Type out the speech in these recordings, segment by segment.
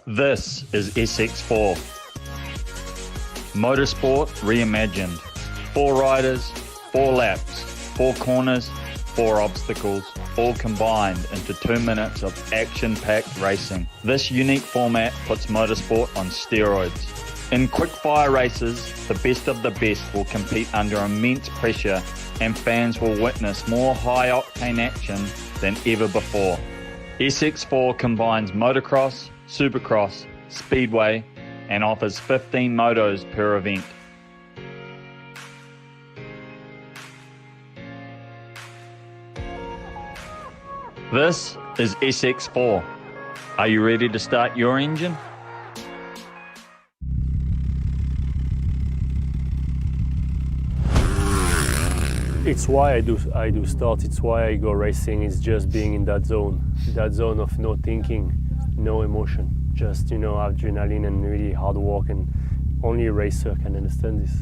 This is SX4. Motorsport reimagined. 4 riders, 4 laps, 4 corners, 4 obstacles, all combined into 2 minutes of action-packed racing. This unique format puts motorsport on steroids. In quick-fire races, the best of the best will compete under immense pressure, and fans will witness more high-octane action than ever before. SX4 combines motocross, supercross, speedway, and offers 15 motos per event. This is SX4. Are you ready to start your engine? It's why I do start. It's why I go racing. It's just being in that zone of no thinking, no emotion, just adrenaline and really hard work, and only a racer can understand this.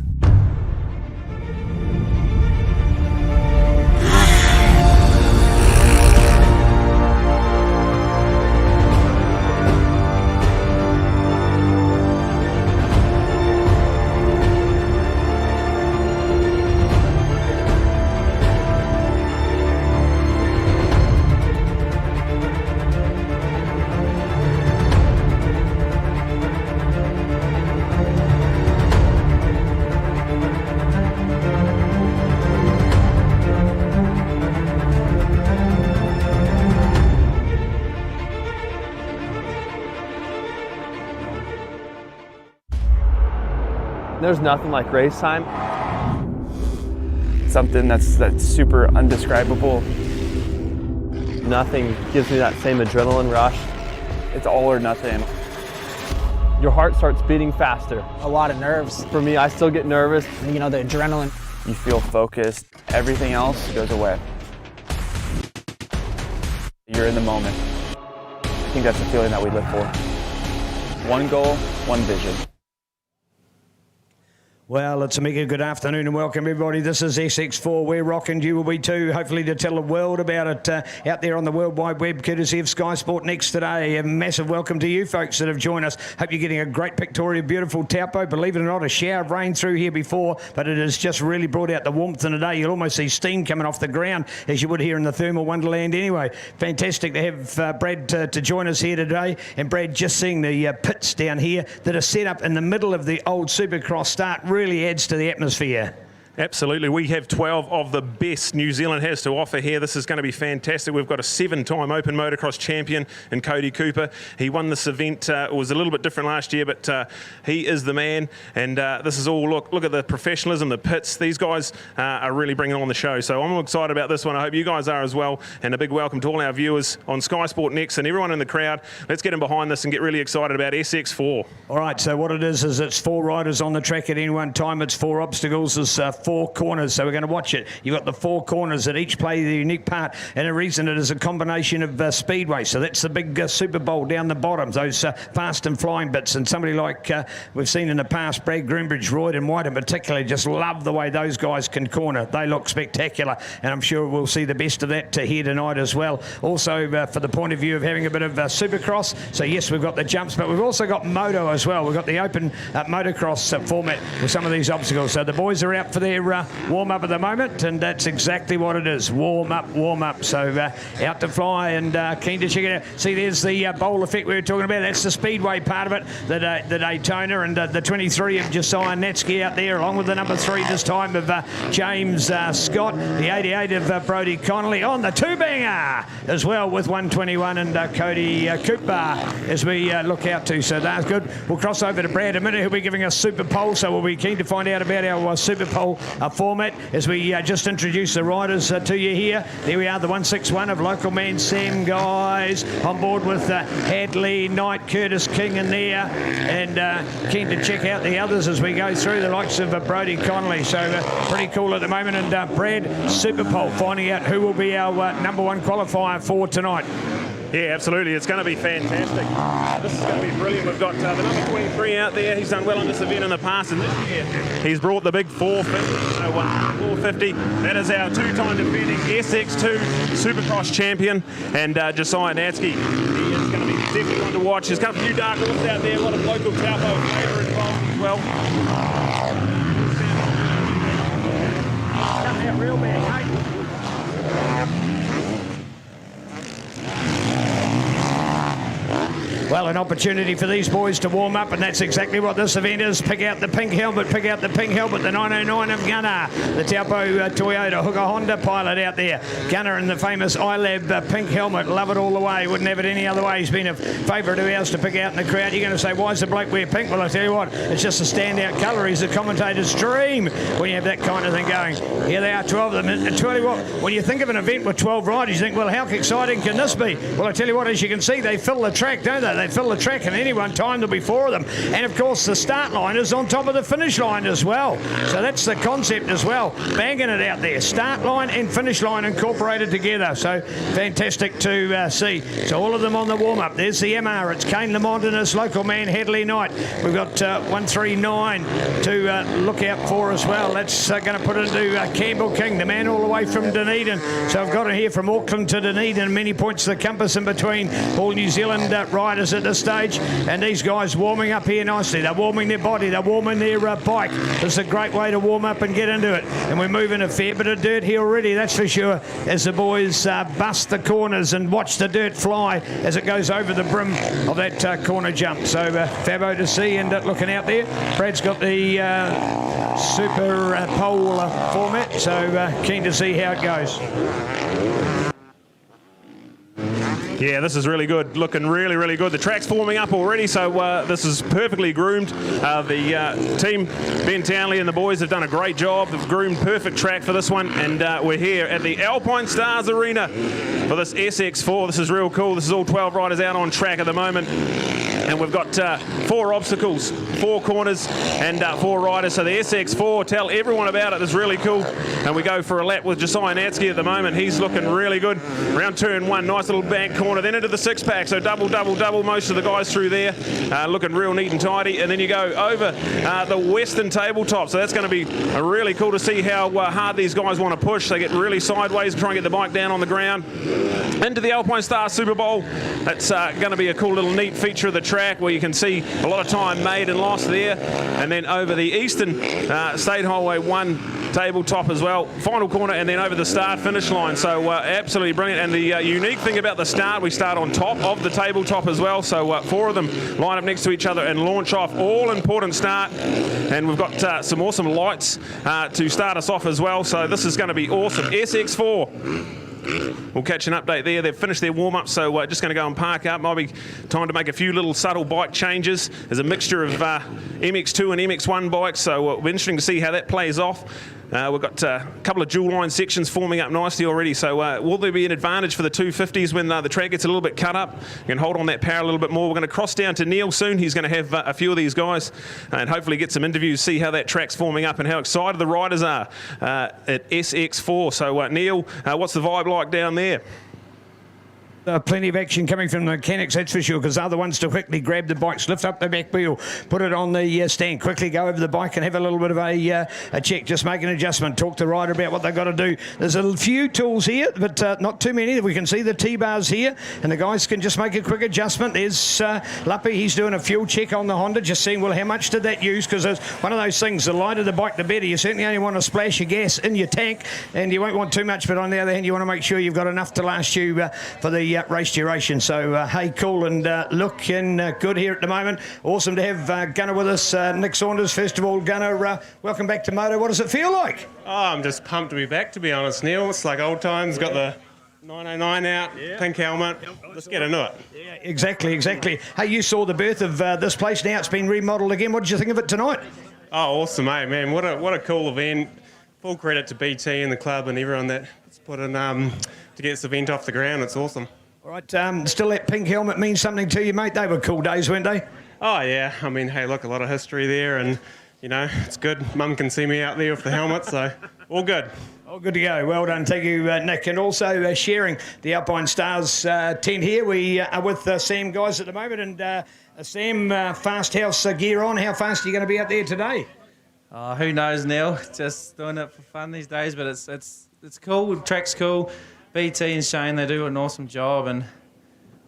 There's nothing like race time. Something that's super undescribable. Nothing gives me that same adrenaline rush. It's all or nothing. Your heart starts beating faster. A lot of nerves. For me, I still get nervous. The adrenaline. You feel focused. Everything else goes away. You're in the moment. I think that's the feeling that we live for. One goal, one vision. Well, let's make a good afternoon and welcome everybody. This is SX4. We're rocking. You will be too, hopefully, to tell the world about it out there on the World Wide Web, courtesy of skysportnext today. A massive welcome to you folks that have joined us. Hope you're getting a great pictorial, beautiful Taupo. Believe it or not, a shower of rain through here before, but it has just really brought out the warmth in the day. You'll almost see steam coming off the ground, as you would here in the thermal wonderland anyway. Fantastic to have Brad to join us here today. And Brad, just seeing the pits down here that are set up in the middle of the old Supercross start really adds to the atmosphere. Absolutely. We have 12 of the best New Zealand has to offer here. This is going to be fantastic. We've got a 7-time Open Motocross champion in Cody Cooper. He won this event. It was a little bit different last year, but he is the man. And this is all, look at the professionalism, the pits. These guys are really bringing on the show. So I'm excited about this one. I hope you guys are as well. And a big welcome to all our viewers on Sky Sport Next and everyone in the crowd. Let's get in behind this and get really excited about SX4. All right, so what it is it's 4 riders on the track at any one time. It's 4 obstacles. There's 4 corners, so we're going to watch it. You've got the 4 corners that each play the unique part, and the reason it is a combination of speedway. So that's the big Super Bowl down the bottom, those fast and flying bits. And somebody like we've seen in the past, Brad Groombridge, Royd and White in particular, just love the way those guys can corner. They look spectacular, and I'm sure we'll see the best of that here tonight as well. Also, for the point of view of having a bit of Supercross, so yes, we've got the jumps, but we've also got moto as well. We've got the open motocross format with some of these obstacles. So the boys are out for their warm up at the moment, and that's exactly what it is. Warm up. So out to fly and keen to check it out. See, there's the bowl effect we were talking about. That's the speedway part of it, the Daytona, and the 23 of Josiah Natsky out there, along with the number 3 this time of James Scott, the 88 of Brodie Connolly on the 2-banger as well with 121 and Cody Cooper as we look out to. So that's good. We'll cross over to Brad in a minute. He'll be giving us Super Pole, so we'll be keen to find out about our Super Pole format as we just introduce the riders to you here. There we are, the 161 of local man Sam Guys on board with Hadley, Knight, Curtis King in there, and keen to check out the others as we go through, the likes of Brodie Connolly. So pretty cool at the moment. And Brad, Super Pole, finding out who will be our number 1 qualifier for tonight. Yeah, absolutely. It's going to be fantastic. This is going to be brilliant. We've got the number 23 out there. He's done well on this event in the past, and this year he's brought the big 450. So 450. That is our 2-time defending SX2 Supercross champion, and Josiah Natsky. He is going to be definitely one to watch. There's got a few dark horses out there, a lot of local Taupo flavour involved as well. Coming out real bad, hey? Well, an opportunity for these boys to warm up, and that's exactly what this event is. Pick out the pink helmet, the 909 of Gunnar, the Taupo Toyota Hooker Honda pilot out there. Gunnar in the famous iLab pink helmet, love it all the way, wouldn't have it any other way. He's been a favourite of ours to pick out in the crowd. You're going to say, why does the bloke wear pink? Well, I tell you what, it's just a standout colour. He's a commentator's dream when you have that kind of thing going. Here they are, 12 of them. And tell you what, when you think of an event with 12 riders, you think, well, how exciting can this be? Well, I tell you what, as you can see, they fill the track, don't they? They fill the track, and any one time there'll be 4 of them. And of course, the start line is on top of the finish line as well. So that's the concept as well. Banging it out there. Start line and finish line incorporated together. So fantastic to see. So all of them on the warm-up. There's the MR. It's Kane Lamont and his local man, Hadley Knight. We've got 139 to look out for as well. That's going to put it into Campbell King, the man all the way from Dunedin. So I've got it here from Auckland to Dunedin, many points of the compass in between all New Zealand riders at this stage. And these guys warming up here nicely. They're warming their body, they're warming their bike. This is a great way to warm up and get into it. And we're moving a fair bit of dirt here already, that's for sure, as the boys bust the corners and watch the dirt fly as it goes over the brim of that corner jump. So Fabo to see and looking out there. Brad's got the super pole format, so keen to see how it goes. Yeah, this is really good. Looking really, really good. The track's forming up already, so this is perfectly groomed. The team, Ben Townley and the boys, have done a great job. They've groomed perfect track for this one, and we're here at the Alpinestars Arena for this SX4. This is real cool. This is all 12 riders out on track at the moment. And we've got 4 obstacles, 4 corners, and 4 riders. So the SX4, tell everyone about it. It's really cool. And we go for a lap with Josiah Natsky at the moment. He's looking really good. Round turn 1, nice little bank corner, then into the 6-pack. So double, most of the guys through there. Looking real neat and tidy. And then you go over the Western tabletop. So that's going to be really cool to see how hard these guys want to push. They get really sideways, try and get the bike down on the ground. Into the Alpinestars Super Bowl. That's going to be a cool little neat feature of the track, where you can see a lot of time made and lost there. And then over the Eastern State Highway 1 tabletop as well, final corner, and then over the start finish line. So absolutely brilliant. And the unique thing about the start, we start on top of the tabletop as well. So 4 of them line up next to each other and launch off. All important start. And we've got some awesome lights to start us off as well. So this is going to be awesome. SX4. We'll catch an update there. They've finished their warm-up, so just going to go and park up. Might be time to make a few little subtle bike changes. There's a mixture of MX2 and MX1 bikes, so it'll be interesting to see how that plays off. We've got a couple of dual line sections forming up nicely already, so will there be an advantage for the 250s when the track gets a little bit cut up? You can hold on that power a little bit more. We're going to cross down to Neil soon. He's going to have a few of these guys and hopefully get some interviews, see how that track's forming up and how excited the riders are at SX4. So Neil, what's the vibe like down there? Plenty of action coming from the mechanics, that's for sure, because they're the ones to quickly grab the bikes, lift up the back wheel, put it on the stand, quickly go over the bike and have a little bit of a check, just make an adjustment, talk to the rider about what they've got to do. There's a few tools here, but not too many. We can see the T-bars here, and the guys can just make a quick adjustment. There's Luppy, he's doing a fuel check on the Honda, just seeing, well, how much did that use? Because it's one of those things, the lighter the bike, the better. You certainly only want to splash your gas in your tank, and you won't want too much, but on the other hand, you want to make sure you've got enough to last you for the race duration. So hey, cool and looking good here at the moment. Awesome to have Gunnar with us. Nick Saunders, first of all, Gunnar, welcome back to Moto. What does it feel like? Oh, I'm just pumped to be back, to be honest, Neil. It's like old times, got the 909 out, pink helmet. Let's get into it. Yeah, exactly. Hey, you saw the birth of this place. Now it's been remodeled again. What did you think of it tonight? Oh, awesome, mate, man. What a cool event. Full credit to BT and the club and everyone that's put in to get this event off the ground. It's awesome. All right, still that pink helmet means something to you, mate. They were cool days, weren't they? Oh, yeah. I mean, hey, look, a lot of history there, and, you know, it's good. Mum can see me out there with the helmet, so all good. Oh, good to go. Well done. Thank you, Nick. And also sharing the Alpinestars tent here. We are with Sam guys at the moment. And Sam, fast house gear on. How fast are you going to be out there today? Who knows, Neil? Just doing it for fun these days, but it's cool. The track's cool. BT and Shane, they do an awesome job, and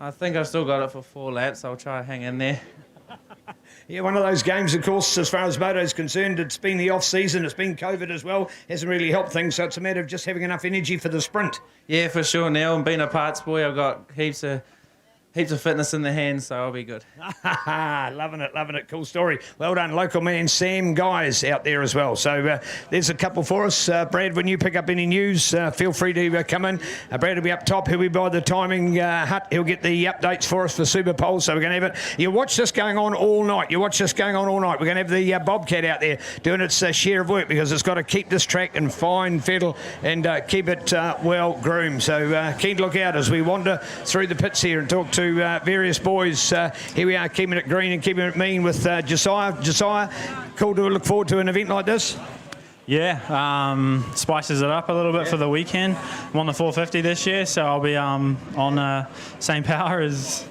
I think I've still got it for 4 laps. I'll try to hang in there. Yeah, one of those games, of course, as far as moto is concerned, it's been the off-season, it's been COVID as well, hasn't really helped things, so it's a matter of just having enough energy for the sprint. Yeah, for sure, Neil. And being a parts boy, I've got heaps of fitness in the hands, so I'll be good. Loving it. Cool story. Well done, local man Sam Guy's out there as well. So there's a couple for us. Brad, when you pick up any news, feel free to come in. Brad will be up top. He'll be by the timing hut. He'll get the updates for us for Super Bowl. So we're going to have it. You watch this going on all night. We're going to have the Bobcat out there doing its share of work because it's got to keep this track in fine fettle and keep it well groomed. So keen to look out as we wander through the pits here and talk to various boys. Here we are, keeping it green and keeping it mean with Josiah. Josiah, cool to look forward to an event like this. Yeah, spices it up a little bit for the weekend. I'm on the 450 this year, so I'll be on same power as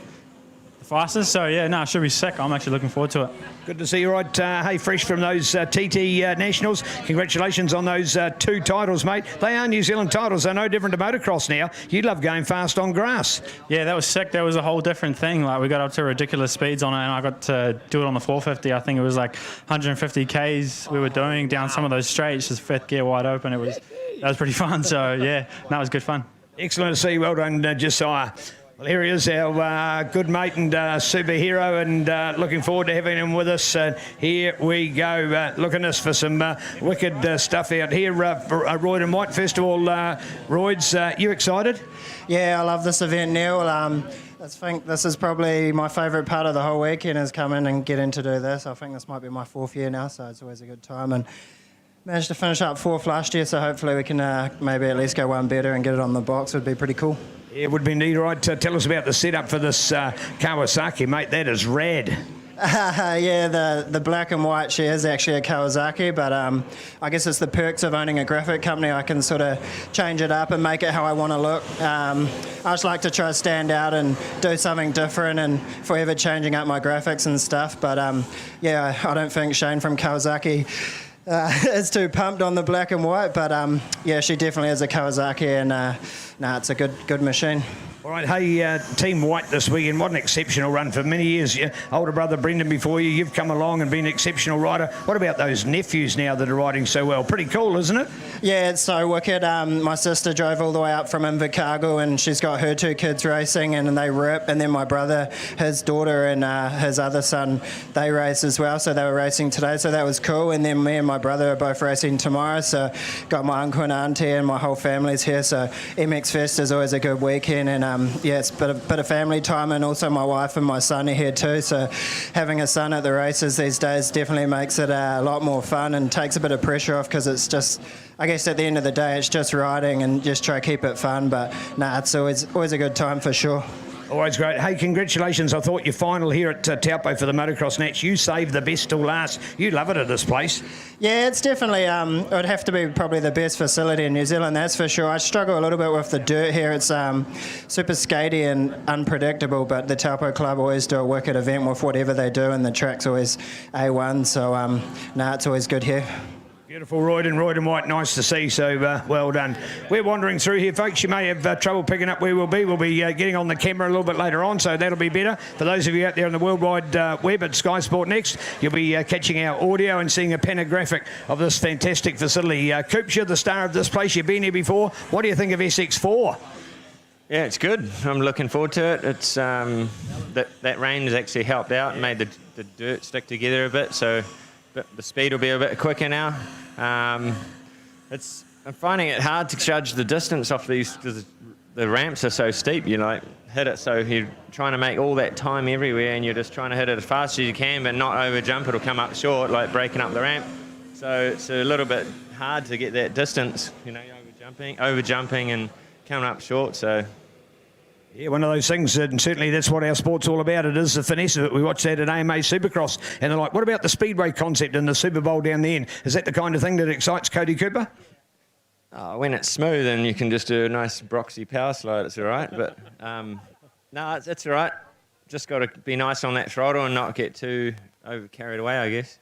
the fastest. So yeah, no, it should be sick. I'm actually looking forward to it. Good to see you, right? Hey, fresh from those TT Nationals. Congratulations on those 2 titles, mate. They are New Zealand titles. They're no different to motocross now. You love going fast on grass. Yeah, that was sick. That was a whole different thing. Like, we got up to ridiculous speeds on it, and I got to do it on the 450. I think it was like 150 Ks we were doing down some of those straights, just 5th gear wide open. That was pretty fun. So yeah, that was good fun. Excellent to see you. Well done, Josiah. Well, here he is, our good mate and superhero, and looking forward to having him with us. Here we go. Looking us for some wicked stuff out here. Royd and White, first of all, Royds, you excited? Yeah, I love this event, Neil. I think this is probably my favourite part of the whole weekend is coming and getting to do this. I think this might be my 4th year now, so it's always a good time. And managed to finish up 4th last year, so hopefully we can maybe at least go one better and get it on the box. Would be pretty cool. Yeah, it would be neat, right? Tell us about the setup for this Kawasaki, mate. That is rad. Yeah, the black and white, she is actually a Kawasaki, but I guess it's the perks of owning a graphic company. I can sort of change it up and make it how I want to look. I just like to try to stand out and do something different and forever changing up my graphics and stuff. But yeah, I don't think Shane from Kawasaki is too pumped on the black and white, but yeah, she definitely is a Kawasaki, and it's a good machine. All right, hey, Team White this weekend, what an exceptional run for many years. Your older brother Brendan before you, you've come along and been an exceptional rider. What about those nephews now that are riding so well? Pretty cool, isn't it? Yeah, it's so wicked. My sister drove all the way up from Invercargill, and she's got her 2 kids racing, and they rip. And then my brother, his daughter and his other son, they race as well, so they were racing today, so that was cool. And then me and my brother are both racing tomorrow, so got my uncle and auntie and my whole family's here, so MX Fest is always a good weekend. And yeah, it's a bit of family time, and also my wife and my son are here too, so having a son at the races these days definitely makes it a lot more fun and takes a bit of pressure off, because it's just, I guess at the end of the day it's just riding and just try to keep it fun, but it's always a good time for sure. Always great. Hey, congratulations. I thought your final here at Taupo for the Motocross Nats, you saved the best till last. You love it at this place. Yeah, it's definitely, it would have to be probably the best facility in New Zealand, that's for sure. I struggle a little bit with the dirt here. It's super skatey and unpredictable, but the Taupo Club always do a wicked event with whatever they do, and the track's always A1, so it's always good here. Beautiful, Royd and White, nice to see, so well done. We're wandering through here, folks. You may have trouble picking up where we'll be. We'll be getting on the camera a little bit later on, so that'll be better. For those of you out there on the World Wide Web at Sky Sport Next, you'll be catching our audio and seeing a panographic of this fantastic facility. Coops, you're the star of this place. You've been here before. What do you think of SX4? Yeah, it's good. I'm looking forward to it. It's that rain has actually helped out and made the dirt stick together a bit, so the speed will be a bit quicker now. I'm finding it hard to judge the distance off these because the ramps are so steep. You hit it, so you're trying to make all that time everywhere, and you're just trying to hit it as fast as you can, but not over jump. It'll come up short, like breaking up the ramp. So it's a little bit hard to get that distance. Over jumping and coming up short. So. Yeah, one of those things, and certainly that's what our sport's all about. It is the finesse of it. We watched that at AMA Supercross, and they're like, what about the speedway concept and the Super Bowl down the end? Is that the kind of thing that excites Cody Cooper? When it's smooth and you can just do a nice Broxy power slide, it's all right. But, no, it's all right. Just got to be nice on that throttle and not get too over carried away, I guess.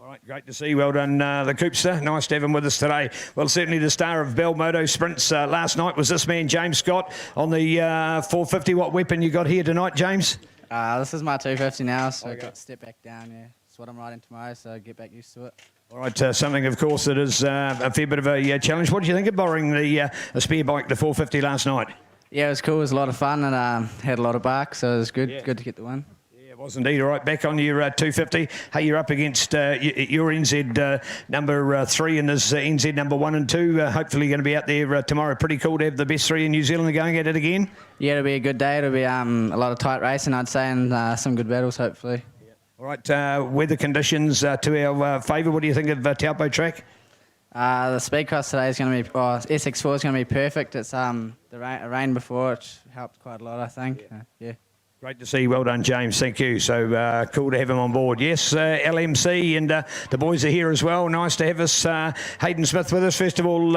All right, great to see. Well done, the Coopster. Nice to have him with us today. Well, certainly the star of Bell Moto Sprints last night was this man, James Scott, on the 450. What weapon you got here tonight, James? This is my 250 now, so I've got to step back down, yeah. That's what I'm riding tomorrow, so get back used to it. All right, something, of course, that is a fair bit of a challenge. What did you think of borrowing the spear bike, the 450, last night? Yeah, it was cool. It was a lot of fun and had a lot of bark, so it was good. Yeah. Good to get the win. Yeah, it was indeed. All right, back on your 250. Hey, you're up against your NZ number 3 and there's NZ number 1 and 2. Hopefully you're going to be out there tomorrow. Pretty cool to have the best 3 in New Zealand going at it again. Yeah, it'll be a good day. It'll be a lot of tight racing, I'd say, and some good battles, hopefully. All right, weather conditions to our favour. What do you think of Taupo track? The Speedcross today is going to be, SX4 is going to be perfect. It's the rain before, which helped quite a lot, I think. Yeah. Great to see. Well done, James. Thank you. So cool to have him on board. Yes, LMC and the boys are here as well. Nice to have us, Hayden Smith with us. First of all,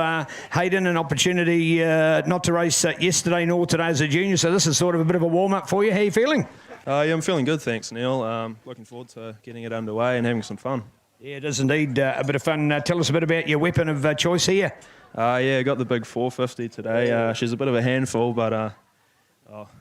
Hayden, an opportunity not to race yesterday nor today as a junior. So this is sort of a bit of a warm-up for you. How are you feeling? Yeah, I'm feeling good, thanks, Neil. Looking forward to getting it underway and having some fun. Yeah, it is indeed a bit of fun. Tell us a bit about your weapon of choice here. Yeah, I got the big 450 today. She's a bit of a handful, but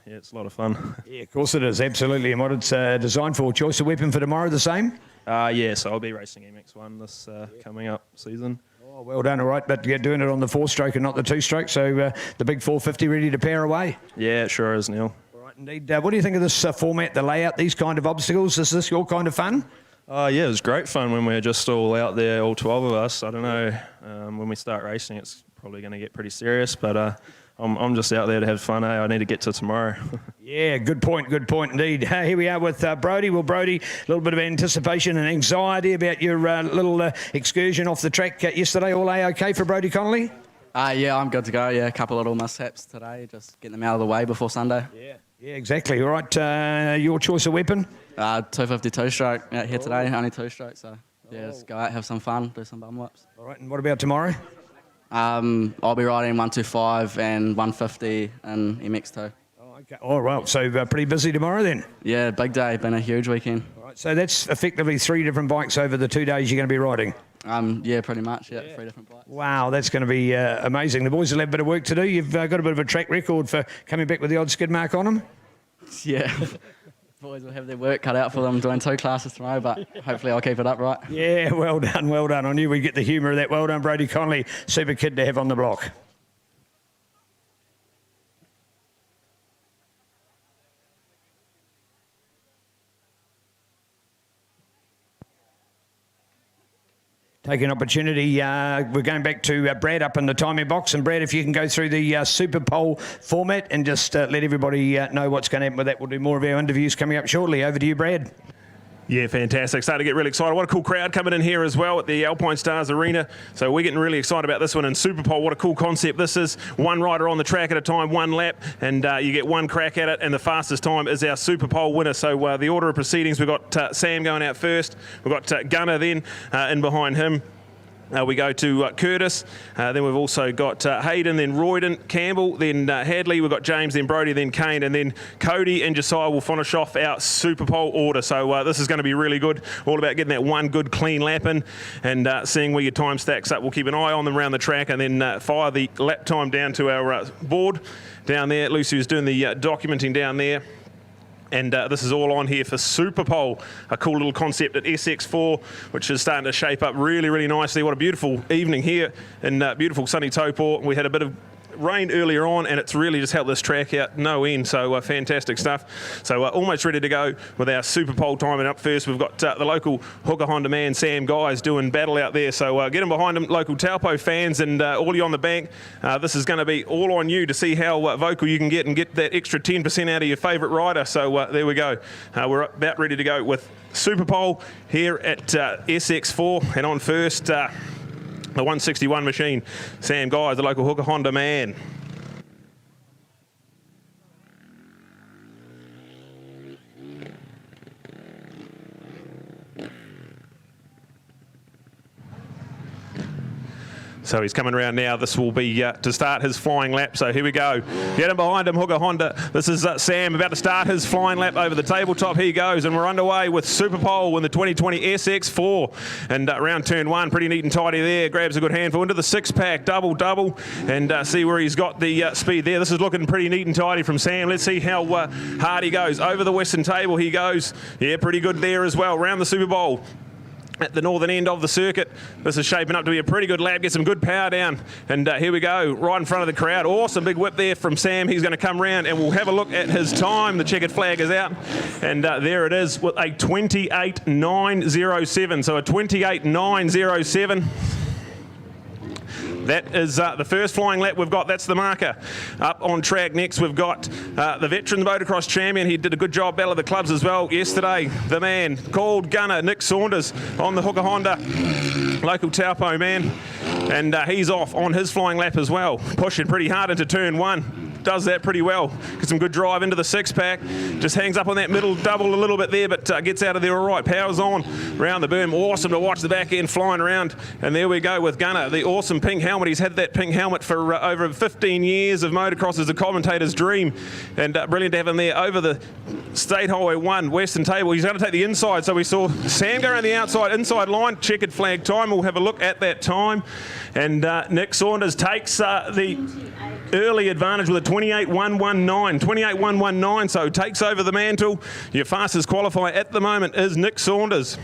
yeah, it's a lot of fun. Yeah, of course it is, absolutely. And what it's designed for, choice of weapon for tomorrow, the same? Yeah, so I'll be racing MX1 this coming up season. Oh, well done, all right. But you're doing it on the 4-stroke and not the 2-stroke, so the big 450 ready to power away? Yeah, it sure is, Neil. Indeed. What do you think of this format, the layout, these kind of obstacles? Is this your kind of fun? Yeah, it was great fun when we were just all out there, all 12 of us. I don't know, when we start racing, it's probably going to get pretty serious, but I'm just out there to have fun. I need to get to tomorrow. Yeah, good point indeed. Here we are with Brodie. Well, Brodie, a little bit of anticipation and anxiety about your little excursion off the track yesterday. All A-OK for Brodie Connolly? Yeah, I'm good to go. Yeah, a couple of little mishaps today, just getting them out of the way before Sunday. Yeah, exactly. All right, your choice of weapon? 250 2-stroke out here today, only 2-stroke, so yeah, just go out, have some fun, do some bum whips. All right, and what about tomorrow? I'll be riding 125 and 150 and MX2. Oh, okay. Oh, well, so pretty busy tomorrow then? Yeah, big day, been a huge weekend. All right, so that's effectively 3 different bikes over the 2 days you're going to be riding? Yeah, pretty much, 3 different bikes. Wow, that's going to be amazing. The boys will have a bit of work to do. You've got a bit of a track record for coming back with the odd skid mark on them? Yeah. Boys will have their work cut out for them doing 2 classes tomorrow, but hopefully I'll keep it up right. Yeah, well done, well done. I knew we'd get the humour of that. Well done, Brodie Connolly. Super kid to have on the block. Taking opportunity, we're going back to Brad up in the timing box. And Brad, if you can go through the Super Pole format and just let everybody know what's going to happen with that. We'll do more of our interviews coming up shortly. Over to you, Brad. Yeah, fantastic. Starting to get really excited. What a cool crowd coming in here as well at the Alpinestars Arena. So we're getting really excited about this one. And Super Pole, what a cool concept this is. One rider on the track at a time, 1 lap, and you get 1 crack at it. And the fastest time is our Super Pole winner. So the order of proceedings, we've got Sam going out first. We've got Gunnar then in behind him. We go to Curtis, then we've also got Hayden, then Royden, Campbell, then Hadley, we've got James, then Brodie, then Kane, and then Cody and Josiah will finish off our Super Pole order. So this is going to be really good, all about getting that 1 good clean lap in and seeing where your time stacks up. We'll keep an eye on them around the track and then fire the lap time down to our board down there. Lucy was doing the documenting down there. And this is all on here for Super Pole, a cool little concept at SX4, which is starting to shape up really, really nicely. What a beautiful evening here in beautiful sunny Taupō. We had a bit of rain earlier on, and it's really just helped this track out no end. So fantastic stuff. So almost ready to go with our Super Pole timing up first. We've got the local hooker Honda man, Sam Guys, doing battle out there. So get him behind him, local Taupo fans, and all you on the bank. This is going to be all on you to see how vocal you can get and get that extra 10% out of your favourite rider. So there we go. We're about ready to go with Super Pole here at SX4, and on first, the 161 machine, Sam Guys, the local hooker Honda man. So So he's coming around now. This will be to start his flying lap. So here we go. Get him behind him, Hooker Honda. This is Sam about to start his flying lap over the tabletop. Here he goes, and we're underway with Super Pole in the 2020 SX4. And round turn 1, pretty neat and tidy there. Grabs a good handful into the 6-pack, double, and see where he's got the speed there. This is looking pretty neat and tidy from Sam. Let's see how hard he goes. Over the western table he goes. Yeah, pretty good there as well. Round the Super Bowl. At the northern end of the circuit. This is shaping up to be a pretty good lap. Get some good power down. And here we go, right in front of the crowd. Awesome big whip there from Sam. He's going to come round and we'll have a look at his time. The checkered flag is out. And there it is with a 28.907. So a 28.907. That is the first flying lap we've got. That's the marker. Up on track next, we've got the veteran motocross champion. He did a good job, Battle of the Clubs as well yesterday. The man called Gunner, Nick Saunders, on the Hooker Honda. Local Taupo man. And he's off on his flying lap as well. Pushing pretty hard into turn 1. Does that pretty well. Gets some good drive into the 6-pack. Just hangs up on that middle double a little bit there, but gets out of there all right. Powers on round the berm. Awesome to watch the back end flying around. And there we go with Gunner, the awesome pink helmet. He's had that pink helmet for over 15 years of motocross as a commentator's dream. And brilliant to have him there over the State Highway 1 western table. He's going to take the inside. So we saw Sam go around the outside, inside line, checkered flag time. We'll have a look at that time. And Nick Saunders takes the early advantage with a 28.119. 28.119, so takes over the mantle. Your fastest qualifier at the moment is Nick Saunders.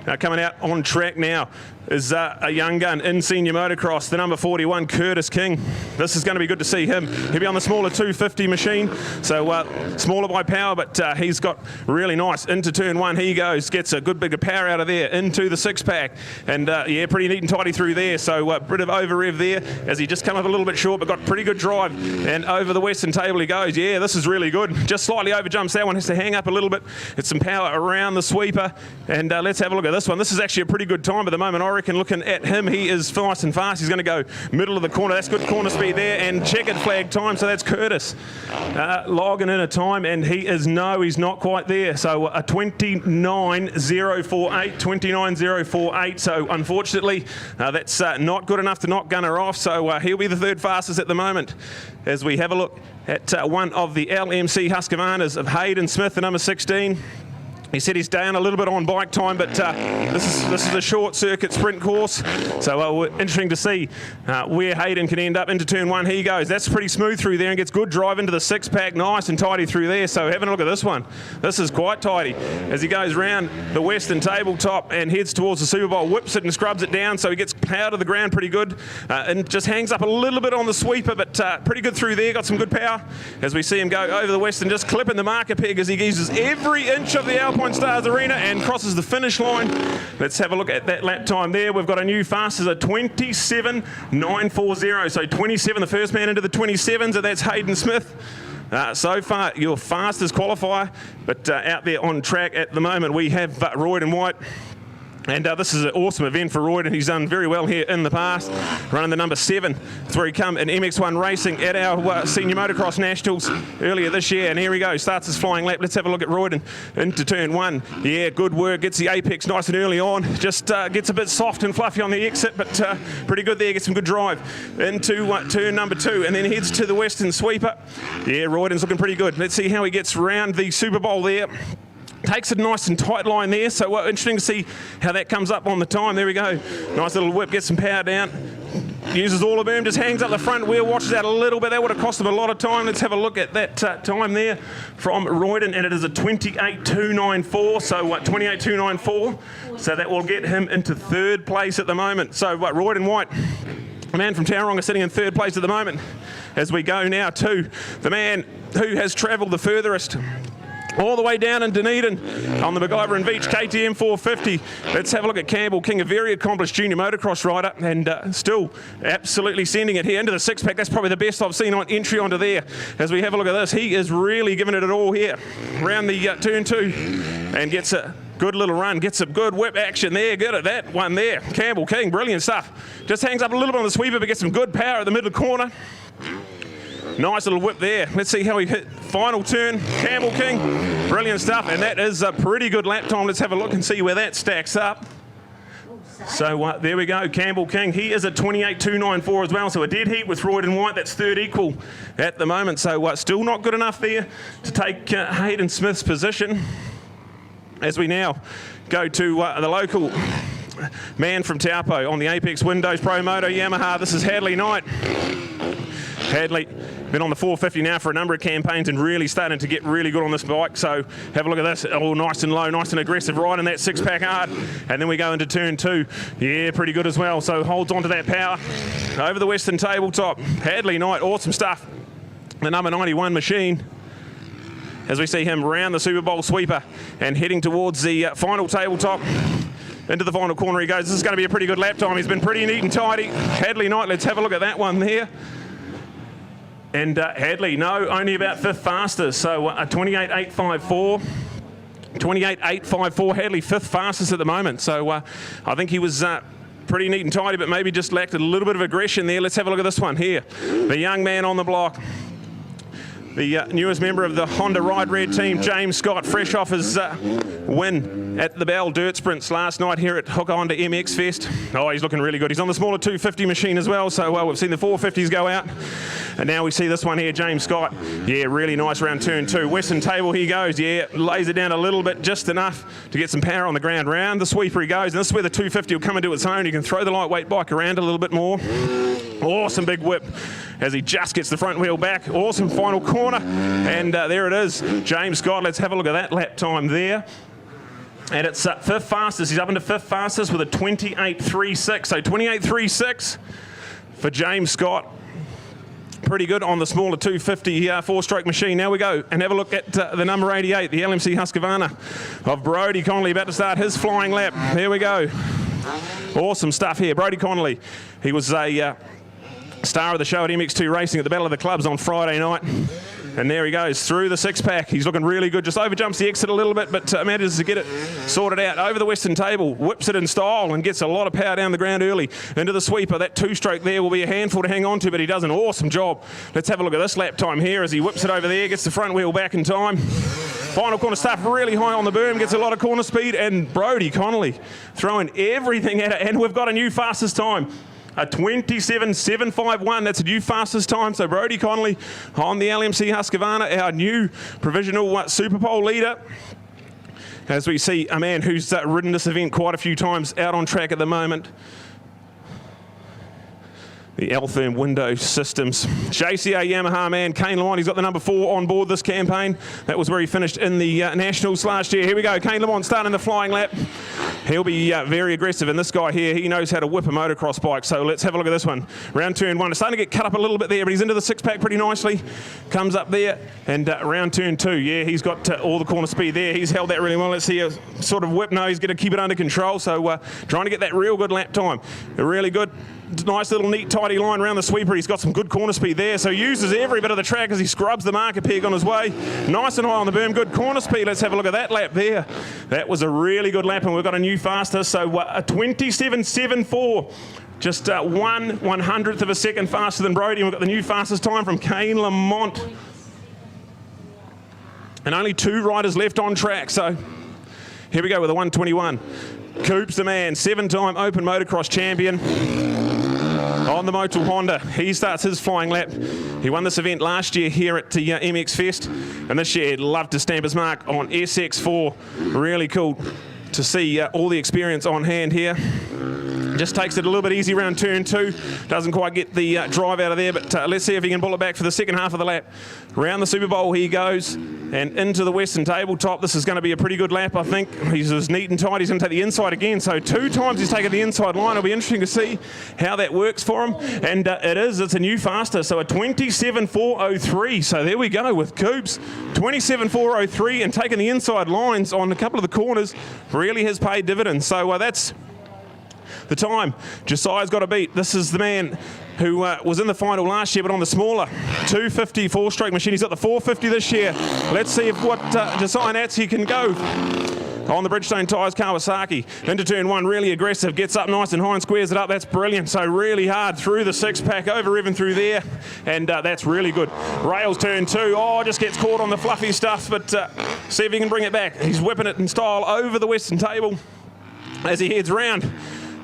Now coming out on track now is a young gun in senior motocross, the number 41, Curtis King. This is going to be good to see him. He'll be on the smaller 250 machine, so smaller by power, but he's got really nice into turn 1. Here he goes, gets a good bit of power out of there into the 6-pack, and yeah, pretty neat and tidy through there. So a bit of over rev there as he just come up a little bit short, but got pretty good drive, and over the western table he goes. Yeah, this is really good. Just slightly over jumps that one, has to hang up a little bit. It's some power around the sweeper, and let's have a look at this one. This is actually a pretty good time at the moment. I reckon looking at him, he is nice and fast. He's going to go middle of the corner. That's good corner speed there, and checkered flag time. So that's Curtis logging in a time, and he's not quite there. So a 29.048, 29.048. So unfortunately, that's not good enough to knock Gunner off. So he'll be the third fastest at the moment. As we have a look at one of the LMC Husqvarnas of Hayden Smith, the number 16. He said he's down a little bit on bike time, but this is a short circuit sprint course, so interesting to see where Hayden can end up into turn 1. Here he goes. That's pretty smooth through there and gets good drive into the 6-pack, nice and tidy through there. So having a look at this one. This is quite tidy as he goes round the western tabletop and heads towards the Super Bowl, whips it and scrubs it down, so he gets power to the ground pretty good and just hangs up a little bit on the sweeper, but pretty good through there. Got some good power as we see him go over the western, just clipping the marker peg as he uses every inch of the Alpinestars Arena and crosses the finish line. Let's have a look at that lap time there. We've got a new fastest, a 27.940. So 27, the first man into the 27s, and that's Hayden Smith. So far, your fastest qualifier, but out there on track at the moment, we have Royden White. And this is an awesome event for Royden. He's done very well here in the past, running the number 7. That's where he come in MX1 racing at our Senior Motocross Nationals earlier this year. And here he goes, starts his flying lap. Let's have a look at Royden into turn 1. Yeah, good work. Gets the apex nice and early on. Just gets a bit soft and fluffy on the exit, but pretty good there. Gets some good drive into turn number 2, and then heads to the western sweeper. Yeah, Royden's looking pretty good. Let's see how he gets round the Super Bowl there. Takes a nice and tight line there, so interesting to see how that comes up on the time. There we go. Nice little whip, gets some power down. Uses all of them, just hangs up the front wheel, watches out a little bit. That would have cost him a lot of time. Let's have a look at that time there from Royden, and it is a 28.294, so 28.294. So that will get him into third place at the moment. So Royden White, a man from Tauranga, sitting in third place at the moment. As we go now to the man who has travelled the furthest, all the way down in Dunedin on the MacGyver and Beach KTM 450. Let's have a look at Campbell King, a very accomplished junior motocross rider, and still absolutely sending it here into the 6-pack. That's probably the best I've seen on entry onto there. As we have a look at this, he is really giving it all here. Around the turn 2 and gets a good little run, gets some good whip action there. Good at that one there. Campbell King, brilliant stuff. Just hangs up a little bit on the sweeper, but gets some good power at the middle corner. Nice little whip there. Let's see how he hit final turn. Campbell King, brilliant stuff, and that is a pretty good lap time. Let's have a look and see where that stacks up. So there we go, Campbell King. He is at 28.294 as well, so a dead heat with Royd and White. That's third equal at the moment, so still not good enough there to take Hayden Smith's position. As we now go to the local man from Taupo on the Apex Windows Pro Moto Yamaha. This is Hadley Knight. Hadley been on the 450 now for a number of campaigns and really starting to get really good on this bike. So have a look at this. Oh, nice and low, nice and aggressive, right in that six-pack hard. And then we go into turn 2. Yeah, pretty good as well. So holds on to that power over the Western tabletop. Hadley Knight, awesome stuff. The number 91 machine. As we see him round the Super Bowl sweeper and heading towards the final tabletop. Into the final corner he goes. This is going to be a pretty good lap time. He's been pretty neat and tidy. Hadley Knight, let's have a look at that one there. And Hadley, no, only about 5th fastest. So a 28.854. 28.854. Hadley 5th fastest at the moment. So I think he was pretty neat and tidy, but maybe just lacked a little bit of aggression there. Let's have a look at this one here. The young man on the block. The newest member of the Honda Ride Red team, James Scott, fresh off his win at the Bell Dirt Sprints last night here at Hook Honda MX Fest. Oh, he's looking really good. He's on the smaller 250 machine as well, so we've seen the 450s go out. And now we see this one here, James Scott. Yeah, really nice round turn 2. Western table, he goes. Yeah, lays it down a little bit, just enough to get some power on the ground. Round the sweeper he goes, and this is where the 250 will come into its own. You can throw the lightweight bike around a little bit more. Awesome big whip as he just gets the front wheel back. Awesome final corner. And there it is, James Scott. Let's have a look at that lap time there. And it's 5th fastest. He's up into 5th fastest with a 28.36. So 28.36 for James Scott. Pretty good on the smaller 250 four-stroke machine. Now we go and have a look at the number 88, the LMC Husqvarna of Brodie Connolly, about to start his flying lap. There we go. Awesome stuff here. Brodie Connolly, he was a star of the show at MX2 Racing at the Battle of the Clubs on Friday night. And there he goes through the six-pack. He's looking really good. Just overjumps the exit a little bit, but manages to get it sorted out. Over the Western table, whips it in style and gets a lot of power down the ground early. Into the sweeper. That two-stroke there will be a handful to hang on to, but he does an awesome job. Let's have a look at this lap time here as he whips it over there, gets the front wheel back in time. Final corner stuff really high on the berm, gets a lot of corner speed, and Brodie Connolly throwing everything at it. And we've got a new fastest time. A 27.751, that's a new fastest time. So Brodie Connolly on the LMC Husqvarna, our new provisional Super Bowl leader. As we see a man who's ridden this event quite a few times out on track at the moment. The Altherm window systems. JCA Yamaha man, Kane Lamont, he's got the number 4 on board this campaign. That was where he finished in the Nationals last year. Here we go, Kane Lamont starting the flying lap. He'll be very aggressive, and this guy here, he knows how to whip a motocross bike. So let's have a look at this one. Round turn 1, it's starting to get cut up a little bit there, but he's into the six-pack pretty nicely. Comes up there, and round turn 2, yeah, he's got all the corner speed there. He's held that really well. Let's see a sort of whip. No, he's going to keep it under control. So trying to get that real good lap time. Really good. Nice little neat tidy line around the sweeper. He's got some good corner speed there, so uses every bit of the track as he scrubs the marker peg on his way. Nice and high on the berm, good corner speed. Let's have a look at that lap there. That was a really good lap, and we've got a new fastest, so a 27.74. Just 1/100th of a second faster than Brodie, and we've got the new fastest time from Kane Lamont. And only 2 riders left on track, so here we go with a 1:21. Coops the man, 7-time Open Motocross champion. On the Motul Honda, he starts his flying lap. He won this event last year here at the MX Fest, and this year he'd love to stamp his mark on SX4. Really cool to see all the experience on hand here. Just takes it a little bit easy around turn 2. Doesn't quite get the drive out of there, but let's see if he can pull it back for the second half of the lap. Round the Super Bowl he goes, and into the Western tabletop. This is going to be a pretty good lap, I think. He's as neat and tight. He's going to take the inside again. So 2 times he's taken the inside line. It'll be interesting to see how that works for him. And it's a new faster, so a 27.403. So there we go with Coops. 27.403 and taking the inside lines on a couple of the corners really has paid dividends. So that's the time Josiah's got to beat. This is the man who was in the final last year, but on the smaller 250 four-stroke machine. He's got the 450 this year. Let's see if what Josiah Natsky can go. On the Bridgestone tyres, Kawasaki. Into turn 1, really aggressive. Gets up nice and high and squares it up. That's brilliant. So really hard through the six-pack, over even through there. And that's really good. Rails turn 2. Oh, just gets caught on the fluffy stuff, but see if he can bring it back. He's whipping it in style over the Western table as he heads round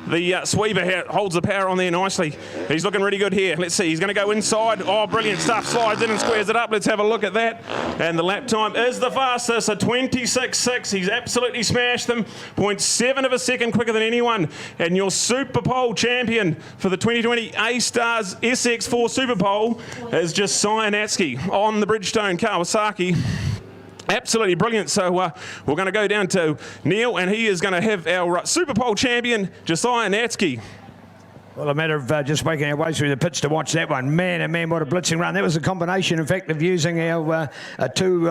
The sweeper holds the power on there nicely. He's looking really good here. Let's see, he's going to go inside. Oh, brilliant stuff. Slides in and squares it up. Let's have a look at that. And the lap time is the fastest, a 26.6. He's absolutely smashed them. 0.7 of a second quicker than anyone. And your Super Pole champion for the 2020 A-Stars SX4 Super Pole is Josiah Natsky on the Bridgestone Kawasaki. Absolutely brilliant. So we're going to go down to Neil, and he is going to have our Super Pole champion, Josiah Natsky. Well, a matter of just making our way through the pits to watch that one. Man, oh man, what a blitzing run. That was a combination, in fact, of using our two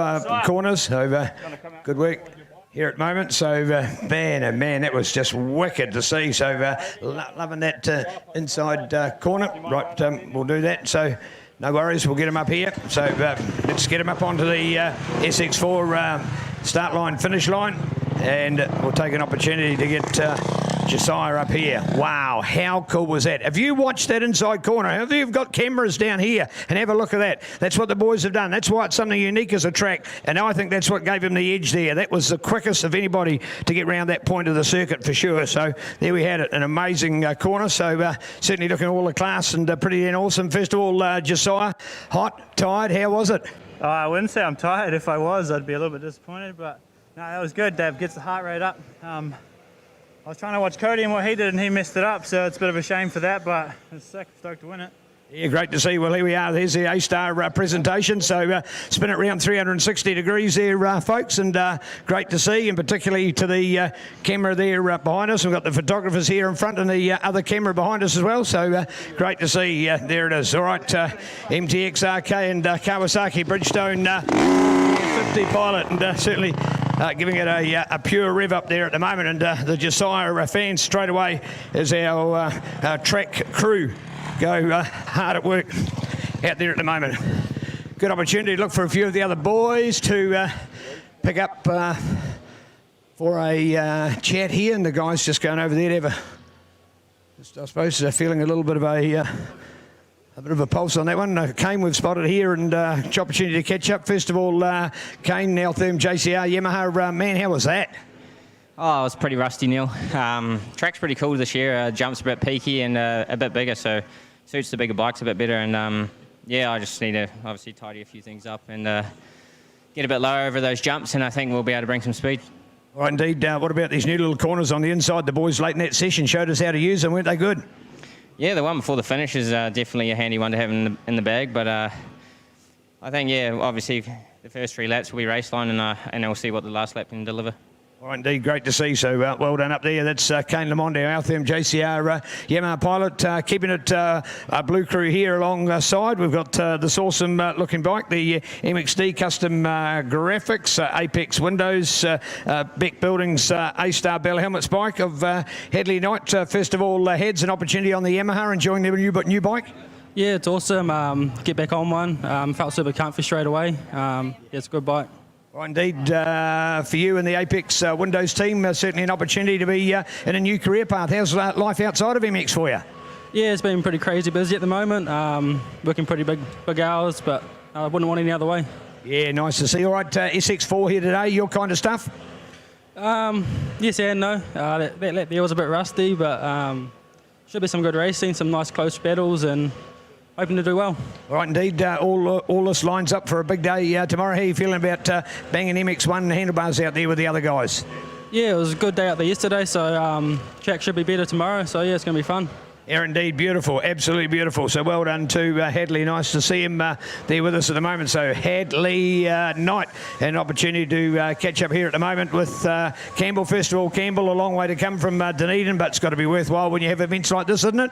corners. So, good work here at the moment. So, man, oh man, that was just wicked to see. So, loving that inside corner. Right, we'll do that. So, no worries, we'll get him up here. So let's get him up onto the SX4 start line, finish line, and we'll take an opportunity to get Josiah up here. Wow, how cool was that? Have you watched that inside corner? Have you got cameras down here? And have a look at that. That's what the boys have done. That's why it's something unique as a track, and I think that's what gave him the edge there. That was the quickest of anybody to get round that point of the circuit for sure. So there we had it, an amazing corner. So certainly looking all the class and pretty and awesome. First of all, Josiah, hot, tired, how was it? I wouldn't say I'm tired. If I was, I'd be a little bit disappointed, but no, that was good. Dave gets the heart rate up. I was trying to watch Cody and what he did, and he messed it up, so it's a bit of a shame for that, but it's sick. Stoked to win it. Yeah, great to see. Well, here we are. There's the A-Star presentation. So spin it around 360 degrees there, folks, and great to see, and particularly to the camera there behind us. We've got the photographers here in front and the other camera behind us as well. So great to see. There it is. All right, MTX RK and Kawasaki Bridgestone 50 pilot, and certainly giving it a pure rev up there at the moment. And the Josiah fans straight away as our track crew go hard at work out there at the moment. Good opportunity to look for a few of the other boys to pick up for a chat here, and the guys just going over there to have I suppose feeling a little bit of a pulse on that one. Kane we've spotted here, and opportunity to catch up. First of all, Kane, Altherm JCR Yamaha, man, how was that? Oh, it was pretty rusty, Neil. Track's pretty cool this year. Jump's a bit peaky and a bit bigger, so suits the bigger bikes a bit better. And yeah, I just need to obviously tidy a few things up and get a bit lower over those jumps, and I think we'll be able to bring some speed. Right, indeed. What about these new little corners on the inside? The boys late in that session showed us how to use them, weren't they good? Yeah, the one before the finish is definitely a handy one to have in the bag, but I think, yeah, obviously the first 3 laps will be race line, and we'll see what the last lap can deliver. All right, indeed, great to see. So well done up there. That's Kane Lamond, our Altherm JCR Yamaha pilot, keeping it our blue crew here alongside. We've got this awesome looking bike, the MXD custom graphics, Apex windows, Beck Buildings A-Star Bell Helmets bike of Headley Knight. First of all, Heads, an opportunity on the Yamaha, enjoying their new bike. Yeah, it's awesome. Get back on one. Felt super comfy straight away. Yeah, it's a good bike. Well, indeed, for you and the Apex Windows team, certainly an opportunity to be in a new career path. How's life outside of MX for you? Yeah, it's been pretty crazy busy at the moment. Working pretty big hours, but I wouldn't want any other way. Yeah, nice to see. All right, SX4 here today, your kind of stuff? Yes and no. That lap there was a bit rusty, but should be some good racing, some nice close battles, and hoping to do well. All right, indeed. All this lines up for a big day tomorrow. How are you feeling about banging MX1 handlebars out there with the other guys? Yeah, it was a good day out there yesterday, so track should be better tomorrow. So yeah, it's going to be fun. Yeah, indeed, beautiful, absolutely beautiful. So well done to Hadley. Nice to see him there with us at the moment. So Hadley Knight, an opportunity to catch up here at the moment with Campbell. First of all, Campbell, a long way to come from Dunedin, but it's got to be worthwhile when you have events like this, isn't it?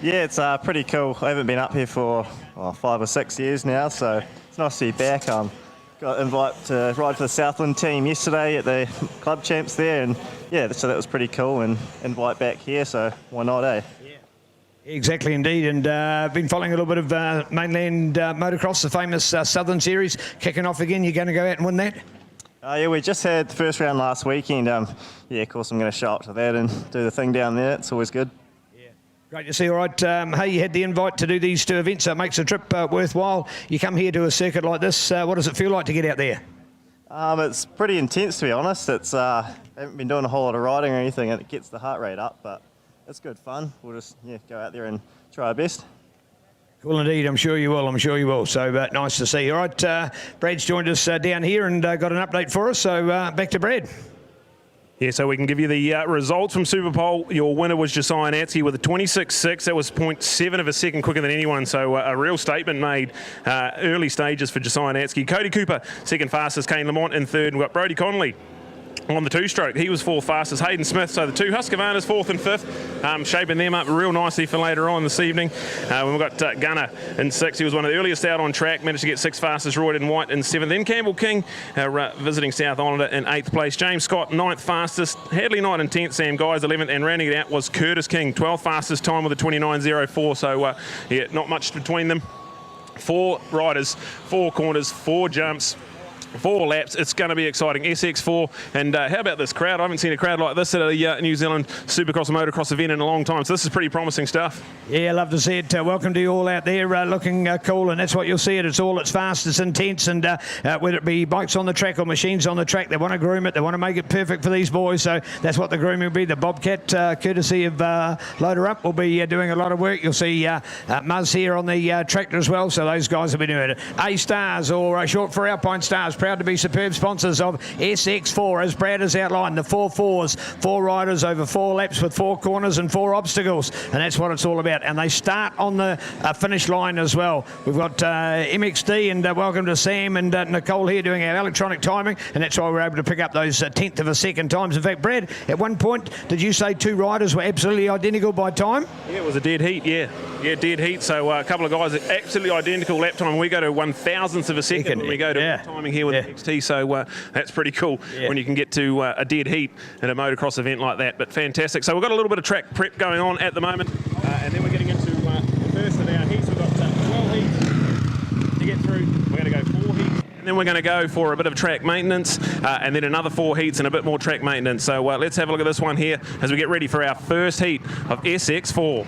Yeah, it's pretty cool. I haven't been up here for 5 or 6 years now, so it's nice to be back. Got an invite to ride for the Southland team yesterday at the club champs there, and yeah, so that was pretty cool, and invite back here, so why not, eh? Exactly, indeed, and been following a little bit of mainland motocross, the famous Southern Series, kicking off again. You're going to go out and win that? Yeah, we just had the first round last weekend. Yeah, of course I'm going to show up to that and do the thing down there. It's always good. Great to see. All right, hey, you had the invite to do these 2 events, so it makes the trip worthwhile. You come here to a circuit like this. What does it feel like to get out there? It's pretty intense, to be honest. It's I haven't been doing a whole lot of riding or anything, and it gets the heart rate up. But it's good fun. We'll just go out there and try our best. Cool indeed, I'm sure you will, I'm sure you will. So nice to see you. All right, Brad's joined us down here and got an update for us, so back to Brad. Yeah, so we can give you the results from Super Pole. Your winner was Josiah Natsky with a 26.6. That was 0.7 of a second quicker than anyone, so a real statement made early stages for Josiah Natsky. Cody Cooper, second fastest. Kane Lamont in third. And we've got Brody Connolly on the two-stroke. He was fourth fastest. Hayden Smith, so the two Husqvarnas fourth and fifth, shaping them up real nicely for later on this evening. We've got Gunner in sixth. He was one of the earliest out on track, managed to get sixth fastest. Royden White in seventh. Then Campbell King, visiting South Islander, in eighth place. James Scott, ninth fastest. Hadley Knight in 10th. Sam Guys 11th. And rounding it out was Curtis King, 12th fastest time with a 29.04. So, yeah, not much between them. 4 riders, 4 corners, 4 jumps, 4 laps. It's going to be exciting. SX4. And how about this crowd? I haven't seen a crowd like this at a New Zealand Supercross and Motocross event in a long time. So this is pretty promising stuff. Yeah, love to see it. Welcome to you all out there, looking cool, and that's what you'll see. It's all its fast, it's intense, and whether it be bikes on the track or machines on the track, they want to groom it, they want to make it perfect for these boys, so that's what the grooming will be. The Bobcat, courtesy of Loader Up, will be doing a lot of work. You'll see Muzz here on the tractor as well, so those guys will be doing it. A-Stars, or short for Alpine Stars, proud to be superb sponsors of SX4, as Brad has outlined, the 4 4s, 4 riders over 4 laps with 4 corners and 4 obstacles, and that's what it's all about. And they start on the finish line as well. We've got MXD, and welcome to Sam and Nicole here doing our electronic timing, and that's why we're able to pick up those 10th of a second times. In fact, Brad, at one point, did you say 2 riders were absolutely identical by time? Yeah, it was a dead heat, yeah, dead heat. So a couple of guys absolutely identical lap time. We go to 1,000th of a second when we go to timing here with XT, so that's pretty cool when you can get to a dead heat at a motocross event like that. But fantastic. So we've got a little bit of track prep going on at the moment, and then we're getting into the first of our heats. We've got 12 heats to get through. We're going to go 4 heats, and then we're going to go for a bit of track maintenance, and then another 4 heats and a bit more track maintenance. So let's have a look at this one here as we get ready for our first heat of SX4.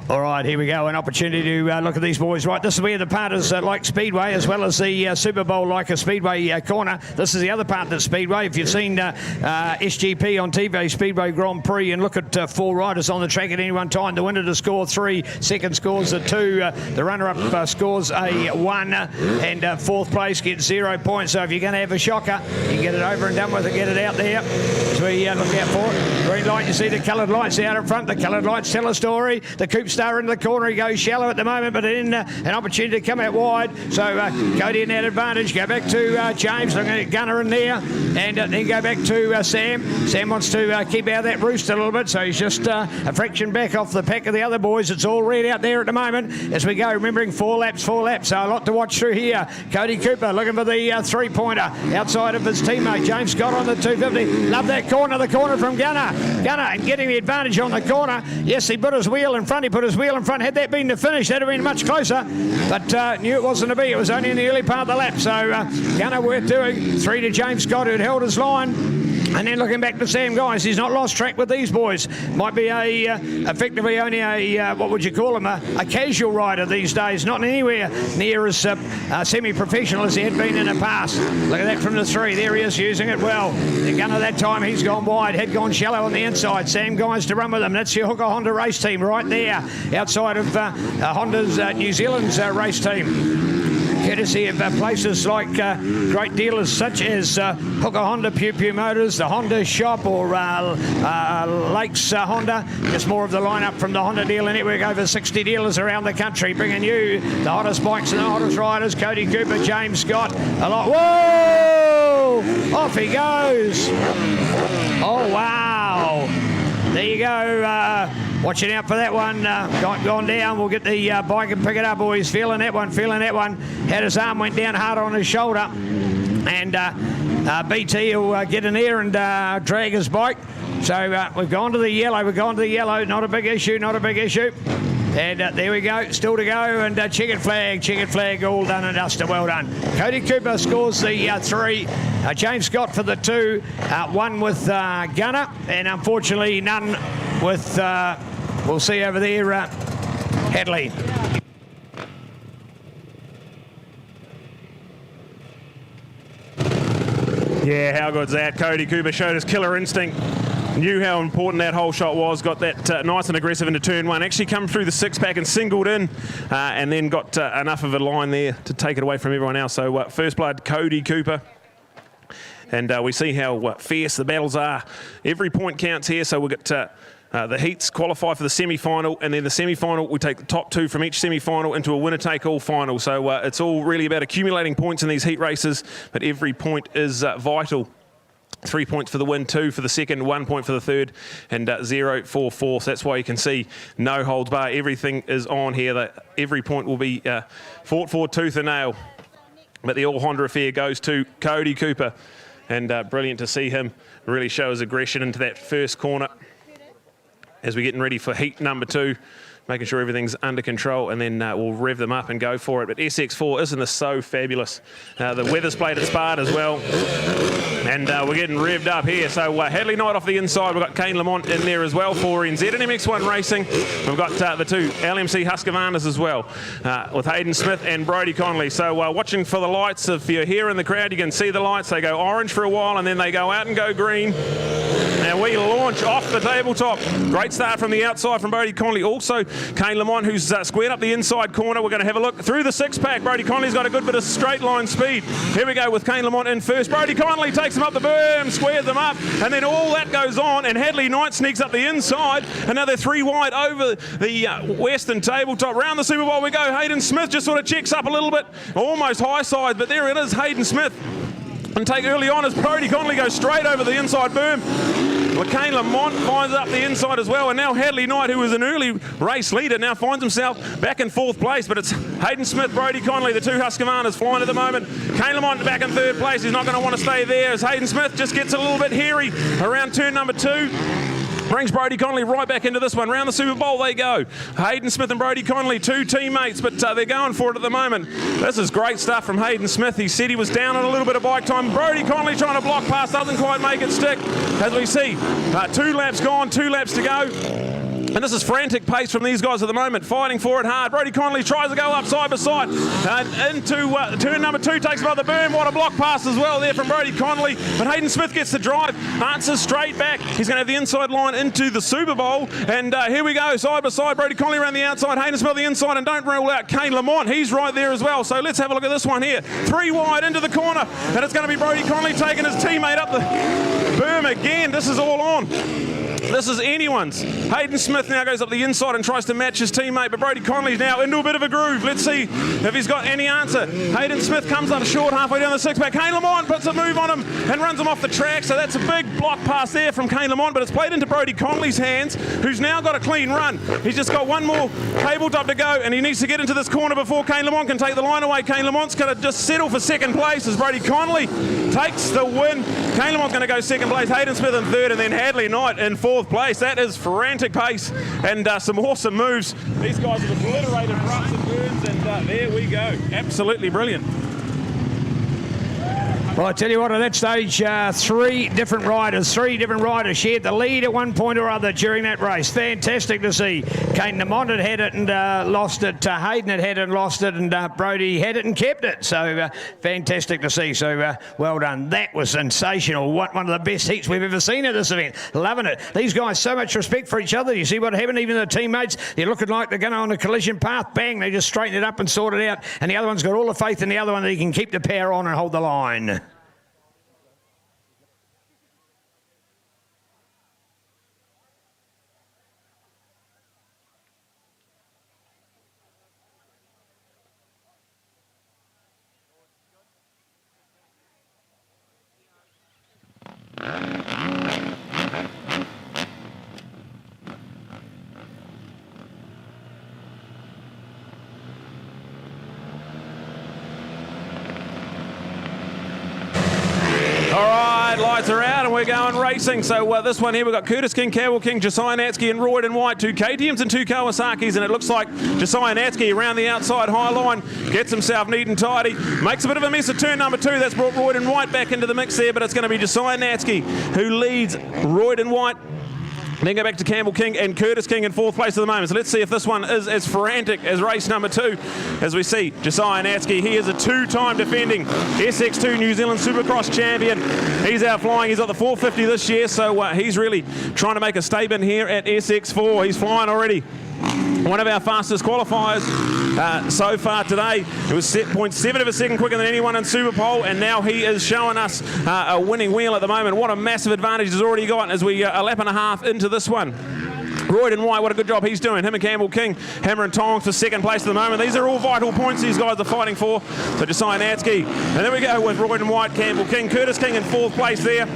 All right, here we go. An opportunity to look at these boys. Right, this is where the part is like Speedway, as well as the Super Bowl like a Speedway corner. This is the other part that's Speedway. If you've seen SGP on TV, Speedway Grand Prix, and look at 4 riders on the track at any one time, the winner to score 3, second scores a 2, the runner-up scores a 1, and 4th place gets 0 points. So if you're going to have a shocker, you can get it over and done with and get it out there. As we look out for it. Green light, you see the coloured lights out in front. The coloured lights tell a story. The Coupe Star in the corner, he goes shallow at the moment, but in an opportunity to come out wide. So Cody in that advantage. Go back to James, looking at Gunner in there, and then go back to Sam. Sam wants to keep out of that roost a little bit, so he's just a fraction back off the pack of the other boys. It's all red out there at the moment as we go, remembering 4 laps, so a lot to watch through here. Cody Cooper looking for the three-pointer outside of his teammate James Scott on the 250. Love that corner, the corner from Gunner and getting the advantage on the corner. Yes, he put his wheel in front. He put his wheel in front. Had that been the finish, that'd have been much closer, but knew it wasn't to be. It was only in the early part of the lap, so Gunner worth doing. 3 to James Scott, who'd held his line. And then looking back to Sam Guys, he's not lost track with these boys. Might be effectively only a what would you call him, a casual rider these days, not anywhere near as semi-professional as he had been in the past. Look at that from the 3. There he is, using it well. The Gunner that time, he's gone wide, had gone shallow on the inside. Sam Guys to run with him. That's your Hooker Honda race team right there, outside of Honda's New Zealand's race team. Courtesy of places like great dealers such as Hooker Honda, Pew Pew Motors, the Honda Shop, or Lakes Honda. Just more of the lineup from the Honda dealer network. Over 60 dealers around the country, bringing you the hottest bikes and the hottest riders. Cody Cooper, James Scott, a lot. Whoa! Off he goes. Oh, wow. There you go. Watching out for that one. Gone down. We'll get the bike and pick it up. Oh, he's feeling that one. Had his arm went down hard on his shoulder. And BT will get in there and drag his bike. So we've gone to the yellow. Not a big issue. And there we go, still to go, and checkered flag, all done and dusted, well done. Cody Cooper scores the 3, James Scott for the 2, 1 with Gunner, and unfortunately none with We'll see over there, Hadley. Yeah, how good's that? Cody Cooper showed his killer instinct. Knew how important that whole shot was. Got that nice and aggressive into turn one. Actually come through the six-pack and singled in, and then got enough of a line there to take it away from everyone else. So first blood, Cody Cooper. And we see how fierce the battles are. Every point counts here, so we'll get the heats qualify for the semi-final, and then the semi-final, we take the top two from each semi-final into a winner-take-all final. So it's all really about accumulating points in these heat races, but every point is vital. 3 points for the win, 2 for the second, 1 point for the third, and 0 for fourth. That's why you can see no holds bar. Everything is on here. Every point will be fought for tooth and nail. But the all-Honda affair goes to Cody Cooper. And brilliant to see him really show his aggression into that first corner as we're getting ready for heat number 2, making sure everything's under control, and then we'll rev them up and go for it. But SX4, isn't this so fabulous? The weather's played its part as well, and we're getting revved up here. So Hadley Knight off the inside. We've got Kane Lamont in there as well for NZ and MX1 Racing. We've got the two LMC Husqvarnas as well, with Hayden Smith and Brodie Connolly. So watching for the lights. If you're here in the crowd, you can see the lights. They go orange for a while, and then they go out and go green. And we launch off the tabletop. Great start from the outside from Brodie Connolly. Also, Kane Lamont, who's squared up the inside corner. We're going to have a look through the six-pack. Brodie Connolly's got a good bit of straight line speed. Here we go with Kane Lamont in first. Brodie Connolly takes them up the berm, squares them up, and then all that goes on, and Hadley Knight sneaks up the inside. Another 3 wide over the western tabletop. Round the Super Bowl we go. Hayden Smith just sort of checks up a little bit, almost high side, but there it is, Hayden Smith. And take early on as Brodie Connolly goes straight over the inside berm. Kane Lamont finds up the inside as well, and now Hadley Knight, who was an early race leader, now finds himself back in fourth place. But it's Hayden Smith, Brodie Connolly, the two Husqvarnas flying at the moment. Kane Lamont back in third place. He's not going to want to stay there as Hayden Smith just gets a little bit hairy around turn number 2. Brings Brodie Connolly right back into this one. Round the Super Bowl they go. Hayden Smith and Brodie Connolly, two teammates, but they're going for it at the moment. This is great stuff from Hayden Smith. He said he was down on a little bit of bike time. Brodie Connolly trying to block past, doesn't quite make it stick. As we see, 2 laps gone, 2 laps to go. And this is frantic pace from these guys at the moment, fighting for it hard. Brodie Connolly tries to go up side by side. Into turn number 2, takes him out the berm. What a block pass as well there from Brodie Connolly. But Hayden Smith gets the drive, answers straight back. He's going to have the inside line into the Super Bowl. And here we go, side by side. Brodie Connolly around the outside, Hayden Smith the inside, and don't rule out Kane Lamont. He's right there as well. So let's have a look at this one here. 3 wide into the corner. And it's going to be Brodie Connolly taking his teammate up the berm again. This is all on. This is anyone's. Hayden Smith now goes up the inside and tries to match his teammate, but Brodie Connolly's now into a bit of a groove. Let's see if he's got any answer. Hayden Smith comes up short halfway down the six-pack. Kane Lamont puts a move on him and runs him off the track, so that's a big block pass there from Kane Lamont, but it's played into Brodie Connolly's hands, who's now got a clean run. He's just got one more tabletop to go, and he needs to get into this corner before Kane Lamont can take the line away. Kane Lamont's going to just settle for second place as Brodie Connolly takes the win. Kane Lamont's going to go second place, Hayden Smith in third, and then Hadley Knight in fourth place. That is frantic pace and some awesome moves. These guys have obliterated ruts and burns, and there we go. Absolutely brilliant. Well, I tell you what, at that stage, 3 different riders shared the lead at one point or other during that race. Fantastic to see. Kane Lamont had it and lost it. Hayden had it and lost it, and Brodie had it and kept it. So fantastic to see. So well done. That was sensational. One of the best heats we've ever seen at this event. Loving it. These guys, so much respect for each other. You see what happened? Even the teammates, they're looking like they're going on a collision path. Bang, they just straighten it up and sort it out. And the other one's got all the faith in the other one that he can keep the power on and hold the line. Lights are out and we're going racing. So this one here, we've got Curtis King, Cowell King, Josiah Natsky and Royd and White, 2 KTMs and 2 Kawasaki's, and it looks like Josiah Natsky around the outside high line gets himself neat and tidy, makes a bit of a mess at turn number 2. That's brought Royd and White back into the mix there, but it's going to be Josiah Natsky who leads Royd and White Then go back to Campbell King and Curtis King in 4th place at the moment. So let's see if this one is as frantic as race number 2. As we see Josiah Natsky, he is a 2-time defending SX2 New Zealand Supercross champion. He's out flying. He's got the 450 this year, so he's really trying to make a statement here at SX4. He's flying already. One of our fastest qualifiers so far today. It was 0.7 of a second quicker than anyone in Superpole, and now he is showing us a winning wheel at the moment. What a massive advantage he's already got as we a lap and a half into this one. Royden White, what a good job he's doing. Him and Campbell King, hammer and tongs for 2nd place at the moment. These are all vital points these guys are fighting for. So Josiah Natsky. And then we go with Royden White, Campbell King, Curtis King in 4th place there.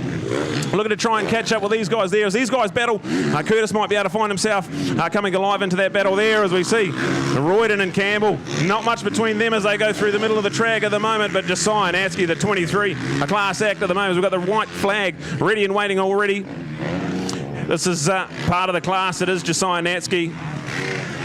Looking to try and catch up with these guys there. As these guys battle, Curtis might be able to find himself coming alive into that battle there, as we see Royden and Campbell. Not much between them as they go through the middle of the track at the moment, but Josiah Natsky, the 23, a class act at the moment. We've got the white flag ready and waiting already. This is part of the class. It is Josiah Natsky.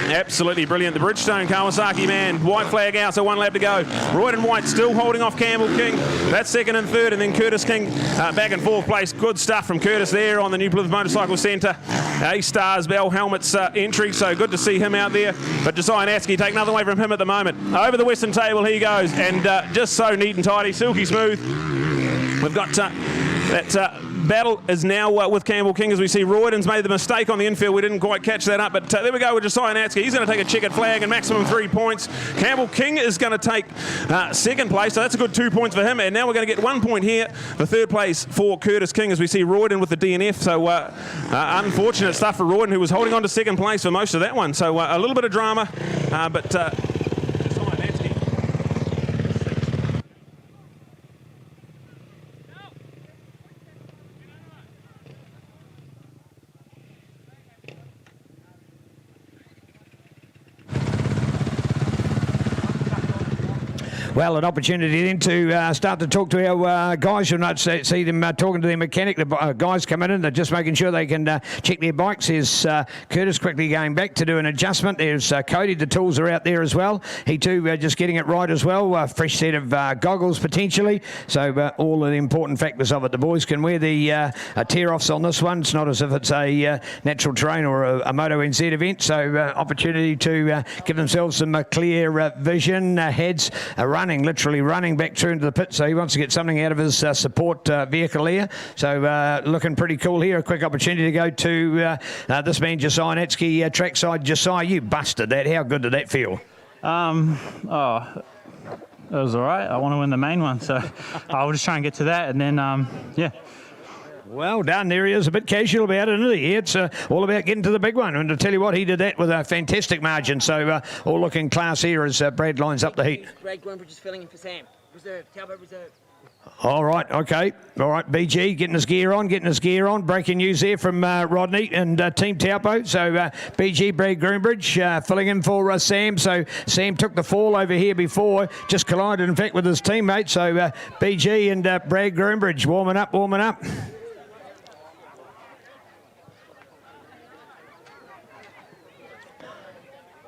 Absolutely brilliant. The Bridgestone Kawasaki man. White flag out, so 1 lap to go. Royden White still holding off Campbell King. That's 2nd and 3rd, and then Curtis King back in 4th place. Good stuff from Curtis there on the New Plymouth Motorcycle Centre. A-Stars Bell Helmets entry, so good to see him out there. But Josiah Natsky, take nothing away from him at the moment. Over the western table he goes, and just so neat and tidy, silky smooth. We've got that battle is now with Campbell King, as we see Royden's made the mistake on the infield. We didn't quite catch that up, but there we go with Josiah Natsky. He's going to take a checkered flag and maximum 3 points. Campbell King is going to take 2nd place, so that's a good 2 points for him. And now we're going to get 1 point here, the 3rd place for Curtis King, as we see Royden with the DNF. So unfortunate stuff for Royden, who was holding on to 2nd place for most of that one. So a little bit of drama, but Well, an opportunity then to start to talk to our guys. You'll not see them talking to their mechanic. The guys coming in, they're just making sure they can check their bikes. There's Curtis quickly going back to do an adjustment. There's Cody, the tools are out there as well. He too just getting it right as well. Fresh set of goggles potentially. So all of the important factors of it. The boys can wear the tear-offs on this one. It's not as if it's a natural terrain or a Moto NZ event. So opportunity to give themselves some clear vision. Heads literally running back through into the pit, so he wants to get something out of his support vehicle here. So looking pretty cool here. A quick opportunity to go to this man Josiah Natsky trackside. Josiah, you busted that. How good did that feel? It was all right. I want to win the main one, so I'll just try and get to that, and then yeah. Well done. There he is, a bit casual about it, isn't he? It's all about getting to the big one. And to tell you what, he did that with a fantastic margin. So all looking class here as Brad lines up the heat. Brad Groombridge is filling in for Sam. Reserve, Talbot reserve. All right, okay. All right, BG getting his gear on. Breaking news there from Rodney and Team Taupo. So BG, Brad Groombridge, filling in for Sam. So Sam took the fall over here before, just collided, in fact, with his teammate. So BG and Brad Groombridge warming up.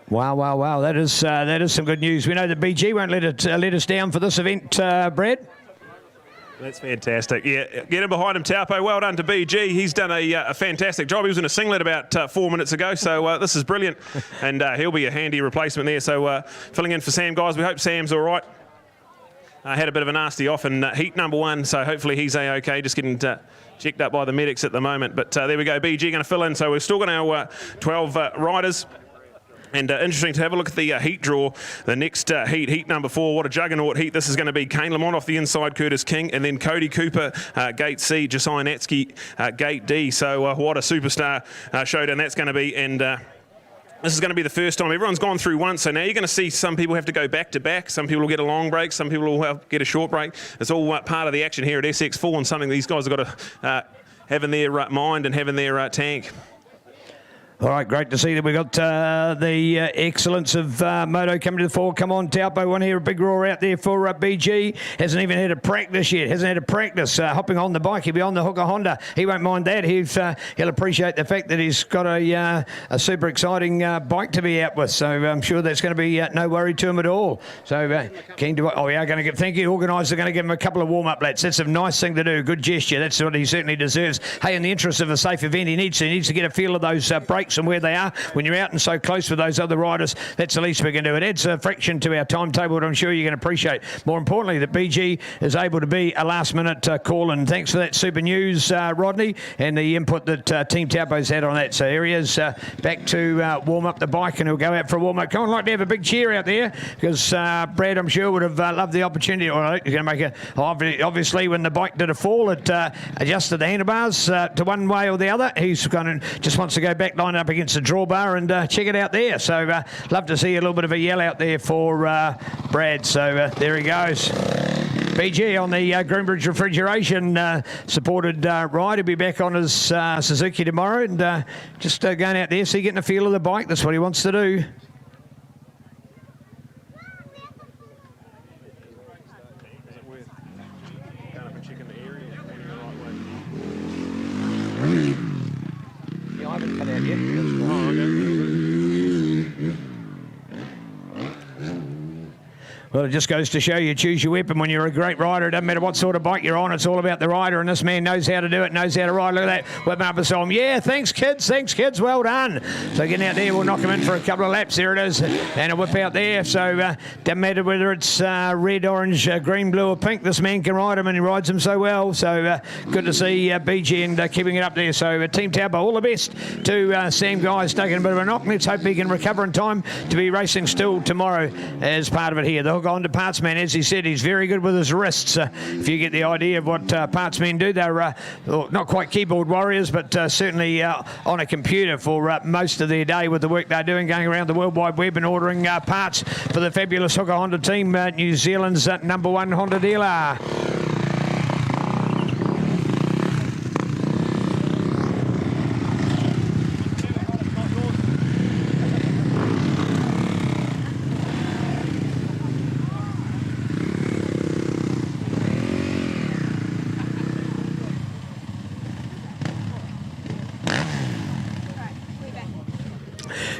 Wow. That is some good news. We know that BG won't let us down for this event, Brad. That's fantastic. Yeah, get him behind him, Taupo. Well done to BG. He's done a fantastic job. He was in a singlet about 4 minutes ago, so this is brilliant. And he'll be a handy replacement there. So filling in for Sam, guys. We hope Sam's all right. Had a bit of a nasty off in heat number 1, so hopefully he's A-OK. Just getting checked up by the medics at the moment. But there we go. BG going to fill in. So we've still got our 12 riders. And interesting to have a look at the heat draw. The next heat number 4. What a juggernaut heat this is going to be. Kane Lamont off the inside, Curtis King, and then Cody Cooper, gate C, Josiah Natsky, gate D. So what a superstar showdown that's going to be. And this is going to be the first time. Everyone's gone through once, so now you're going to see some people have to go back to back. Some people will get a long break. Some people will get a short break. It's all part of the action here at SX4 and something these guys have got to have in their mind and have in their tank. All right, great to see that we got the excellence of Moto coming to the fore. Come on, Taupo, want to hear a big roar out there for BG. Hasn't even had a practice yet. Hasn't had a practice. Hopping on the bike. He'll be on the Hooker Honda. He won't mind that. He'll appreciate the fact that he's got a super exciting bike to be out with. So I'm sure that's going to be no worry to him at all. So keen to... Oh, we are going to give... Thank you. Organisers are going to give him a couple of warm-up laps. That's a nice thing to do. Good gesture. That's what he certainly deserves. Hey, in the interest of a safe event, he needs to get a feel of those brakes and where they are. When you're out and so close with those other riders, that's the least we can do. It adds a fraction to our timetable that I'm sure you can appreciate. More importantly, that BG is able to be a last-minute call, and thanks for that super news, Rodney, and the input that Team Taupo's had on that. So here he is back to warm up the bike, and he'll go out for a warm-up. Come on, I'd like to have a big cheer out there, because Brad, I'm sure, would have loved the opportunity. Well, he's going to make obviously, when the bike did a fall, it adjusted the handlebars to one way or the other. He's just wants to go back, line up against the drawbar and check it out there. So love to see a little bit of a yell out there for Brad. So there he goes. BG on the Groombridge refrigeration supported ride. He'll be back on his Suzuki tomorrow, and just going out there, so getting a feel of the bike. That's what he wants to do. Yeah, I haven't cut out yet. Oh, okay. Well, it just goes to show you choose your weapon when you're a great rider. It doesn't matter what sort of bike you're on. It's all about the rider, and this man knows how to do it, knows how to ride. Look at that. Whipping up beside him. Yeah, thanks, kids. Thanks, kids. Well done. So getting out there, we'll knock him in for a couple of laps. There it is. And a whip out there. So doesn't matter whether it's red, orange, green, blue, or pink. This man can ride him, and he rides him so well. So good to see BG and keeping it up there. So Team Taupo, all the best to Sam Guy's taking a bit of a knock. Let's hope he can recover in time to be racing still tomorrow as part of it here. The Honda parts man, as he said, he's very good with his wrists. If you get the idea of what parts men do, they're not quite keyboard warriors, but certainly on a computer for most of their day with the work they're doing, going around the World Wide Web and ordering parts for the fabulous Hooker Honda team, New Zealand's #1 Honda dealer.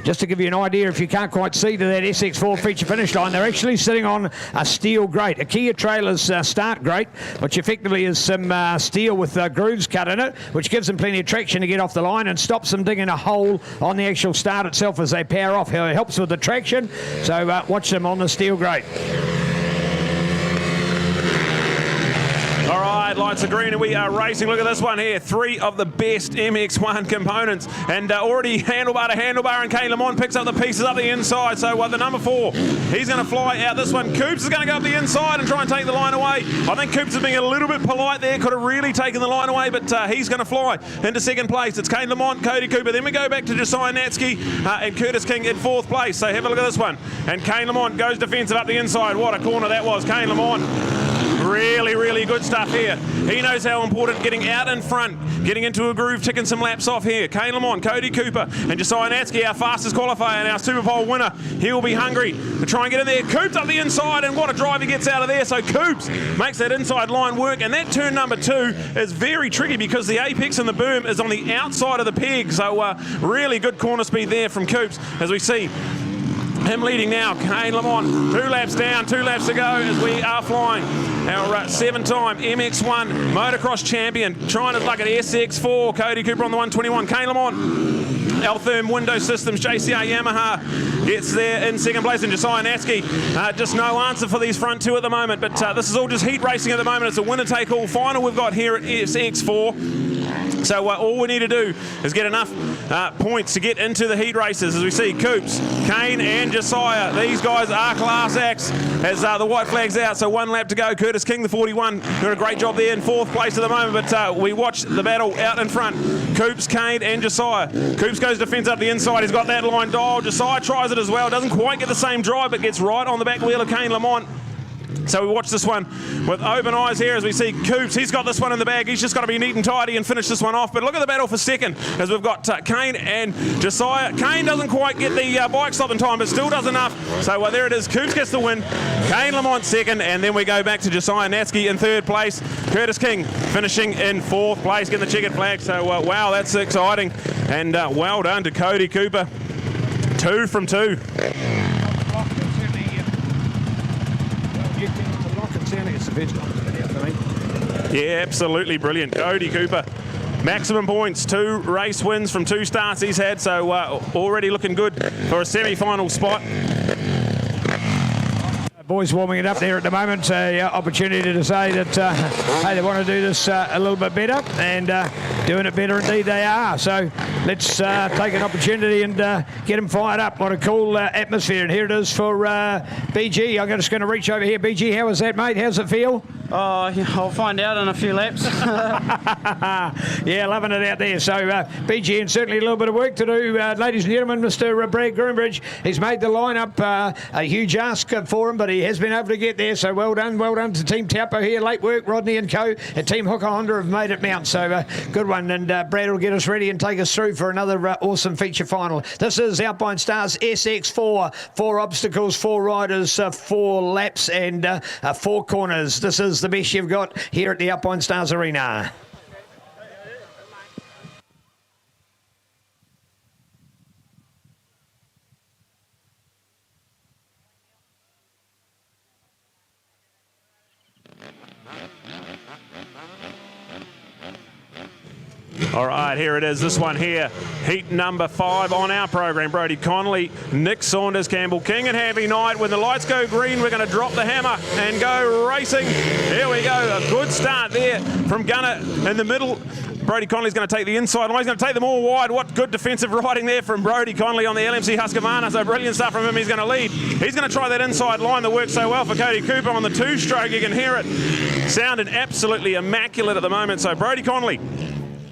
Just to give you an idea, if you can't quite see to that SX4 feature finish line, they're actually sitting on a steel grate, a Kia trailer's start grate, which effectively is some steel with grooves cut in it, which gives them plenty of traction to get off the line and stops them digging a hole on the actual start itself as they power off. It helps with the traction, so watch them on the steel grate. All right, lights are green and we are racing. Look at this one here. 3 of the best MX1 components. And already handlebar to handlebar, and Kane Lamont picks up the pieces up the inside. So the number 4, he's going to fly out this one. Coops is going to go up the inside and try and take the line away. I think Coops is being a little bit polite there. Could have really taken the line away, but he's going to fly into second place. It's Kane Lamont, Cody Cooper. Then we go back to Josiah Natsky and Curtis King in 4th place. So have a look at this one. And Kane Lamont goes defensive up the inside. What a corner that was. Kane Lamont. Really, really good stuff here. He knows how important getting out in front, getting into a groove, ticking some laps off here. Kane Lamont, Cody Cooper, and Josiah Natsky, our fastest qualifier and our Super Bowl winner. He will be hungry to try and get in there. Coops up the inside, and what a drive he gets out of there. So Coops makes that inside line work, and that turn number 2 is very tricky because the apex and the boom is on the outside of the peg. So really good corner speed there from Coops, as we see him leading now. Kane Lamont, 2 laps down, 2 laps to go as we are flying. Our 7-time MX1 motocross champion, trying to luck at SX4. Cody Cooper on the 121. Kane Lamont, Altherm Window Systems, JCR Yamaha gets there in second place, and Josiah Natsky. Just no answer for these front 2 at the moment, but this is all just heat racing at the moment. It's a winner-take-all final we've got here at SX4. So all we need to do is get enough points to get into the heat races. As we see Coops, Kane and Josiah, these guys are class acts as the white flag's out. So 1 lap to go. Curtis King, the 41, doing a great job there in 4th place at the moment. But we watch the battle out in front. Coops, Kane and Josiah. Coops goes defense up the inside. He's got that line dialed. Josiah tries it as well. Doesn't quite get the same drive, but gets right on the back wheel of Kane Lamont. So we watch this one with open eyes here as we see Coops. He's got this one in the bag. He's just got to be neat and tidy and finish this one off. But look at the battle for second as we've got Kane and Josiah. Kane doesn't quite get the bike stop in time, but still does enough. So there it is. Coops gets the win. Kane Lamont second, and then we go back to Josiah Natsky in third place. Curtis King finishing in fourth place, getting the checkered flag. So wow, that's exciting. And well done to Cody Cooper. 2 from 2. Yeah, absolutely brilliant. Cody Cooper, maximum points, 2 race wins from 2 starts he's had, so already looking good for a semi-final spot. Boys warming it up there at the moment. Opportunity to say that hey, they want to do this a little bit better, and doing it better indeed they are. So let's take an opportunity and get them fired up. What a cool atmosphere. And here it is for BG. I'm just going to reach over here. BG, how was that, mate? How's it feel? Oh, I'll find out in a few laps. Yeah, loving it out there. So BG, and certainly a little bit of work to do. Ladies and gentlemen, Mr. Brad Groombridge, he's made the lineup. A huge ask for him, but he has been able to get there. So well done to Team Taupo here. Late work, Rodney and co. And Team Hooker Honda have made it mount. So good one. And Brad will get us ready and take us through for another awesome feature final. This is Alpinestars SX4. 4 obstacles, 4 riders, 4 laps, and 4 corners. This is the best you've got here at the Alpinestars Arena. All right, here it is, this one here. Heat number 5 on our program. Brody Connolly, Nick Saunders, Campbell King and Happy Knight. When the lights go green, we're going to drop the hammer and go racing. Here we go, a good start there from Gunner in the middle. Brody Connolly's going to take the inside line. He's going to take them all wide. What good defensive riding there from Brody Connolly on the LMC Husqvarna. So brilliant stuff from him. He's going to lead. He's going to try that inside line that works so well for Cody Cooper on the 2-stroke. You can hear it sounding absolutely immaculate at the moment. So Brody Connolly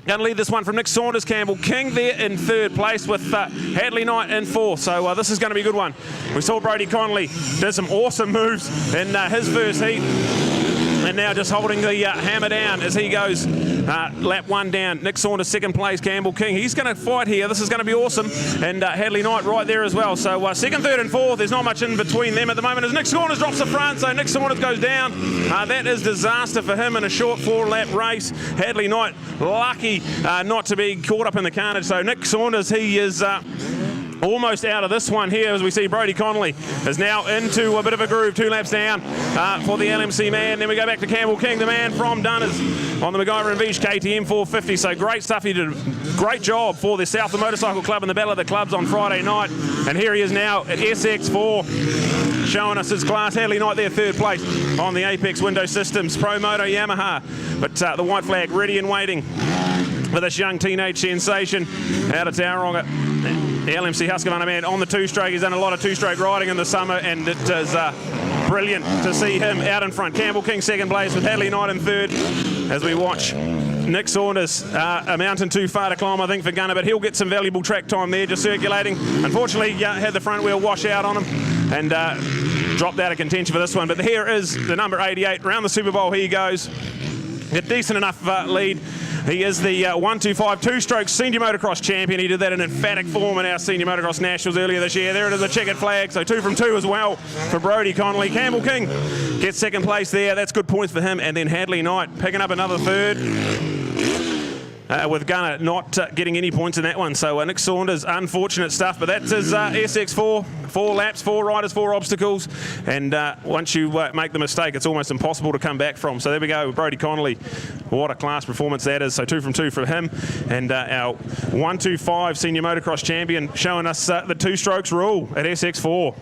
going to lead this one from Nick Saunders. Campbell King there in 3rd place with Hadley Knight in 4th. So this is going to be a good one. We saw Brody Connolly did some awesome moves in his first heat. And now just holding the hammer down as he goes lap 1 down. Nick Saunders 2nd place, Campbell King. He's going to fight here. This is going to be awesome. And Hadley Knight right there as well. So 2nd, 3rd and 4th. There's not much in between them at the moment as Nick Saunders drops the front. So Nick Saunders goes down. That is disaster for him in a short 4-lap race. Hadley Knight lucky not to be caught up in the carnage. So Nick Saunders, he is almost out of this one here as we see Brody Connolly is now into a bit of a groove. 2 laps down for the LMC man. Then we go back to Campbell King, the man from Dunners on the MacGyver and Beach KTM 450. So great stuff. He did a great job for the Southland Motorcycle Club in the Battle of the Clubs on Friday night. And here he is now at SX4 showing us his class. Hadley Knight there 3rd place on the Apex Window Systems Pro Moto Yamaha. But the white flag ready and waiting for this young teenage sensation out of Tauranga. The LMC Husqvarna man on the 2-stroke. He's done a lot of 2-stroke riding in the summer, and it is brilliant to see him out in front. Campbell King 2nd place with Hadley Knight in 3rd as we watch Nick Saunders. A mountain too far to climb, I think, for Gunner, but he'll get some valuable track time there just circulating. Unfortunately, had the front wheel wash out on him and dropped out of contention for this one. But here is the number 88. Around the Super Bowl he goes. A decent enough lead. He is the 125 2-stroke senior motocross champion. He did that in emphatic form in our senior motocross nationals earlier this year. There it is, a checkered flag. So 2 from 2 as well for Brody Connolly. Campbell King gets 2nd place there. That's good points for him. And then Hadley Knight picking up another 3rd. With Gunner not getting any points in that one. So Nick Saunders, unfortunate stuff, but that's his SX4. 4 laps, 4 riders, 4 obstacles, and once you make the mistake, it's almost impossible to come back from. So there we go, Brody Connolly. What a class performance that is. So 2 from 2 for him, and our 125 senior motocross champion showing us the 2-strokes rule at SX4.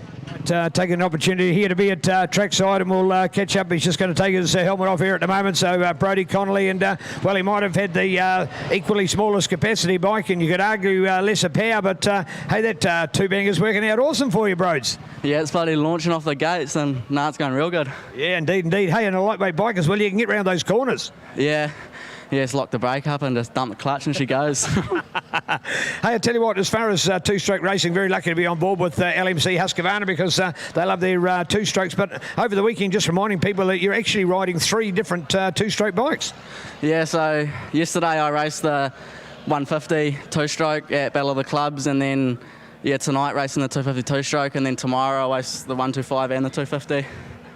Taking an opportunity here to be at trackside, and we'll catch up. He's just going to take his helmet off here at the moment. So Brody Connolly, and well, he might have had the equally smallest capacity bike, and you could argue lesser power, but hey, that 2-banger's working out awesome for you, Broads. Yeah, it's bloody launching off the gates, and now it's going real good. Yeah, indeed. Hey, and a lightweight bike as well, you can get around those corners. Yeah, just lock the brake up and just dump the clutch and she goes. Hey, I tell you what, as far as two-stroke racing, very lucky to be on board with LMC Husqvarna because they love their two-strokes. But over the weekend, just reminding people that you're actually riding 3 different two-stroke bikes. Yeah, so yesterday I raced the 150 two-stroke at Battle of the Clubs, and then tonight racing the 250 two-stroke, and then tomorrow I race the 125 and the 250.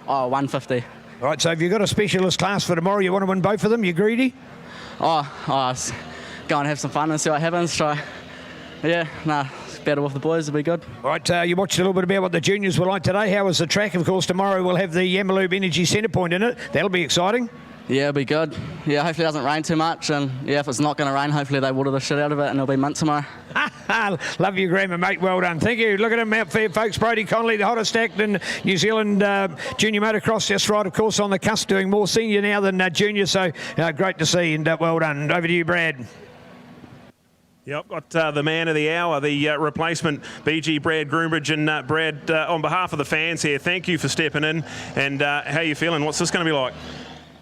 Oh, 150. All right, so have you got a specialist class for tomorrow? You want to win both of them? You greedy? Go and have some fun and see what happens. Try. Battle with the boys will be good. All right, you watched a little bit about what the juniors were like today. How was the track? Of course, tomorrow we'll have the Yamaloob Energy Centre Point in it. That'll be exciting. Yeah, it'll be good. Yeah, hopefully it doesn't rain too much, and if it's not going to rain, hopefully they water the shit out of it and it'll be mint tomorrow. Love you, Graham, and mate. Well done. Thank you. Look at him out there, folks. Brodie Connolly, the hottest act in New Zealand junior motocross, just right, of course, on the cusp, doing more senior now than junior. So great to see, and well done. Over to you, Brad. Yep, got the man of the hour, the replacement BG Brad Groombridge. And Brad, on behalf of the fans here, thank you for stepping in. And how are you feeling? What's this going to be like?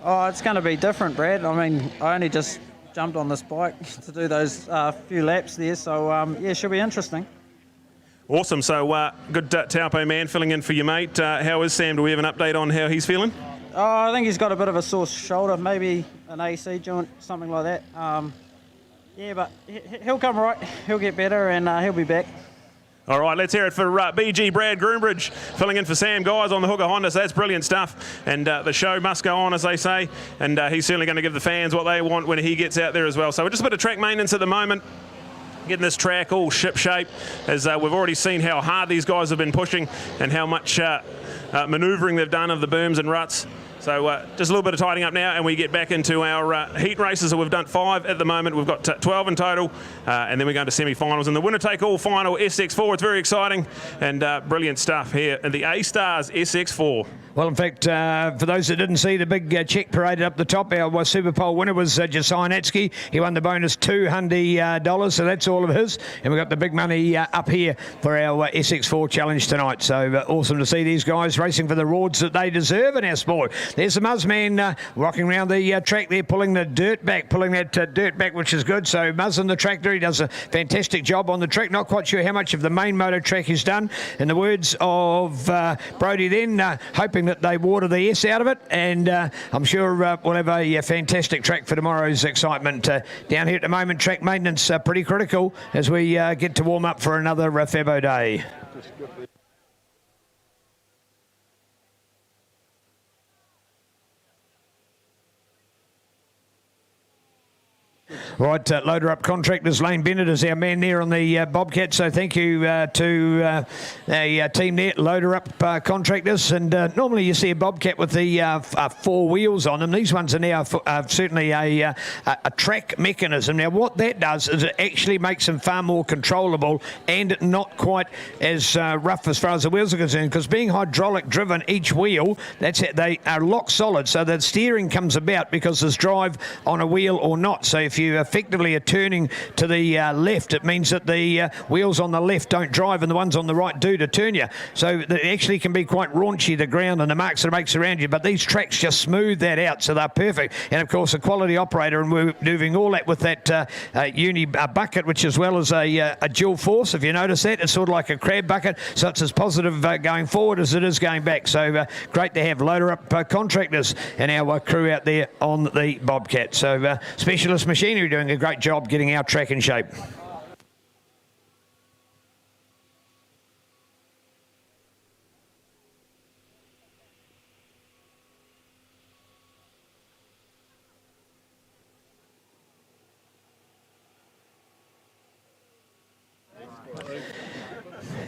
Oh, it's going to be different, Brad. I mean, I only just jumped on this bike to do those few laps there, so it should be interesting. Awesome. So good Taupo man filling in for your mate. How is Sam? Do we have an update on how he's feeling? Oh, I think he's got a bit of a sore shoulder, maybe an AC joint, something like that. But he'll come right. He'll get better, and he'll be back. All right, let's hear it for BG Brad Groombridge filling in for Sam Guys on the Hooker Honda. So that's brilliant stuff. And the show must go on, as they say. And he's certainly going to give the fans what they want when he gets out there as well. So we're just a bit of track maintenance at the moment, getting this track all ship-shape, as we've already seen how hard these guys have been pushing and how much manoeuvring they've done of the berms and ruts. So just a little bit of tidying up now, and we get back into our heat races. So we've done 5 at the moment. We've got 12 in total, and then we're going to semi-finals. And the winner-take-all final SX4. It's very exciting and brilliant stuff here in the A-Stars SX4. Well, in fact, for those that didn't see, the big check paraded up the top. Our Super Pole winner was Josiah Natsky. He won the bonus $200, so that's all of his. And we've got the big money up here for our SX4 challenge tonight. So awesome to see these guys racing for the rewards that they deserve in our sport. There's the Muzz man rocking around the track there, pulling the dirt back, which is good. So Muzz on the tractor, he does a fantastic job on the track. Not quite sure how much of the main motor track he's done. In the words of Brodie then, hoping that they water the S out of it, and I'm sure we'll have a fantastic track for tomorrow's excitement. Down here at the moment, track maintenance pretty critical as we get to warm up for another Febo day. Right, Loader Up Contractors, Lane Bennett is our man there on the Bobcat, so thank you to the team there, Loader Up Contractors. And normally you see a Bobcat with the 4 wheels on them. These ones are now certainly a track mechanism. Now what that does is it actually makes them far more controllable and not quite as rough as far as the wheels are concerned, because being hydraulic driven, each wheel, that's it, they are lock solid, so the steering comes about because there's drive on a wheel or not. So if you effectively are turning to the left, it means that the wheels on the left don't drive and the ones on the right do to turn you. So it actually can be quite raunchy, the ground and the marks that it makes around you, but these tracks just smooth that out, so they're perfect. And of course a quality operator, and we're doing all that with that uni bucket, which as well as a dual force. If you notice that, it's sort of like a crab bucket, so it's as positive going forward as it is going back. So great to have Loader Up Contractors and our crew out there on the Bobcat. So Specialist Machinery doing a great job getting our track in shape.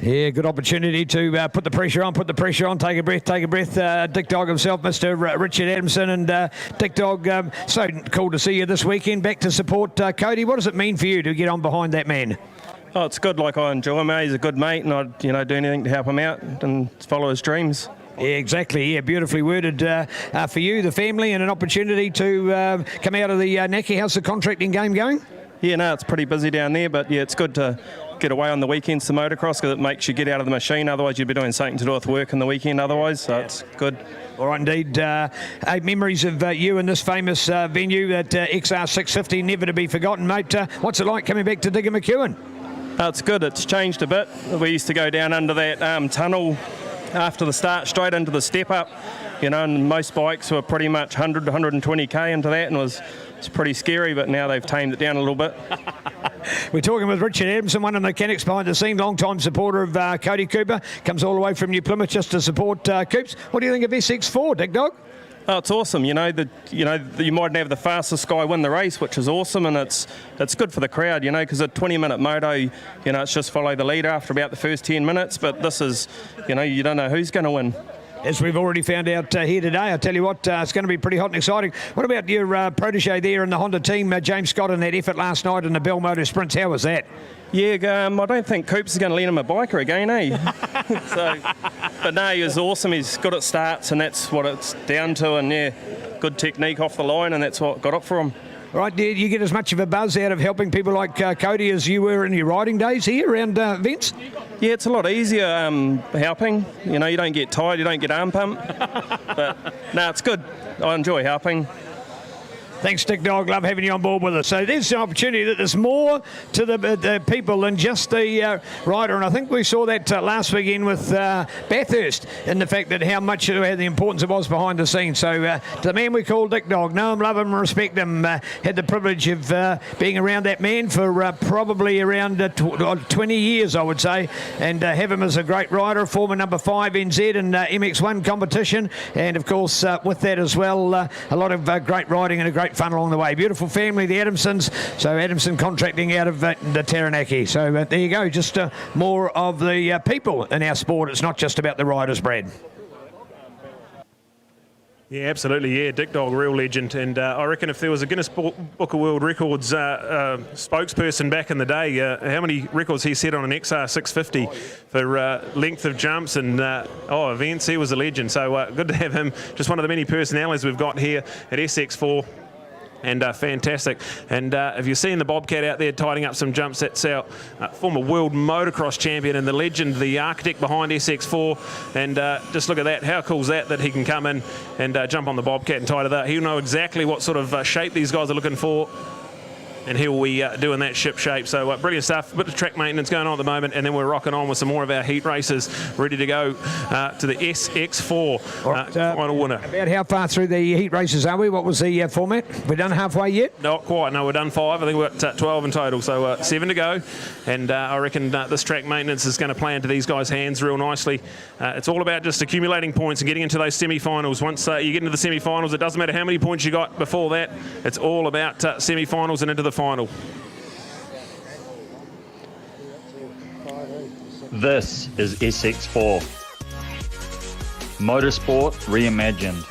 Yeah, good opportunity to put the pressure on, take a breath. Dick Dog himself, Mr. Richard Adamson, and Dick Dog, so cool to see you this weekend, back to support Cody. What does it mean for you to get on behind that man? Oh, it's good. Like, I enjoy him. He's a good mate, and I'd do anything to help him out and follow his dreams. Yeah, exactly. Yeah, beautifully worded for you, the family, and an opportunity to come out of the Naki. How's the contracting game going? Yeah, no, it's pretty busy down there, but yeah, it's good to get away on the weekends to motocross because it makes you get out of the machine. Otherwise, you'd be doing something to do with work on the weekend otherwise, so it's good. All right, indeed. Memories of you in this famous venue at XR 650, never to be forgotten, mate. What's it like coming back to Digger McEwen? It's good. It's changed a bit. We used to go down under that tunnel after the start, straight into the step up, you know, and most bikes were pretty much 100 to 120k into that, and it's pretty scary, but now they've tamed it down a little bit. We're talking with Richard Adamson, one of the mechanics behind the scene, long-time supporter of Cody Cooper, comes all the way from New Plymouth just to support Coops. What do you think of SX4, Dick Dog? Oh, it's awesome. You might have the fastest guy win the race, which is awesome, and it's good for the crowd, you know, because a 20-minute moto, you know, it's just follow the leader after about the first 10 minutes, but this is, you know, you don't know who's going to win. As we've already found out here today, I tell you what, it's going to be pretty hot and exciting. What about your protege there in the Honda team, James Scott, in that effort last night in the Bell Motor Sprints? How was that? Yeah, I don't think Coops is going to lend him a biker again, eh? But no, he was awesome. He's good at starts, and that's what it's down to. And yeah, good technique off the line, and that's what got up for him. All right, did you get as much of a buzz out of helping people like Cody as you were in your riding days here around events? Yeah, it's a lot easier helping. You know, you don't get tired, you don't get arm pump. But no, it's good. I enjoy helping. Thanks, Dick Dog. Love having you on board with us. So there's an opportunity that there's more to the people than just the rider. And I think we saw that last weekend with Bathurst in the fact that how much the importance it was behind the scenes. So to the man we call Dick Dog, know him, love him, respect him. Had the privilege of being around that man for probably around 20 years, I would say. And have him as a great rider, former number 5 NZ in MX1 competition. And, of course, with that as well, a lot of great riding and a great fun along the way. Beautiful family, the Adamsons. So Adamson contracting out of the Taranaki. So there you go, just more of the people in our sport. It's not just about the riders, Brad. Yeah, absolutely. Yeah, Dick Dog, real legend. And I reckon if there was a Guinness Book of World Records spokesperson back in the day, how many records he set on an XR 650 for length of jumps and events, he was a legend. So good to have him. Just one of the many personalities we've got here at SX4. And fantastic. And if you're seeing the Bobcat out there tidying up some jumps, that's our former world motocross champion and the legend, the architect behind SX4. And just look at that. How cool is that he can come in and jump on the Bobcat and tidy that. He'll know exactly what sort of shape these guys are looking for. And he'll be doing that ship shape. So brilliant stuff. A bit of track maintenance going on at the moment, and then we're rocking on with some more of our heat races ready to go to the SX4 final winner. About how far through the heat races are we? What was the format? We're done halfway yet? Not quite. No, we're done 5. I think we're at 12 in total, so 7 to go. And I reckon this track maintenance is going to play into these guys' hands real nicely. It's all about just accumulating points and getting into those semi-finals. Once you get into the semi-finals, it doesn't matter how many points you got before that. It's all about semi-finals and into the final. This is SX4. Motorsport reimagined.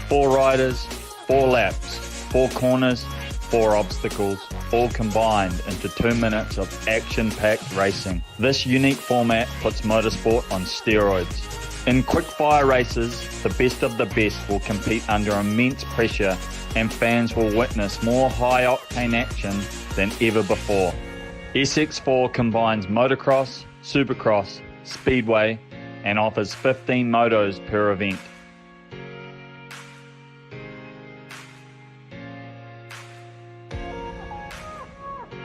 4 riders, 4 laps, 4 corners, 4 obstacles, all combined into 2 minutes of action-packed racing. This unique format puts motorsport on steroids. In quick-fire races, the best of the best will compete under immense pressure, and fans will witness more high-octane action than ever before. SX4 combines motocross, supercross, speedway, and offers 15 motos per event.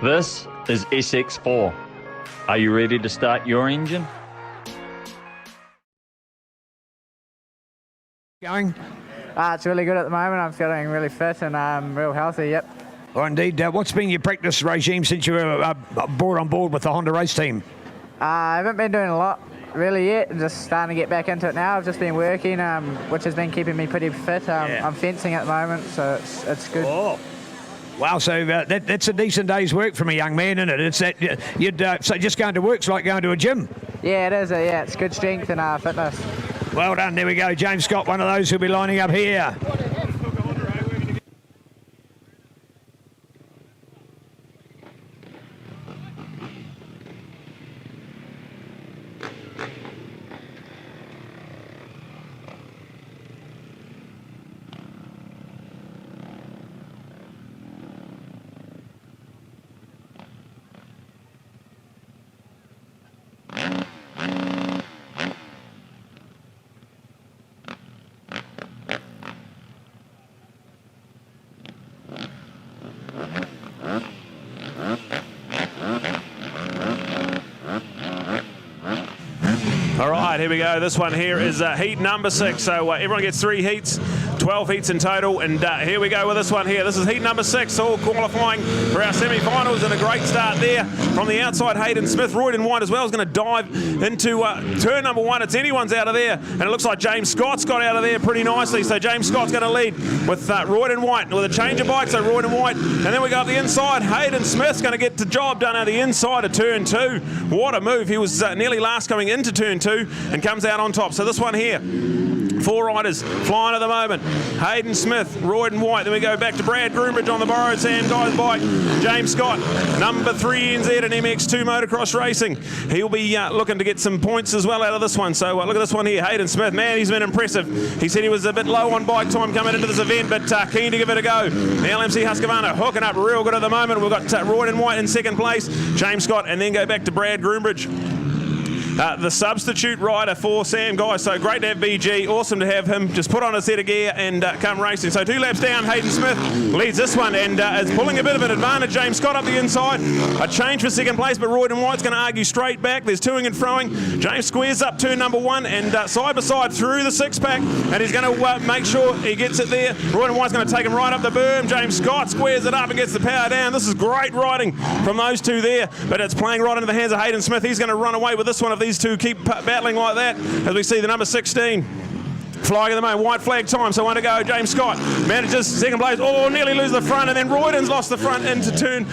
This is SX4. Are you ready to start your engine? Going? It's really good at the moment. I'm feeling really fit and real healthy, yep. Oh, indeed. What's been your practice regime since you were brought on board with the Honda race team? I haven't been doing a lot really yet. Just starting to get back into it now. I've just been working, which has been keeping me pretty fit. I'm fencing at the moment, so it's good. Oh. Wow, so that's a decent day's work from a young man, isn't it? It's that so just going to work's like going to a gym. Yeah, it is. Yeah, it's good strength and fitness. Well done. There we go. James Scott, one of those who'll be lining up here. All right, here we go. This one here is heat number 6. So everyone gets 3 heats, 12 heats in total. And here we go with this one here. This is heat number 6, all qualifying for our semi-finals, and a great start there from the outside. Hayden Smith, Royden White as well is going to dive into turn number 1. It's anyone's out of there, and it looks like James Scott's got out of there pretty nicely. So James Scott's going to lead with Royden White with a change of bikes. So Royden White, and then we got the inside. Hayden Smith's going to get the job done out the inside of turn 2. What a move. He was nearly last coming into turn 2 and comes out on top. So this one here, 4 riders flying at the moment. Hayden Smith, Royden White. Then we go back to Brad Groombridge on the borrowed Sam Guy's bike. James Scott, number 3 NZ and MX2 Motocross Racing. He'll be looking to get some points as well out of this one. So look at this one here, Hayden Smith. Man, he's been impressive. He said he was a bit low on bike time coming into this event, but keen to give it a go. The LMC Husqvarna hooking up real good at the moment. We've got Royden White in second place, James Scott, and then go back to Brad Groombridge. The substitute rider for Sam Guy. So great to have BG. Awesome to have him just put on a set of gear and come racing. So 2 laps down, Hayden Smith leads this one and is pulling a bit of an advantage. James Scott up the inside. A change for second place, but Royden White's going to argue straight back. There's toing and throwing. James squares up turn number 1 and side by side through the 6-pack, and he's going to make sure he gets it there. Royden White's going to take him right up the berm. James Scott squares it up and gets the power down. This is great riding from those two there, but it's playing right into the hands of Hayden Smith. He's going to run away with this one if these two keep battling like that, as we see the number 16 flying at the moment. White flag time, so 1 to go. James Scott manages second place. Oh, nearly loses the front, and then Royden's lost the front into turn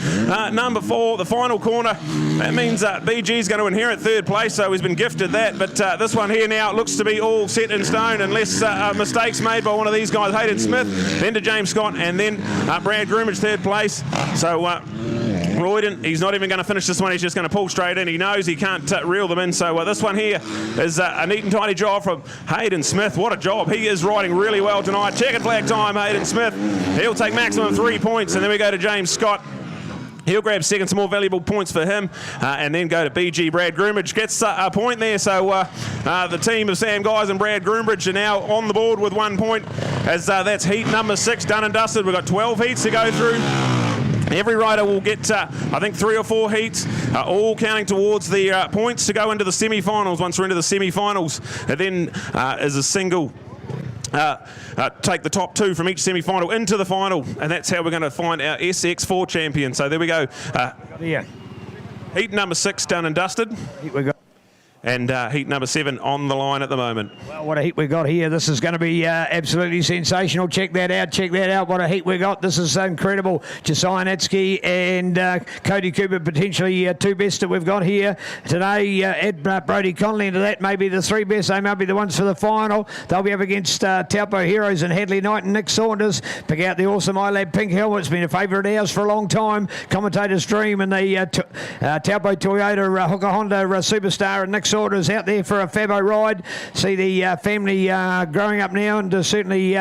number 4, the final corner. That means BG's going to inherit 3rd place, so he's been gifted that. But this one here now looks to be all set in stone, unless mistakes made by one of these guys. Hayden Smith, then to James Scott, and then Brad Groombridge 3rd place. So Royden, he's not even going to finish this one. He's just going to pull straight in. He knows he can't reel them in. So this one here is a neat and tidy job from Hayden Smith. What a job. He is riding really well tonight. Checkered flag time, Hayden Smith. He'll take maximum 3 points. And then we go to James Scott. He'll grab second, some more valuable points for him, and then go to BG. Brad Groombridge gets a point there. So the team of Sam Guys and Brad Groombridge are now on the board with 1 point, as that's heat number 6 done and dusted. We've got 12 heats to go through. Every rider will get, I think, 3 or 4 heats, all counting towards the points to go into the semi-finals. Once we're into the semi-finals, and then as a single, take the top 2 from each semi-final into the final, and that's how we're going to find our SX4 champion. So there we go. Heat number 6 done and dusted. Here we go. And heat number 7 on the line at the moment. Well, what a heat we got here. This is going to be absolutely sensational. Check that out. Check that out. What a heat we got. This is incredible. Josiah Natsky and Cody Cooper, potentially 2 best that we've got here today. Ed Brody Conley into that. Maybe the 3 best. They might be the ones for the final. They'll be up against Taupo Heroes and Hadley Knight and Nick Saunders. Pick out the awesome iLab pink helmet. It's been a favourite of ours for a long time. Commentator's dream, and the Taupo Toyota Hooker Honda Superstar and Nick Saunders out there for a Fabo ride. See the family growing up now, and certainly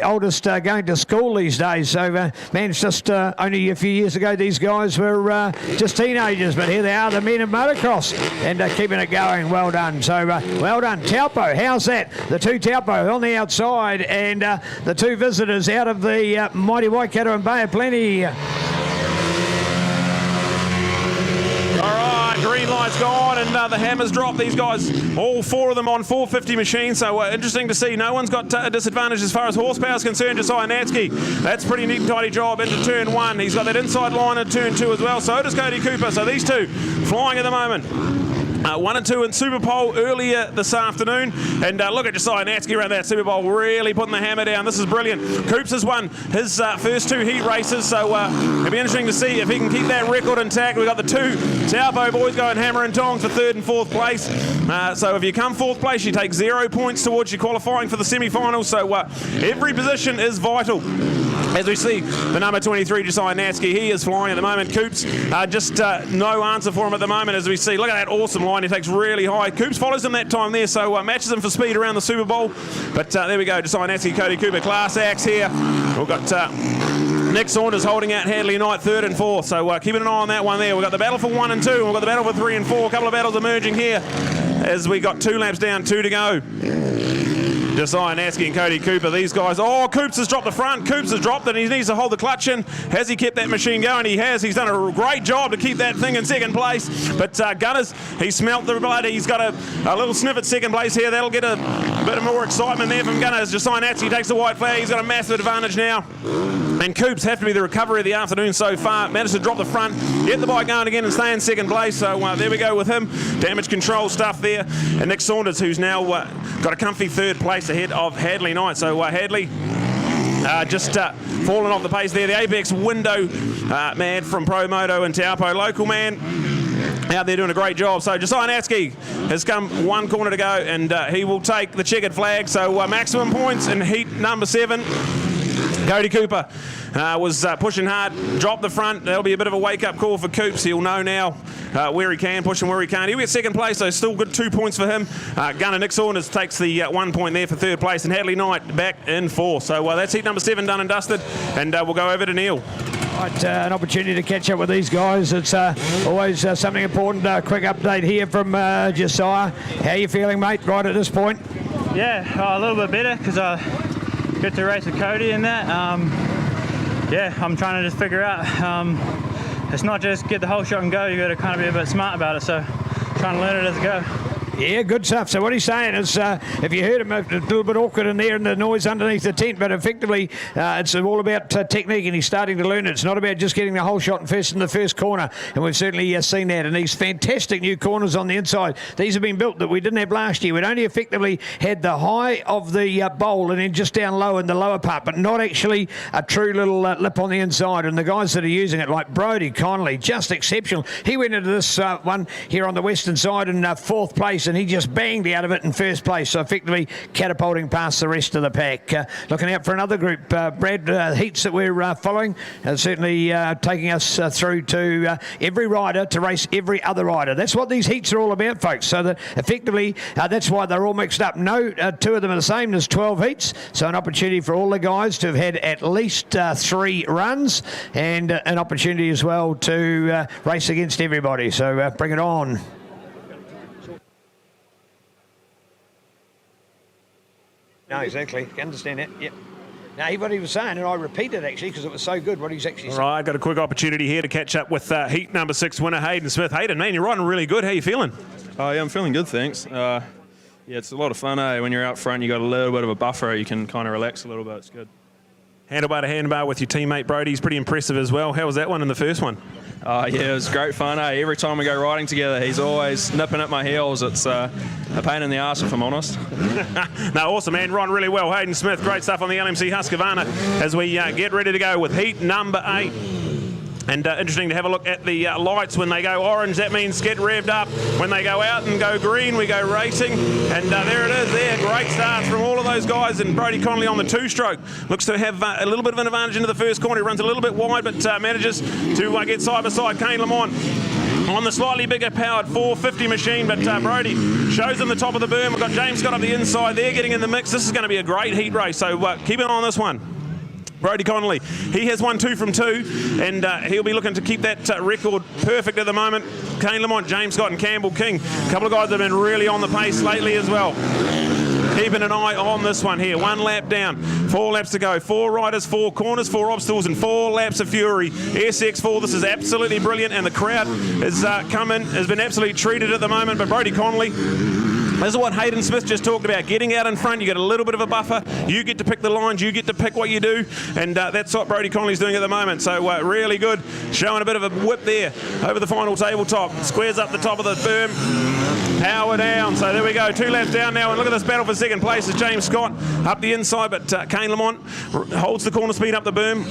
oldest going to school these days. So, man, it's just only a few years ago these guys were just teenagers, but here they are, the men of motocross, and keeping it going. Well done. So, well done. Taupo, how's that? The 2 Taupo on the outside, and the 2 visitors out of the mighty Waikato and Bay of Plenty. Green light's gone, and the hammer's dropped. These guys, all 4 of them on 450 machines, so interesting to see. No one's got a disadvantage as far as horsepower is concerned. Josiah Natsky, that's pretty neat and tidy job into turn 1. He's got that inside line in turn 2 as well. So does Cody Cooper. So these 2 flying at the moment. 1 and 2 in Super Bowl earlier this afternoon, and look at Josiah Natsky around that Super Bowl, really putting the hammer down. This is brilliant. Coops has won his first 2 heat races, so it'll be interesting to see if he can keep that record intact. We've got the 2 Taupo boys going hammer and tongs for 3rd and 4th place. So if you come 4th place, you take 0 points towards your qualifying for the semi-finals. So every position is vital. As we see the number 23, Josiah Natsky, he is flying at the moment. Coops, just no answer for him at the moment, as we see. Look at that awesome line. He takes really high. Coops follows him that time there, so matches him for speed around the Super Bowl. But there we go, Josiah Natsky, Cody Cooper, class acts here. We've got Nick Saunders holding out Hadley Knight 3rd and 4th, so keeping an eye on that one there. We've got the battle for 1 and 2, and we've got the battle for 3 and 4. A couple of battles emerging here as we got 2 laps down, 2 to go. Josiah Naski and Cody Cooper. These guys, oh, Coops has dropped the front. Coops has dropped it. He needs to hold the clutch in. Has he kept that machine going? He has. He's done a great job to keep that thing in second place. But Gunners, he smelt the blood. He's got a little sniff at second place here. That'll get a bit of more excitement there from Gunners. Josiah Naski takes the white flag. He's got a massive advantage now. And Coops have to be the recovery of the afternoon so far. Managed to drop the front, get the bike going again and stay in second place. So there we go with him. Damage control stuff there. And Nick Saunders, who's now got a comfy third place ahead of Hadley Knight. So Hadley just falling off the pace there. The Apex window man from Pro Moto and Taupo, local man, out there doing a great job. So Josiah Naski has come one corner to go, and he will take the checkered flag. So maximum points in heat number 7. Cody Cooper was pushing hard, dropped the front. That'll be a bit of a wake-up call for Coops. He'll know now where he can, push him where he can't. He'll get second place, so still good 2 points for him. Gunner Nick Saunders takes the 1 point there for third place, and Hadley Knight back in 4th. So that's heat number 7 done and dusted, and we'll go over to Neil. Right, an opportunity to catch up with these guys. It's always something important. Quick update here from Josiah. How are you feeling, mate, right at this point? Yeah, a little bit better because I get to race with Cody and that. Yeah, I'm trying to just figure out. It's not just get the whole shot and go. You got to kind of be a bit smart about it. So trying to learn it as I go. Yeah, good stuff. So what he's saying is, if you heard him, a little bit awkward in there and the noise underneath the tent, but effectively it's all about technique, and he's starting to learn it. It's not about just getting the whole shot and first in the first corner, and we've certainly seen that. And these fantastic new corners on the inside, these have been built that we didn't have last year. We'd only effectively had the high of the bowl and then just down low in the lower part, but not actually a true little lip on the inside. And the guys that are using it, like Brodie Connolly, just exceptional. He went into this one here on the western side in 4th place, and he just banged out of it in 1st place, so effectively catapulting past the rest of the pack. Looking out for another group, Brad, heats that we're following, certainly taking us through to every rider to race every other rider. That's what these heats are all about, folks, so that effectively that's why they're all mixed up. No 2 of them are the same. There's 12 heats, so an opportunity for all the guys to have had at least 3 runs, and an opportunity as well to race against everybody. So bring it on. No, exactly. You understand that? Yep. Now, what he was saying, and I repeated actually because it was so good what he's actually saying. All right, got a quick opportunity here to catch up with heat number 6 winner Hayden Smith. Hayden, man, you're riding really good. How you feeling? Oh, yeah, I'm feeling good, thanks. Yeah, it's a lot of fun, eh? When you're out front, you got a little bit of a buffer. You can kind of relax a little bit. It's good. Handlebar to handlebar with your teammate Brodie. He's pretty impressive as well. How was that one in the first one? Yeah, it was great fun, eh? Every time we go riding together, he's always nipping at my heels. It's a pain in the arse, if I'm honest. No, awesome, man. Riding really well. Hayden Smith, great stuff on the LMC Husqvarna as we get ready to go with heat number 8. And interesting to have a look at the lights. When they go orange, that means get revved up. When they go out and go green, we go racing. And there it is there. Great starts from all of those guys. And Brodie Connolly on the 2-stroke. Looks to have a little bit of an advantage into the first corner. He runs a little bit wide, but manages to get side by side. Kane Lamont on the slightly bigger powered 450 machine, but Brodie shows him the top of the berm. We've got James Scott up the inside there getting in the mix. This is going to be a great heat race, so keep an eye on this one. Brodie Connolly, he has won 2 from 2, and he'll be looking to keep that record perfect at the moment. Kane Lamont, James Scott and Campbell King, a couple of guys that have been really on the pace lately as well. Keeping an eye on this one here. 1 lap down, 4 laps to go. 4 riders, 4 corners, 4 obstacles, and 4 laps of fury. SX4, this is absolutely brilliant, and the crowd has come in, has been absolutely treated at the moment, but Brodie Connolly, this is what Hayden Smith just talked about. Getting out in front, you get a little bit of a buffer. You get to pick the lines. You get to pick what you do. And that's what Brodie Connolly's doing at the moment. So really good. Showing a bit of a whip there over the final tabletop. Squares up the top of the berm. Power down. So there we go. 2 laps down now. And look at this battle for second place. It's James Scott up the inside. But Kane Lamont holds the corner speed up the berm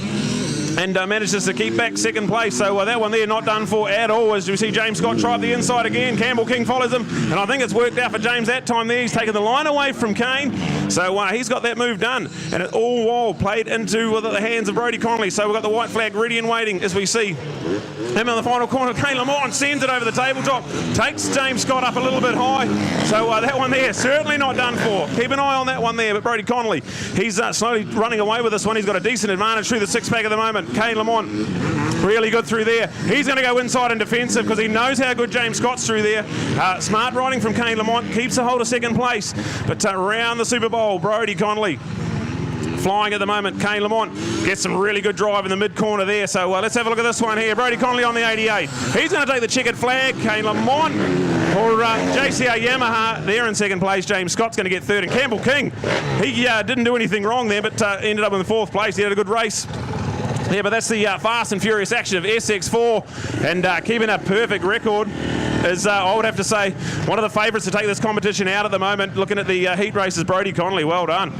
and manages to keep back second place. So that one there not done for at all, as you see James Scott try up the inside again. Campbell King follows him, and I think it's worked out for James that time there. He's taken the line away from Kane, so he's got that move done, and it all while played into the hands of Brodie Connolly. So we've got the white flag ready and waiting as we see him in the final corner. Kane Lamont sends it over the tabletop, takes James Scott up a little bit high. So that one there certainly not done for. Keep an eye on that one there, but Brodie Connolly, he's slowly running away with this one. He's got a decent advantage through the 6-pack at the moment. Kane Lamont Really good through there. He's going to go inside and defensive because he knows how good James Scott's through there. Smart riding from Kane Lamont, keeps a hold of second place. But around the Super Bowl, Brodie Connolly flying at the moment. Kane Lamont gets some really good drive in the mid-corner there. So let's have a look at this one here. Brodie Connolly on the 88. He's going to take the checkered flag. Kane Lamont or JCA Yamaha there in second place. James Scott's going to get third. And Campbell King, he didn't do anything wrong there, but ended up in the fourth place. He had a good race. Yeah, but that's the fast and furious action of SX4, and keeping a perfect record is, I would have to say, one of the favourites to take this competition out at the moment. Looking at the heat races, Brodie Connolly, well done.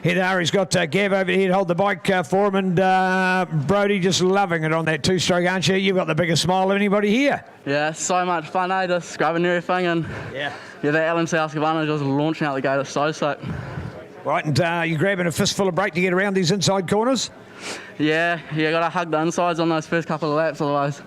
Here they are, he's got Gav over here to hold the bike for him, and Brodie just loving it on that two-stroke, aren't you? You've got the biggest smile of anybody here. Yeah, so much fun, eh? Just scrubbing everything, and yeah, that LMC Husqvarna just launching out the gate. It's so sick. Right, and you're grabbing a fistful of brake to get around these inside corners? Yeah, got to hug the insides on those first couple of laps, otherwise,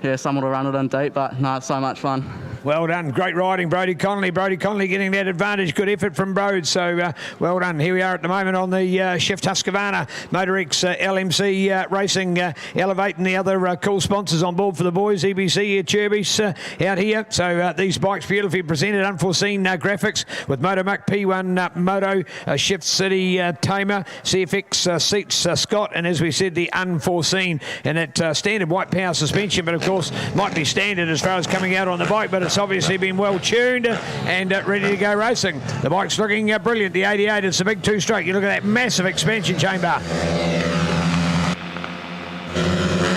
yeah, someone will run it in deep, but no, it's so much fun. Well done. Great riding, Brodie Connolly. Brodie Connolly getting that advantage. Good effort from Brode. So well done. Here we are at the moment on the Shift Husqvarna MotorX LMC Racing, elevating the other cool sponsors on board for the boys. EBC, Churbies out here. So these bikes beautifully presented. Unforeseen graphics with Motomuck, P1 Moto, Shift City Tamer, CFX Seats Scott, and as we said, the unforeseen. And that standard white power suspension, but of course might be standard as far as coming out on the bike, but it's obviously been well tuned and ready to go racing. The bike's looking brilliant. The 88, it's a big two-stroke. You look at that massive expansion chamber.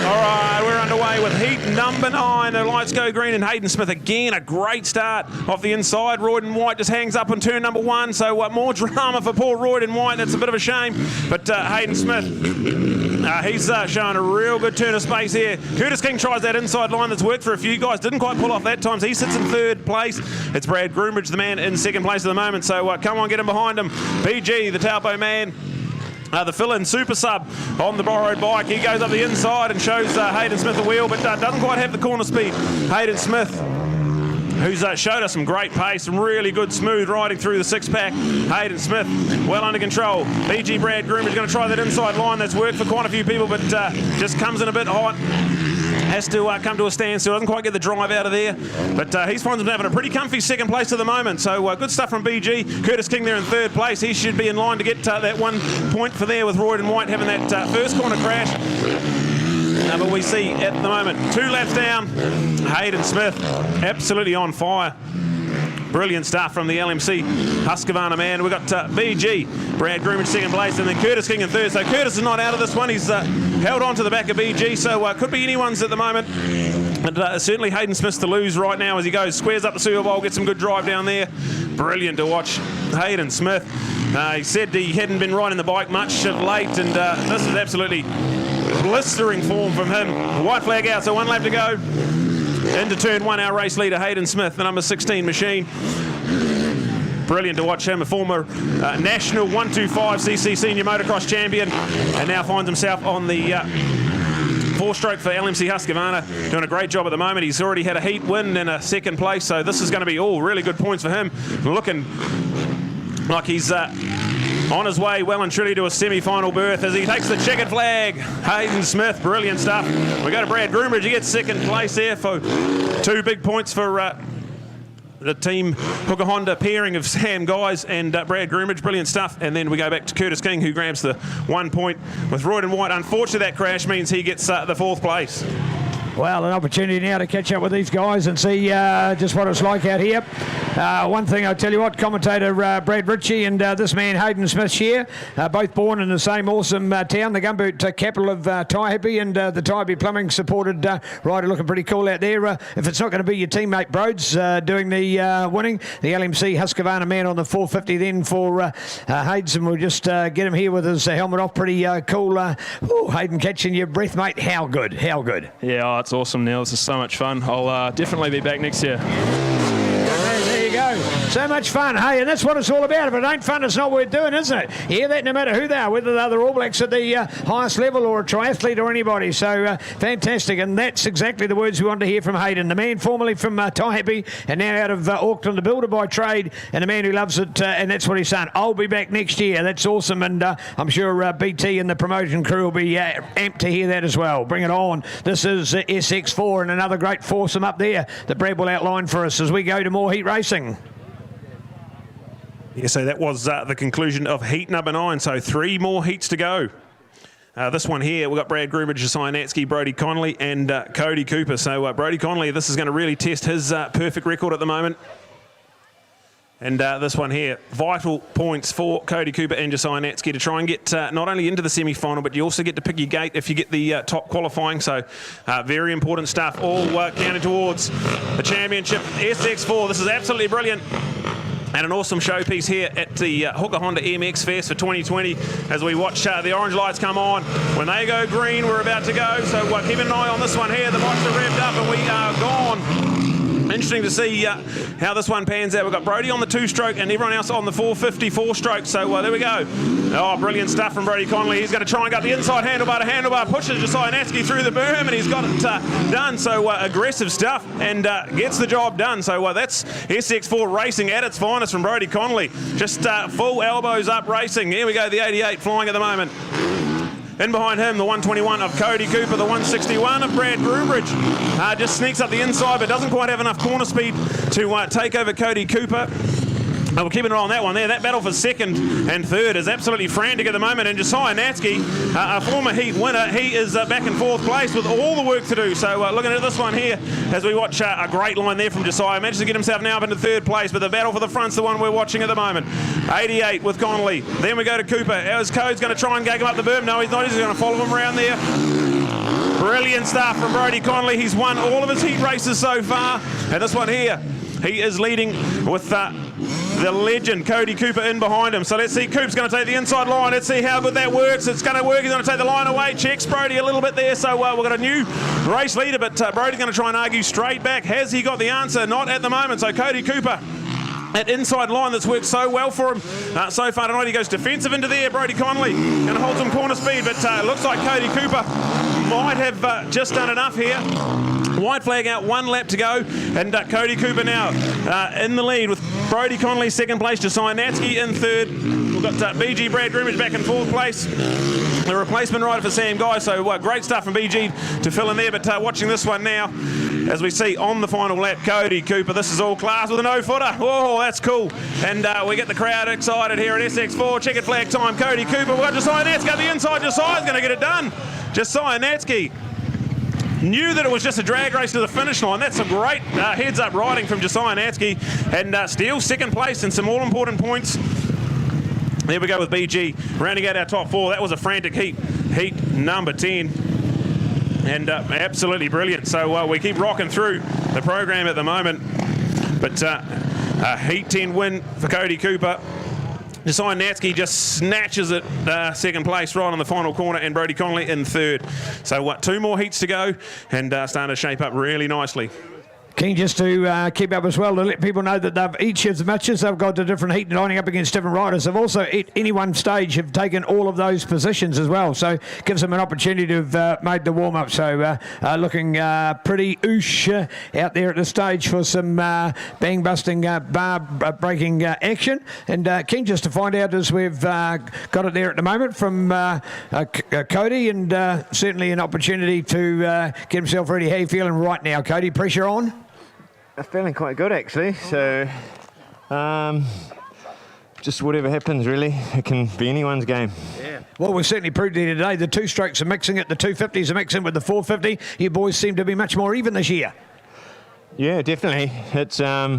All right, we're underway with heat number 9. The lights go green, and Hayden Smith again, a great start off the inside. Royden White just hangs up on turn number 1, so more drama for poor Royden White. That's a bit of a shame, but Hayden Smith, he's showing a real good turn of space here. Curtis King tries that inside line that's worked for a few guys. Didn't quite pull off that time, so he sits in third place. It's Brad Groombridge, the man, in second place at the moment, so come on, get him behind him. PG, the Taupo man. The fill-in super sub on the borrowed bike. He goes up the inside and shows Hayden Smith the wheel, but doesn't quite have the corner speed. Hayden Smith, who's showed us some great pace, some really good smooth riding through the six-pack. Hayden Smith, well under control. BG Brad Groom is going to try that inside line. That's worked for quite a few people, but just comes in a bit hot. Has to come to a standstill, doesn't quite get the drive out of there, but he finds him having a pretty comfy second place at the moment, so good stuff from BG. Curtis King there in third place. He should be in line to get that 1 point for there with Royden White having that first corner crash. But we see at the moment 2 laps down, Hayden Smith absolutely on fire. Brilliant stuff from the LMC Husqvarna man. We've got BG, Brad Groom in second place, and then Curtis King in third. So Curtis is not out of this one. He's held on to the back of BG, so could be anyone's at the moment. But certainly Hayden Smith's to lose right now as he goes, squares up the Super Bowl, gets some good drive down there. Brilliant to watch Hayden Smith. He said he hadn't been riding the bike much of late, and this is absolutely blistering form from him. White flag out, so 1 lap to go. Into turn 1, our race leader, Hayden Smith, the number 16 machine. Brilliant to watch him, a former national 125cc senior motocross champion, and now finds himself on the 4-stroke for LMC Husqvarna. Doing a great job at the moment. He's already had a heat win and a second place, so this is going to be all really good points for him. Looking like he's on his way well and truly to a semi-final berth as he takes the checkered flag. Hayden Smith, brilliant stuff. We go to Brad Groombridge. He gets second place there for 2 big points for the team Hooker Honda pairing of Sam Guys and Brad Groombridge. Brilliant stuff. And then we go back to Curtis King, who grabs the 1 point with Royden White. Unfortunately, that crash means he gets the 4th place. Well, an opportunity now to catch up with these guys and see just what it's like out here. One thing I'll tell you what, commentator Brad Ritchie and this man Hayden Smith here, both born in the same awesome town, the gumboot capital of Taihape, and the Taihape Plumbing supported rider looking pretty cool out there. If it's not going to be your teammate Brodes doing the winning, the LMC Husqvarna man on the 450 then for Hayden. We'll just get him here with his helmet off. Pretty cool. Hayden, catching your breath, mate. How good, how good. Yeah, it's awesome, Neil. This is so much fun. I'll definitely be back next year. There you go. So much fun, hey, and that's what it's all about. If it ain't fun, it's not worth doing, isn't it? You hear that no matter who they are, whether they're the All Blacks at the highest level or a triathlete or anybody. So fantastic, and that's exactly the words we want to hear from Hayden, the man formerly from Taihape and now out of Auckland, the builder by trade, and a man who loves it, and that's what he's saying. I'll be back next year. That's awesome, and I'm sure BT and the promotion crew will be amped to hear that as well. Bring it on. This is SX4 and another great foursome up there that Brad will outline for us as we go to more heat racing. Yeah, so that was the conclusion of heat number 9. So 3 more heats to go. This one here, we've got Brad Grubridge, Josiah Natsky, Brodie Connolly, and Cody Cooper. So Brodie Connolly, this is going to really test his perfect record at the moment. And this one here, vital points for Cody Cooper and Josiah Natsky to try and get not only into the semi-final, but you also get to pick your gate if you get the top qualifying. So very important stuff, all counting towards the championship. SX4, this is absolutely brilliant. And an awesome showpiece here at the Hooker Honda MX Fest for 2020 as we watch the orange lights come on. When they go green, we're about to go. So keep an eye on this one here. The bikes are revved up and we are gone. Interesting to see how this one pans out. We've got Brodie on the 2-stroke and everyone else on the 450 4-stroke. So there we go. Oh, brilliant stuff from Brodie Connolly. He's going to try and go the inside handlebar to handlebar, pushes Josiah Natsky through the berm, and he's got it done. So aggressive stuff and gets the job done. So that's SX4 racing at its finest from Brodie Connolly. Just full elbows up racing. Here we go, the 88 flying at the moment. In behind him, the 121 of Cody Cooper, the 161 of Brad Grubridge. Just sneaks up the inside, but doesn't quite have enough corner speed to take over Cody Cooper. We'll keep an eye on that one there. That battle for second and third is absolutely frantic at the moment. And Josiah Natsky, a former heat winner, he is back in 4th place with all the work to do. So looking at this one here as we watch a great line there from Josiah. Manages to get himself now up into 3rd place, but the battle for the front's the one we're watching at the moment. 88 with Connolly. Then we go to Cooper. As Code's going to try and gag him up the berm. No, he's not. He's going to follow him around there. Brilliant stuff from Brodie Connolly. He's won all of his heat races so far. And this one here, he is leading with the legend Cody Cooper in behind him. So let's see, Coop's going to take the inside line. Let's see how good that works. It's going to work. He's going to take the line away. Checks Brodie a little bit there. So we've got a new race leader, but Brodie's going to try and argue straight back. Has he got the answer? Not at the moment. So Cody Cooper, that inside line that's worked so well for him so far tonight. He goes defensive into there. Brodie Connolly going to hold some corner speed, but it looks like Cody Cooper might have just done enough here. White flag out, 1 lap to go, and Cody Cooper now in the lead with Brodie Connolly 2nd place, Josiah Natsky in 3rd. We've got BG Brad Grubridge back in 4th place. The replacement rider for Sam Guy, so great stuff from BG to fill in there, but watching this one now, as we see on the final lap, Cody Cooper, this is all class with a no-footer. Oh, that's cool. And we get the crowd excited here at SX4. Checkered flag time, Cody Cooper. We've got Josiah Natsky on the inside. Josiah's going to get it done. Josiah Natsky knew that it was just a drag race to the finish line. That's some great heads-up riding from Josiah Natsky, and steals 2nd place and some all-important points. There we go with BG, rounding out our top 4. That was a frantic heat number 10, and absolutely brilliant. So we keep rocking through the program at the moment, but a heat 10 win for Cody Cooper. Josiah Natsky just snatches it 2nd place right on the final corner, and Brodie Connolly in 3rd. So 2 more heats to go, and starting to shape up really nicely. Keen just to keep up as well, to let people know that they've each of the matches they've got a different heat lining up against different riders. They've also at any one stage have taken all of those positions as well, so gives them an opportunity to have made the warm-up. So looking pretty oosh out there at this stage for some bang-busting, bar-breaking action. And keen just to find out as we've got it there at the moment from Cody, and certainly an opportunity to get himself ready. How are you feeling right now, Cody? Pressure on? I'm feeling quite good actually, so just whatever happens really, it can be anyone's game. Yeah. Well, we've certainly proved here today the 2-strokes are mixing it, the 250s are mixing with the 450. You boys seem to be much more even this year. Yeah, definitely. It's I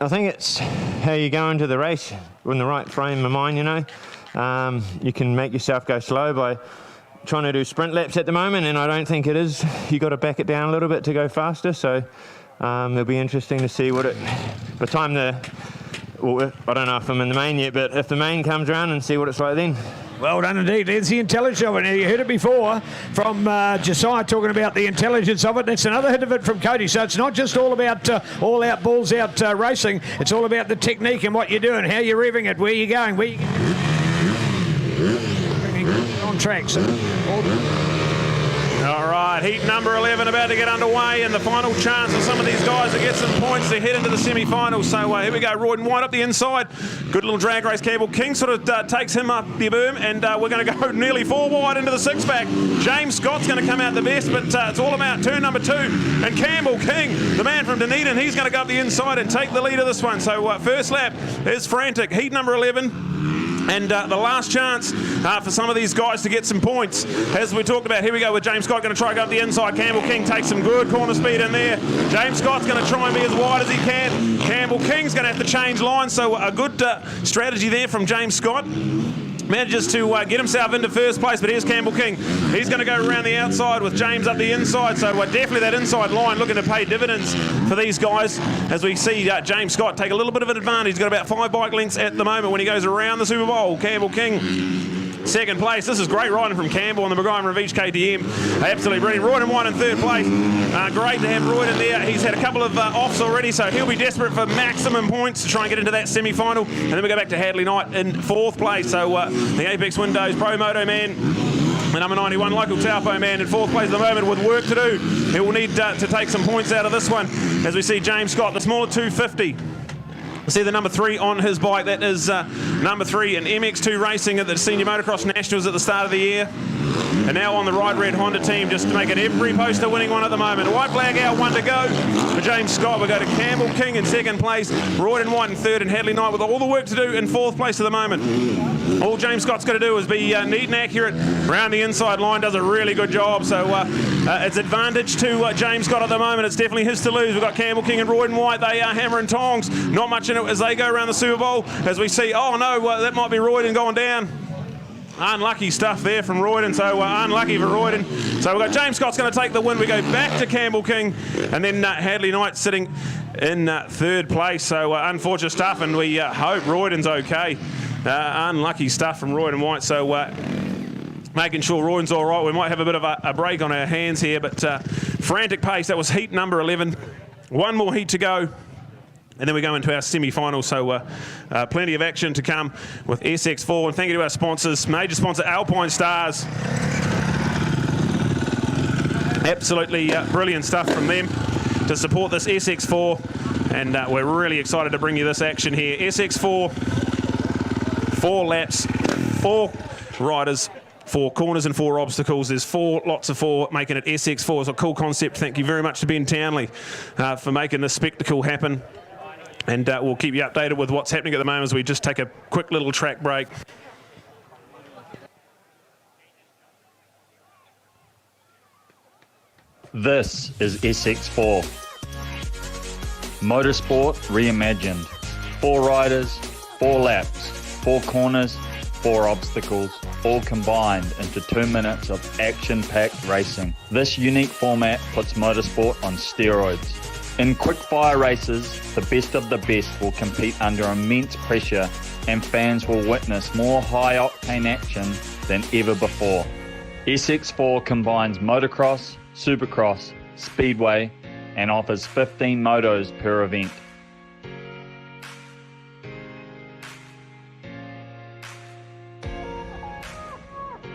think it's how you go into the race in the right frame of mind, you know. You can make yourself go slow by trying to do sprint laps at the moment, and I don't think it is. You got to back it down a little bit to go faster, so it'll be interesting to see what it, by the time I don't know if I'm in the main yet, but if the main comes around, and see what it's like then. Well done indeed. There's the intelligence of it. Now, you heard it before from Josiah talking about the intelligence of it. That's another hit of it from Cody. So it's not just all about all out, balls out racing. It's all about the technique and what you're doing, how you're revving it, where you're going, where you on tracks. All right, heat number 11 about to get underway, and the final chance for some of these guys to get some points to head into the semi-finals. So here we go, Royden White up the inside. Good little drag race. Campbell King sort of takes him up the boom, and we're going to go nearly 4 wide into the 6-pack. James Scott's going to come out the best, but it's all about turn number 2. And Campbell King, the man from Dunedin, he's going to go up the inside and take the lead of this one. So first lap is frantic. Heat number 11. And the last chance for some of these guys to get some points. As we talked about, here we go with James Scott going to try to go up the inside. Campbell King takes some good corner speed in there. James Scott's going to try and be as wide as he can. Campbell King's going to have to change lines, so a good strategy there from James Scott. Manages to get himself into first place, but here's Campbell King. He's going to go around the outside with James up the inside, so definitely that inside line looking to pay dividends for these guys as we see James Scott take a little bit of an advantage. He's got about 5 bike lengths at the moment when he goes around the Super Bowl. Campbell King second place. This is great riding from Campbell on the Mackay-Ravitch KTM. Absolutely brilliant. Royden White in third place. Great to have Royden there. He's had a couple of offs already, so he'll be desperate for maximum points to try and get into that semi-final. And then we go back to Hadley Knight in 4th place. So the Apex Windows Pro Moto man, the number 91 local Taupo man in 4th place at the moment with work to do. He will need to take some points out of this one as we see James Scott, the smaller 250. We see the number 3 on his bike. That is number 3 in MX2 Racing at the Senior Motocross Nationals at the start of the year. And now on the Ride Red Honda team, just making every poster winning one at the moment. White flag out, 1 to go for James Scott. We go to Campbell King in 2nd place, Royden White in 3rd, and Hadley Knight with all the work to do in 4th place at the moment. All James Scott's got to do is be neat and accurate around the inside line. Does a really good job. So it's advantage to James Scott at the moment. It's definitely his to lose. We've got Campbell King and Royden White. They are hammer and tongs. Not much in it as they go around the Super Bowl. As we see, oh no, that might be Royden going down. Unlucky stuff there from Royden, so unlucky for Royden. So we've got James Scott's going to take the win. We go back to Campbell King, and then Hadley Knight sitting in 3rd place. So unfortunate stuff, and we hope Royden's okay. Unlucky stuff from Royden White. So making sure Royden's all right. We might have a bit of a break on our hands here, but frantic pace. That was heat number 11. 1 more heat to go. And then we go into our semi-final, so plenty of action to come with SX4. And thank you to our sponsors, major sponsor Alpinestars. Absolutely brilliant stuff from them to support this SX4. And we're really excited to bring you this action here. SX4, 4 laps, 4 riders, 4 corners and 4 obstacles. There's 4 lots of 4, making it SX4. It's a cool concept. Thank you very much to Ben Townley for making this spectacle happen. And we'll keep you updated with what's happening at the moment as we just take a quick little track break. This is SX4. Motorsport reimagined. 4 riders, 4 laps, 4 corners, 4 obstacles, all combined into 2 minutes of action-packed racing. This unique format puts motorsport on steroids. In quick-fire races, the best of the best will compete under immense pressure, and fans will witness more high-octane action than ever before. SX4 combines motocross, supercross, speedway, and offers 15 motos per event.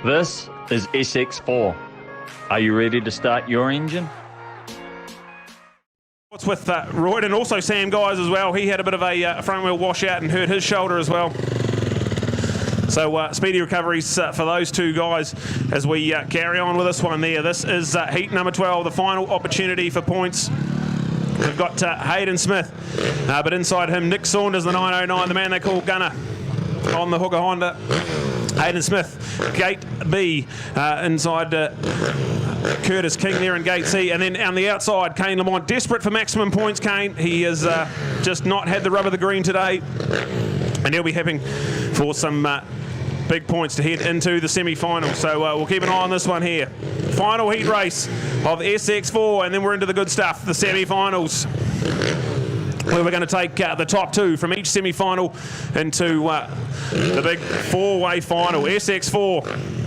This is SX4. Are you ready to start your engine? What's with Royd and also Sam Guys as well. He had a bit of a front wheel washout and hurt his shoulder as well. So speedy recoveries for those 2 guys as we carry on with this one there. This is heat number 12, the final opportunity for points. We've got Hayden Smith, but inside him, Nick Saunders, the 909, the man they call Gunner on the Hooker Honda. Hayden Smith, Gate B, inside Curtis King there in Gate C. And then on the outside, Kane Lamont, desperate for maximum points, Kane. He has just not had the rub of the green today. And he'll be hoping for some big points to head into the semi-final. So we'll keep an eye on this one here. Final heat race of SX4, and then we're into the good stuff, the semi-finals. where we're going to take the top two from each semi-final into the big four-way final. SX4.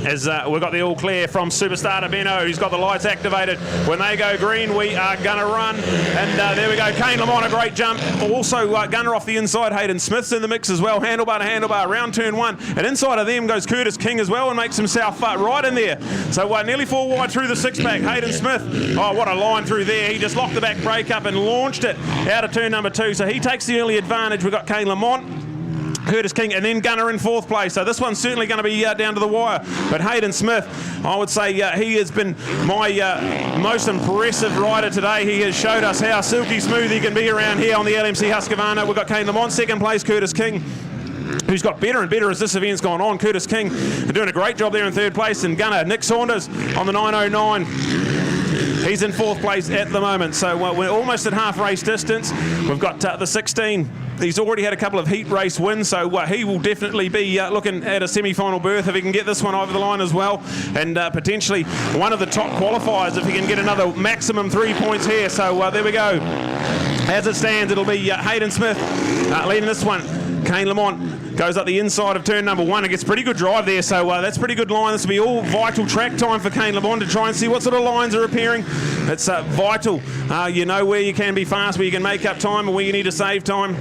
As we've got the all clear from Superstar Benno, who's got the lights activated. When they go green, we are going to run. And there we go. Kane Lamont, a great jump. Also, gunner off the inside. Hayden Smith's in the mix as well. Handlebar to handlebar, round turn one. And inside of them goes Curtis King as well and makes himself right in there. So nearly 4 wide through the six-pack. Hayden Smith, oh, what a line through there. He just locked the back brake up and launched it out of turn number 2. So he takes the early advantage. We've got Kane Lamont, Curtis King, and then Gunner in 4th place. So this one's certainly going to be down to the wire. But Hayden Smith, I would say he has been my most impressive rider today. He has showed us how silky smooth he can be around here on the LMC Husqvarna. We've got Kane Lamont, 2nd place, Curtis King, who's got better and better as this event's gone on. Curtis King doing a great job there in 3rd place. And Gunner, Nick Saunders on the 909. He's in 4th place at the moment. So we're almost at half race distance. We've got the 16. He's already had a couple of heat race wins, so he will definitely be looking at a semi-final berth if he can get this one over the line as well, and potentially one of the top qualifiers if he can get another maximum 3 points here. So there we go. As it stands, it'll be Hayden Smith leading this one. Kane Lamont goes up the inside of turn number 1 and gets pretty good drive there, so that's a pretty good line. This will be all vital track time for Kane Lamont to try and see what sort of lines are appearing. It's vital. You know where you can be fast, where you can make up time, and where you need to save time.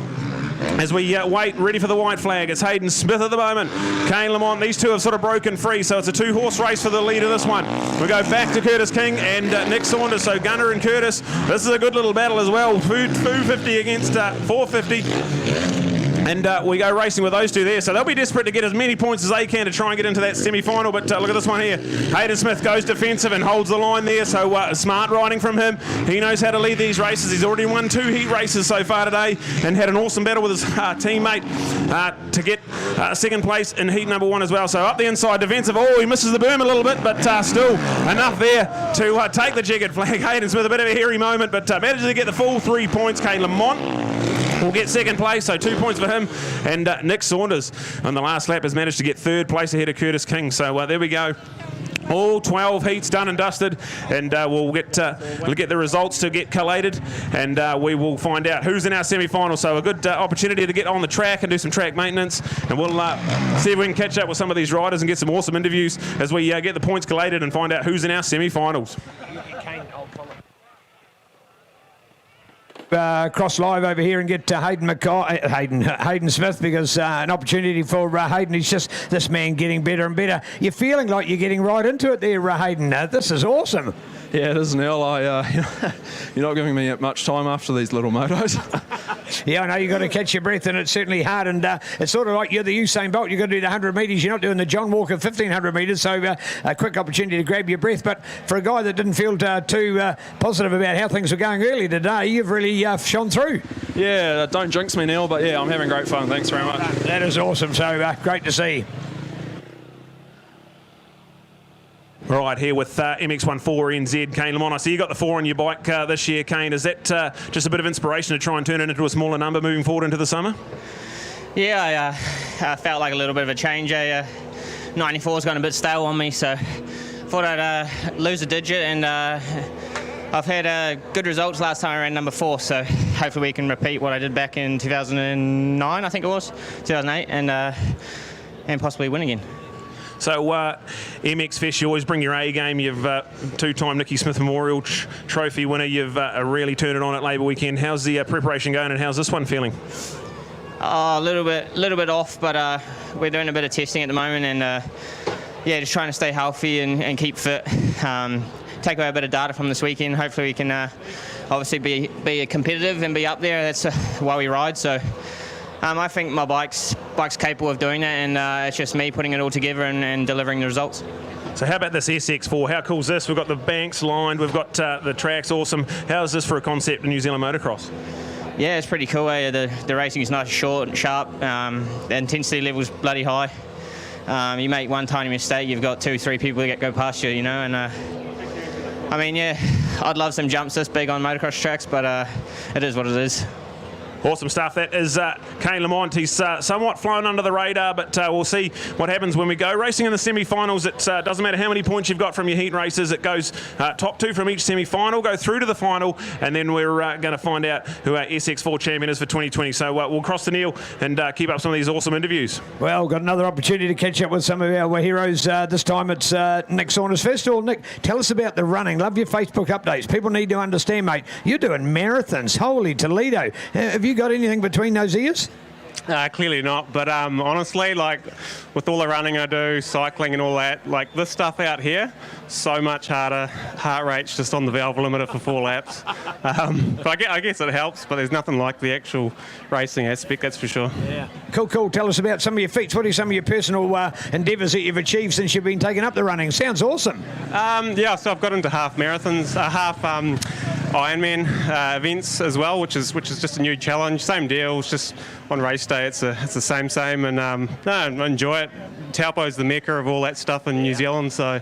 As we wait, ready for the white flag, it's Hayden Smith at the moment. Kane Lamont, these two have sort of broken free, so it's a 2-horse race for the lead of this one. We go back to Curtis King and Nick Saunders, so Gunner and Curtis. This is a good little battle as well. 250 against 450. And we go racing with those two there. So they'll be desperate to get as many points as they can to try and get into that semi-final. But look at this one here. Hayden Smith goes defensive and holds the line there. So smart riding from him. He knows how to lead these races. He's already won 2 heat races so far today and had an awesome battle with his teammate to get 2nd place in heat number 1 as well. So up the inside, defensive. Oh, he misses the berm a little bit, but still enough there to take the checkered flag. Hayden Smith, a bit of a hairy moment, but manages to get the full 3 points. Kane Lamont will get 2nd place, so 2 points for him. And Nick Saunders on the last lap has managed to get 3rd place ahead of Curtis King. So there we go. All 12 heats done and dusted, and we'll get the results to get collated, and we will find out who's in our semi-final. So a good opportunity to get on the track and do some track maintenance, and we'll see if we can catch up with some of these riders and get some awesome interviews as we get the points collated and find out who's in our semi-finals. Cross live over here and get Hayden Smith, because an opportunity for Hayden. He's just this man getting better and better. You're feeling like you're getting right into it there, Hayden. This is awesome. Yeah, it is, Neil. You're not giving me much time after these little motos. Yeah, I know, you've got to catch your breath, and it's certainly hard. And it's sort of like you're the Usain Bolt. You've got to do the 100 metres. You're not doing the John Walker 1,500 metres, so a quick opportunity to grab your breath. But for a guy that didn't feel too positive about how things were going early today, you've really shone through. Yeah, don't jinx me, Neil, but yeah, I'm having great fun. Thanks very much. That is awesome. So great to see. Right, here with MX14NZ, Kane Lamont. I see you got the 4 on your bike this year, Kane. Is that just a bit of inspiration to try and turn it into a smaller number moving forward into the summer? Yeah, I felt like a little bit of a change. 94's gone a bit stale on me, so thought I'd lose a digit, and I've had good results last time I ran number 4, so hopefully we can repeat what I did back in 2009, I think it was, 2008, and possibly win again. So MX Fest, you always bring your A game. You've 2-time Nicky Smith Memorial Trophy winner. You've really turned it on at Labour Weekend. How's the preparation going, and how's this one feeling? Oh, a little bit off, but we're doing a bit of testing at the moment, and yeah, just trying to stay healthy and keep fit. Take away a bit of data from this weekend. Hopefully we can obviously be competitive and be up there. That's why we ride. So I think my bike's capable of doing that, and it's just me putting it all together and delivering the results. So how about this SX4? How cool is this? We've got the banks lined, we've got the tracks awesome. How is this for a concept in New Zealand motocross? Yeah, it's pretty cool. The racing is nice, short and sharp. The intensity level's bloody high. You make one tiny mistake, you've got 2-3 people that go past you, you know. And I mean, yeah, I'd love some jumps this big on motocross tracks, but it is what it is. Awesome stuff. That is Kane Lamont. He's somewhat flown under the radar, but we'll see what happens when we go. Racing in the semi-finals, it doesn't matter how many points you've got from your heat races. It goes top 2 from each semi-final, go through to the final, and then we're going to find out who our SX4 champion is for 2020. So we'll cross to Neil and keep up some of these awesome interviews. Well, got another opportunity to catch up with some of our heroes. This time it's Nick Saunders. First of all, Nick, tell us about the running. Love your Facebook updates. People need to understand, mate, you're doing marathons. Holy Toledo. Have you got anything between those ears? Clearly not, but honestly, like with all the running I do, cycling and all that, like this stuff out here, so much harder. Heart rate's just on the valve limiter for 4 laps. But I guess it helps, but there's nothing like the actual racing aspect, that's for sure. Yeah. Cool. Tell us about some of your feats. What are some of your personal endeavours that you've achieved since you've been taking up the running? Sounds awesome. Yeah, so I've got into half marathons, half Ironman events as well, which is just a new challenge. Same deal. It's just on race day. It's the same, and I enjoy it. Taupo's the mecca of all that stuff in New Zealand, so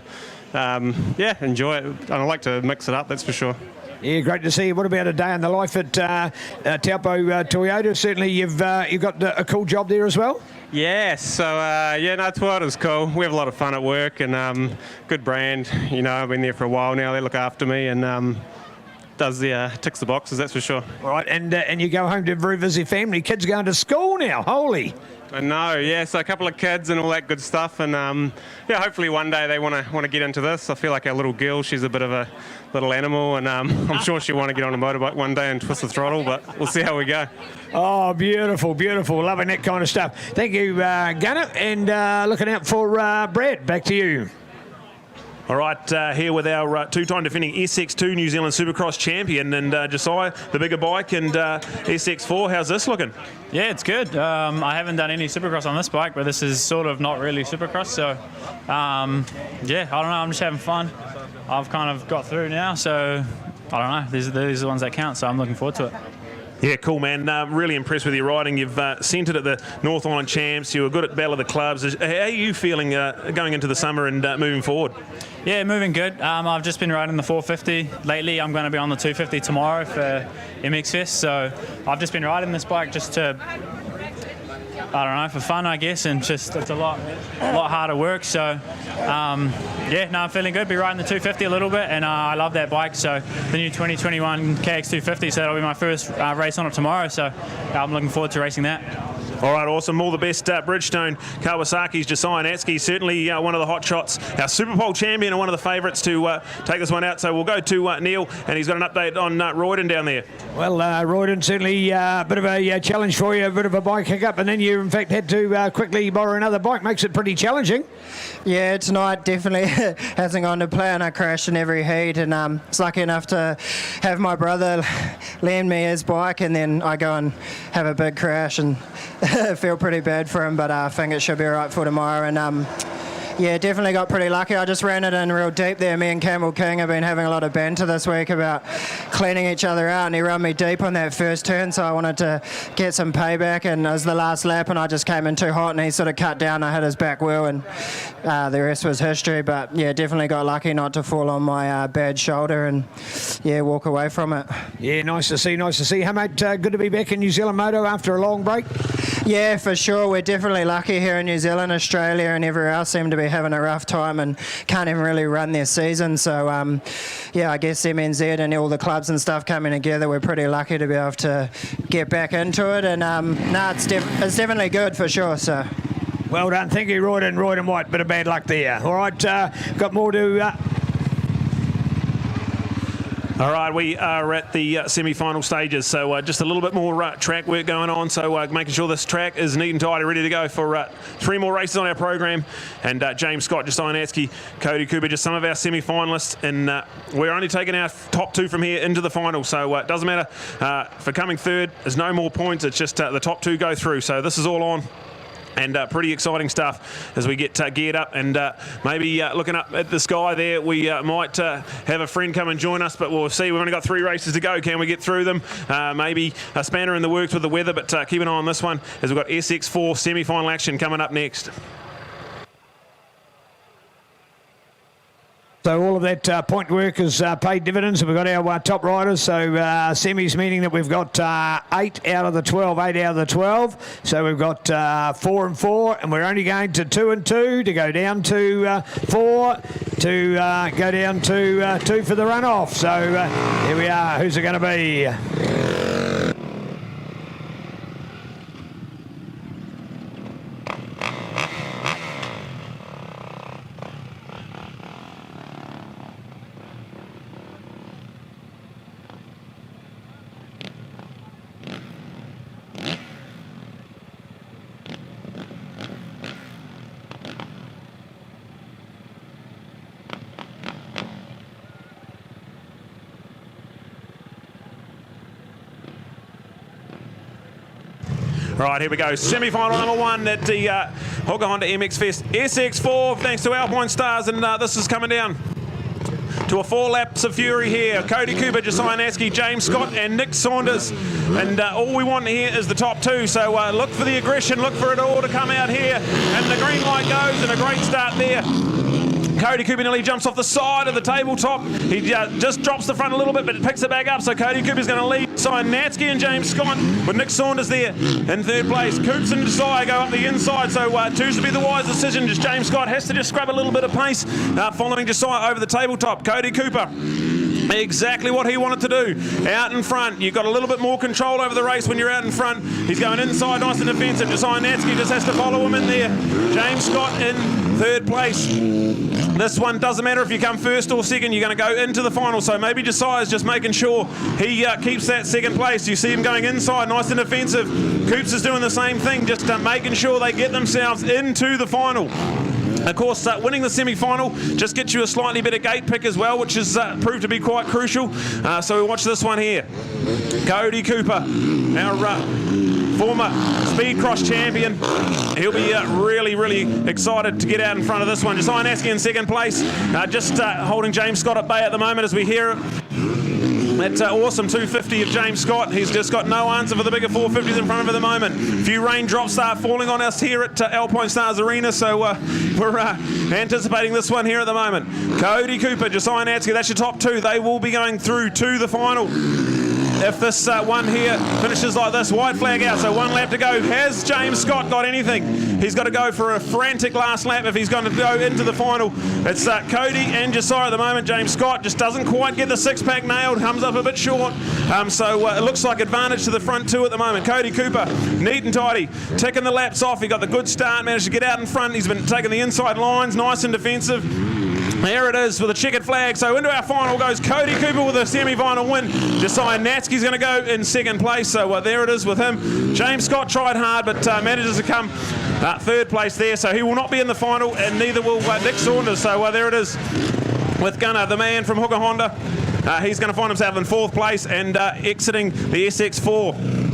yeah, enjoy it. And I like to mix it up. That's for sure. Yeah, great to see you. What about a day in the life at Taupo Toyota? Certainly, you've got a cool job there as well. Yeah, so Toyota's cool. We have a lot of fun at work, and good brand. You know, I've been there for a while now. They look after me, and ticks the boxes, that's for sure. All right, and you go home to a very busy family. Kids going to school now. Holy. I know, yeah. So a couple of kids and all that good stuff, and yeah, hopefully one day they want to get into this. I feel like our little girl, she's a bit of a little animal, and I'm sure she'll want to get on a motorbike one day and twist the throttle, but we'll see how we go. Oh, beautiful. Loving that kind of stuff. Thank you, Gunnar, and looking out for Brad. Back to you. All right, here with our two-time defending SX2 New Zealand Supercross champion, and Josiah, the bigger bike, and SX4. How's this looking? Yeah, it's good. I haven't done any Supercross on this bike, but this is sort of not really Supercross, so yeah, I don't know, I'm just having fun. I've kind of got through now, so I don't know, these are the ones that count, so I'm looking forward to it. Yeah, cool, man. Really impressed with your riding. You've centred at the North Island Champs. You were good at Battle of the Clubs. How are you feeling going into the summer and moving forward? Yeah, moving good. I've just been riding the 450 lately. I'm going to be on the 250 tomorrow for MX Fest. So I've just been riding this bike just to, I don't know, for fun, I guess, and just it's a lot harder work. So yeah, no, I'm feeling good. Be riding the 250 a little bit, and I love that bike. So the new 2021 KX250. So that'll be my first race on it tomorrow. So I'm looking forward to racing that. All right, awesome. All the best, Bridgestone. Kawasaki's Josiah Natsky, certainly one of the hot shots. Our Super Bowl champion and one of the favourites to take this one out. So we'll go to Neil, and he's got an update on Royden down there. Well, Royden, certainly a bit of a challenge for you, a bit of a bike hiccup, and then you, in fact, had to quickly borrow another bike. Makes it pretty challenging. Yeah, tonight definitely hasn't gone to plan. I crashed in every heat, and I was lucky enough to have my brother lend me his bike, and then I go and have a big crash and feel pretty bad for him, but I think it should be all right for tomorrow. And yeah, definitely got pretty lucky. I just ran it in real deep there. Me and Campbell King have been having a lot of banter this week about cleaning each other out, and he ran me deep on that first turn, so I wanted to get some payback, and it was the last lap, and I just came in too hot, and he sort of cut down. I hit his back wheel, and the rest was history. But yeah, definitely got lucky not to fall on my bad shoulder and yeah, walk away from it. Yeah, nice to see. Hey mate, good to be back in New Zealand Moto after a long break. Yeah, for sure. We're definitely lucky here in New Zealand. Australia and everywhere else seem to be having a rough time and can't even really run their season. So, yeah, I guess MNZ and all the clubs and stuff coming together, we're pretty lucky to be able to get back into it. And, it's definitely good for sure. So. Well done. Thank you, Royden White. Bit of bad luck there. All right, got more to... All right, we are at the semi-final stages, so just a little bit more track work going on, so making sure this track is neat and tidy, ready to go for 3 more races on our program. And James Scott, Josiah Natsky, Cody Cooper, just some of our semi-finalists, and we're only taking our top 2 from here into the final, so it doesn't matter. For coming third, there's no more points, it's just the top 2 go through, so this is all on. And pretty exciting stuff as we get geared up, and maybe looking up at the sky there, we might have a friend come and join us, but we'll see. We've only got 3 races to go. Can we get through them? Maybe a spanner in the works with the weather, but keep an eye on this one as we've got SX4 semi-final action coming up next. So all of that point work has paid dividends. We've got our top riders. So semis meaning that we've got 8 out of the 12. So we've got 4 and 4, and we're only going to 2 and 2 to go down to 4 to go down to 2 for the runoff. So here we are. Who's it going to be? Right, here we go. Semi-final number 1 at the Hooker Honda MX Fest SX4, thanks to Alpinestars, and this is coming down to a 4 laps of fury here. Cody Cooper, Josiah Naski, James Scott, and Nick Saunders. And all we want here is the top 2. So look for the aggression, look for it all to come out here. And the green light goes, and a great start there. Cody Cooper nearly jumps off the side of the tabletop. He just drops the front a little bit, but it picks it back up. So Cody Cooper's going to lead. Josiah Natsky and James Scott with Nick Saunders there in 3rd place. Coops and Josiah go up the inside. So 2 should be the wise decision. Just James Scott has to just scrub a little bit of pace following Josiah over the tabletop. Cody Cooper, exactly what he wanted to do. Out in front. You've got a little bit more control over the race when you're out in front. He's going inside, nice and defensive. Josiah Natsky just has to follow him in there. James Scott in 3rd place. This one doesn't matter if you come 1st or 2nd, you're going to go into the final. So maybe Josiah's just making sure he keeps that 2nd place. You see him going inside, nice and defensive. Coops is doing the same thing, just making sure they get themselves into the final. Of course, winning the semi-final just gets you a slightly better gate pick as well, which has proved to be quite crucial. So we'll watch this one here. Cody Cooper, our former Speedcross champion. He'll be really, really excited to get out in front of this one. Josiah Naski in 2nd place, just holding James Scott at bay at the moment as we hear it. That awesome 250 of James Scott. He's just got no answer for the bigger 450s in front of him at the moment. A few raindrops start falling on us here at Alpinestars Arena, so we're anticipating this one here at the moment. Cody Cooper, Josiah Natsky, that's your top 2. They will be going through to the final. If this one here finishes like this, white flag out, so 1 lap to go. Has James Scott got anything? He's got to go for a frantic last lap if he's going to go into the final. It's Cody and Josiah at the moment. James Scott just doesn't quite get the 6-pack nailed, comes up a bit short. So it looks like advantage to the front 2 at the moment. Cody Cooper, neat and tidy, ticking the laps off. He got the good start, managed to get out in front. He's been taking the inside lines, nice and defensive. There it is with a checkered flag. So into our final goes Cody Cooper with a semi-final win. Josiah Natsky's going to go in 2nd place. So there it is with him. James Scott tried hard, but manages to come 3rd place there. So he will not be in the final, and neither will Nick Saunders. So there it is with Gunnar, the man from Hooker Honda. He's going to find himself in 4th place and exiting the SX4.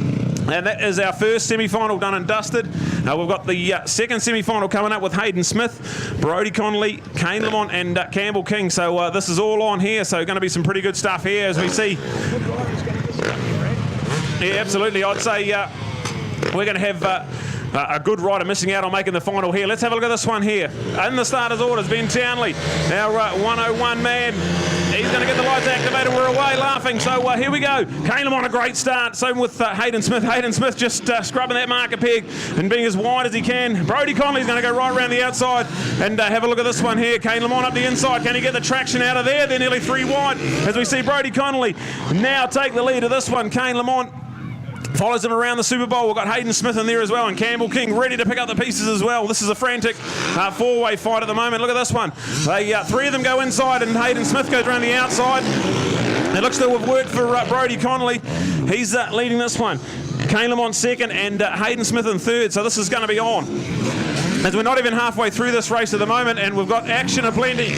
And that is our first semi-final done and dusted. We've got the 2nd semi-final coming up with Hayden Smith, Brodie Connolly, Kane Lamont and Campbell King. So this is all on here, so going to be some pretty good stuff here as we see. Yeah, absolutely. I'd say we're going to have a good rider missing out on making the final here. Let's have a look at this one here. In the starters orders, Ben Townley, our 101 man. He's going to get the lights activated. We're away laughing. So here we go. Kane Lamont, a great start. Same with Hayden Smith. Hayden Smith just scrubbing that marker peg and being as wide as he can. Brodie Connolly's going to go right around the outside and have a look at this one here. Kane Lamont up the inside. Can he get the traction out of there? They're nearly 3 wide as we see Brodie Connolly now take the lead of this one. Kane Lamont follows him around the Super Bowl. We've got Hayden Smith in there as well, and Campbell King ready to pick up the pieces as well. This is a frantic 4-way fight at the moment. Look at this one. 3 of them go inside, and Hayden Smith goes around the outside. It looks to have worked for Brodie Connolly. He's leading this one. Kane Lamont 2nd, and Hayden Smith in 3rd. So this is going to be on. As we're not even halfway through this race at the moment, and we've got action aplenty.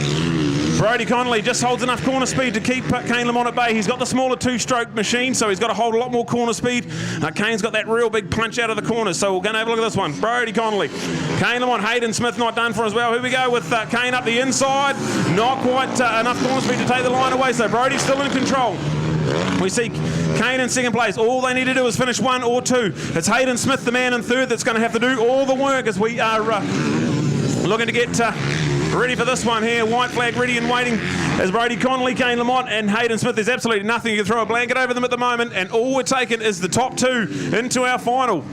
Brodie Connolly just holds enough corner speed to keep Kane Lamont at bay. He's got the smaller 2-stroke machine, so he's got to hold a lot more corner speed. Kane's got that real big punch out of the corners, so we're going to have a look at this one. Brodie Connolly, Kane Lamont, Hayden Smith not done for as well. Here we go with Kane up the inside. Not quite enough corner speed to take the line away, so Brodie's still in control. We see Kane in 2nd place. All they need to do is finish 1 or 2. It's Hayden Smith, the man in 3rd, that's going to have to do all the work as we are looking to get ready for this one here. White flag ready and waiting as Brody Connolly, Kane Lamont and Hayden Smith. There's absolutely nothing. You can throw a blanket over them at the moment, and all we're taking is the top two into our final.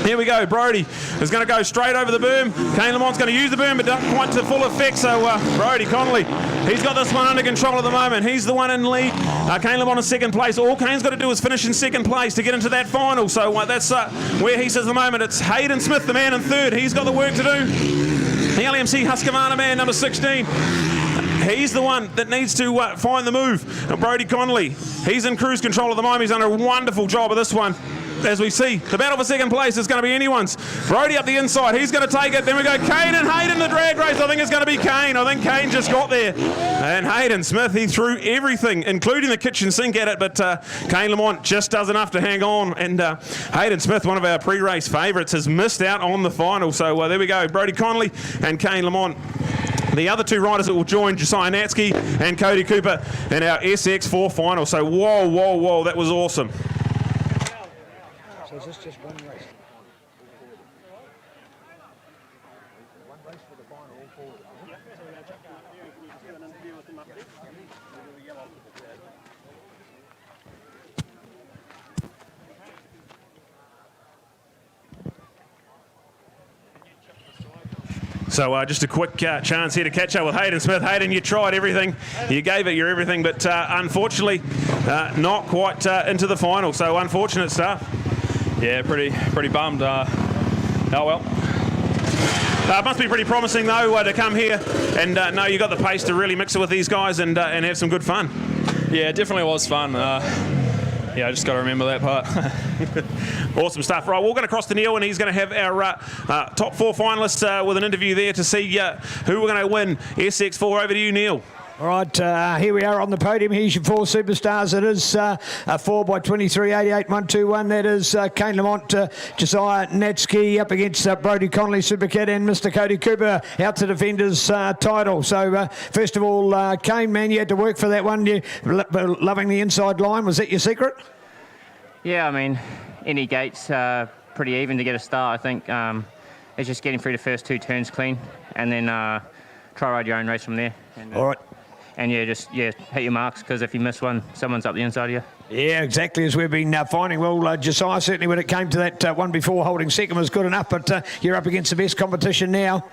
Here we go. Brody is going to go straight over the berm. Kane Lamont's going to use the berm, but not quite to full effect. So Brody Connolly, he's got this one under control at the moment. He's the one in lead. Kane Lamont in second place. All Kane's got to do is finish in second place to get into that final. So that's where he says at the moment. It's Hayden Smith, the man in third. He's got the work to do. The LMC Husqvarna man, number 16. He's the one that needs to find the move. And Brody Connolly, he's in cruise control at the moment. He's done a wonderful job of this one. As we see, the battle for second place is going to be anyone's. Brody up the inside, he's going to take it. Then we go Kane and Hayden, the drag race. I think it's going to be Kane. I think Kane just got there. And Hayden Smith, he threw everything, including the kitchen sink at it, but Kane Lamont just does enough to hang on. And Hayden Smith, one of our pre-race favourites, has missed out on the final. So there we go, Brody Connolly and Kane Lamont. The other two riders that will join, Josiah Natsky and Cody Cooper in our SX4 final. So whoa, whoa, whoa, that was awesome. So is this just one race? One race for the final, all four. So just a quick chance here to catch up with Hayden Smith. Hayden, you tried everything. You gave it your everything, but unfortunately not quite into the final. So unfortunate stuff. Yeah, pretty bummed. Oh well. It must be pretty promising though to come here and know you got the pace to really mix it with these guys and have some good fun. Yeah, it definitely was fun. Yeah, I just got to remember that part. Awesome stuff. Right, we're going to cross to Neil, and he's going to have our top four finalists with an interview there to see who we're going to win SX4. Over to you, Neil. All right, here we are on the podium. Here's your four superstars. It is 4 by 23, 88, 121. That is Kane Lamont, Josiah Natsky up against Brody Connolly, Supercat, and Mr. Cody Cooper out to defend his title. So, first of all, Kane, man, you had to work for that one. You loving the inside line. Was that your secret? Yeah, I mean, any gate's pretty even to get a start. I think it's just getting through the first two turns clean and then try ride your own race from there. And, all right. And just hit your marks, because if you miss one, someone's up the inside of you. Yeah, exactly as we've been finding. Well, Josiah, certainly when it came to that one before, holding second was good enough, but you're up against the best competition now.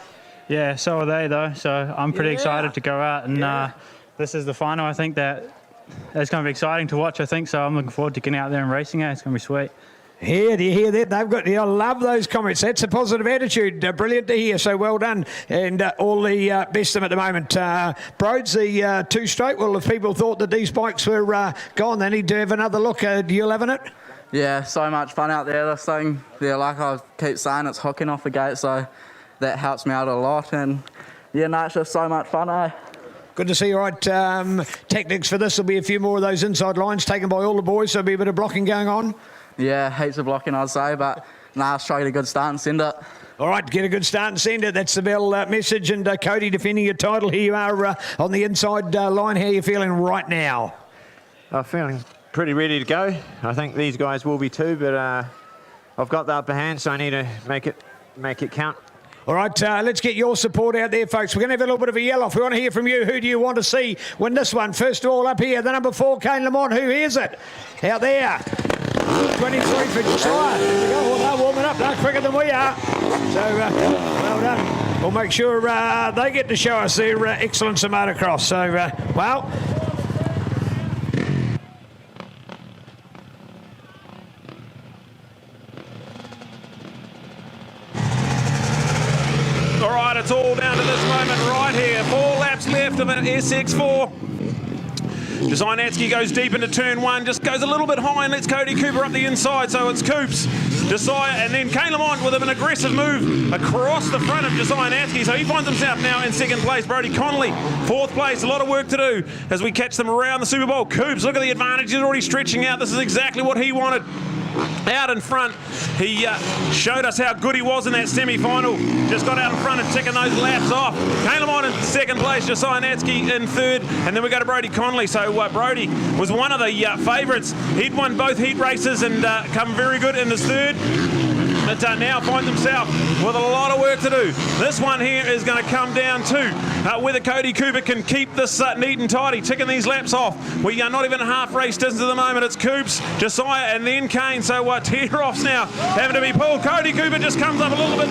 Yeah, so are they, though. So I'm pretty excited to go out, and this is the final. I think that it's going to be exciting to watch, I think, so I'm looking forward to getting out there and racing it. It's going to be sweet. Yeah, do you hear that? They've got. I love those comments. That's a positive attitude. Brilliant to hear. So well done, and all the best of them at the moment. Broads, the two-stroke. Well, if people thought that these bikes were gone, they need to have another look. You loving it? Yeah, so much fun out there. This thing, yeah, like I keep saying, it's hooking off the gate, so that helps me out a lot. And yeah, no, it's just so much fun, eh? Good to see. All right, tactics for this will be a few more of those inside lines taken by all the boys. So there'll be a bit of blocking going on. Yeah, heaps of blocking, I'd say, but let's try to get a good start and send it. All right, get a good start and send it. That's the bell message. And Cody, defending your title, here you are on the inside line. How are you feeling right now? I'm feeling pretty ready to go. I think these guys will be too, but I've got the upper hand, so I need to make it count. All right, let's get your support out there, folks. We're going to have a little bit of a yell-off. We want to hear from you. Who do you want to see win this one? First of all, up here, the number 4, Kane Lamont. Who is it? Out there. 23 for Josiah. There we go. Well, they're warming up. They're quicker than we are. So, well done. We'll make sure they get to show us their excellence in motocross. So, well... All right, it's all down to this moment right here. 4 laps left of an SX4. Josiah Natsky goes deep into turn 1, just goes a little bit high and lets Cody Cooper up the inside, so it's Coops, Josiah, and then Kane Lamont with an aggressive move across the front of Josiah Natsky, so he finds himself now in second place. Brody Connolly, 4th place, a lot of work to do as we catch them around the Super Bowl. Coops, look at the advantage, he's already stretching out. This is exactly what he wanted. Out in front, he showed us how good he was in that semi-final. Just got out in front and ticking those laps off. Kane Lamont in second place, Josiah Natsky in third, and then we go to Brody Connolly. So Brody was one of the favourites. He'd won both heat races and come very good in his third. but now finds himself with a lot of work to do. This one here is going to come down to whether Cody Cooper can keep this neat and tidy, ticking these laps off. We are not even a half race distance at the moment. It's Coops, Josiah, and then Kane. So tear-offs now having to be pulled. Cody Cooper just comes up a little bit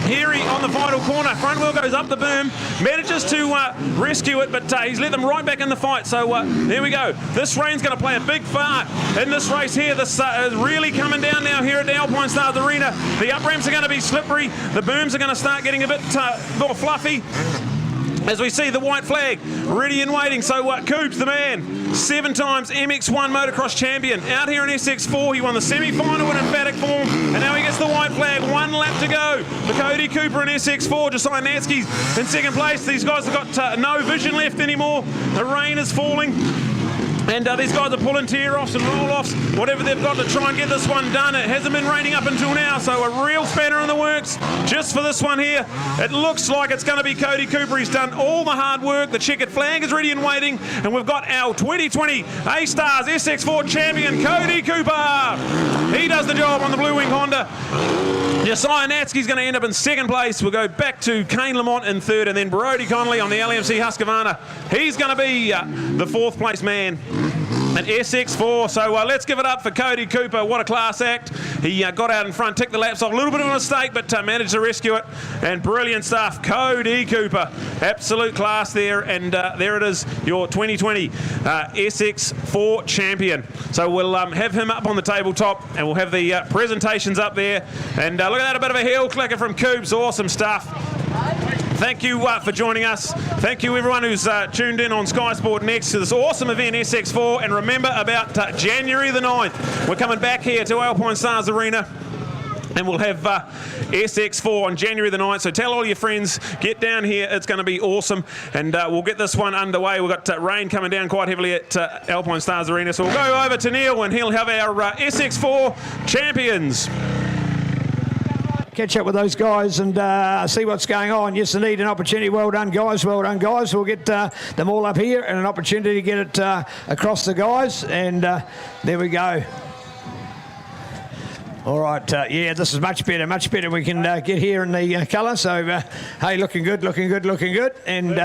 hairy on the final corner. Front wheel goes up the berm, manages to rescue it, but he's let them right back in the fight. So there we go. This rain's going to play a big part in this race here. This is really coming down now here at the Alpinestars Arena. The up ramps are going to be slippery. The berms are going to start getting a bit more fluffy. As we see the white flag ready and waiting. So Coops, the man, 7 times MX1 motocross champion, out here in SX4. He won the semi-final in emphatic form, and now he gets the white flag. 1 lap to go for Cody Cooper in SX4. Josiah Natsky's in 2nd place. These guys have got no vision left anymore. The rain is falling. And these guys are pulling tear-offs and roll-offs, whatever they've got to try and get this one done. It hasn't been raining up until now, so a real spanner in the works just for this one here. It looks like it's going to be Cody Cooper. He's done all the hard work. The checkered flag is ready and waiting, and we've got our 2020 A-Stars SX4 champion, Cody Cooper. He does the job on the Blue Wing Honda. Josiah Natsky's going to end up in 2nd place. We'll go back to Kane Lamont in 3rd, and then Brody Connolly on the LMC Husqvarna. He's going to be the 4th place man at SX4. So let's give it up for Cody Cooper. What a class act. He got out in front, ticked the laps off. A little bit of a mistake, but managed to rescue it. And brilliant stuff. Cody Cooper. Absolute class there. And there it is, your 2020 SX4 champion. So we'll have him up on the tabletop, and we'll have the presentations up there. And look at that, a bit of a heel clicker from Coops. Awesome stuff. Thank you for joining us. Thank you everyone who's tuned in on Sky Sport Next to this awesome event, SX4. And remember, about January the 9th, we're coming back here to Alpinestars Arena, and we'll have SX4 on January the 9th. So tell all your friends, get down here. It's going to be awesome. And we'll get this one underway. We've got rain coming down quite heavily at Alpinestars Arena. So we'll go over to Neil, and he'll have our SX4 champions. Catch up with those guys and see what's going on. Yes, indeed, an opportunity. Well done, guys. Well done, guys. We'll get them all up here and an opportunity to get it across the guys. And there we go. All right, yeah, this is much better, much better. We can get here in the colour. So, hey, looking good, looking good, looking good. And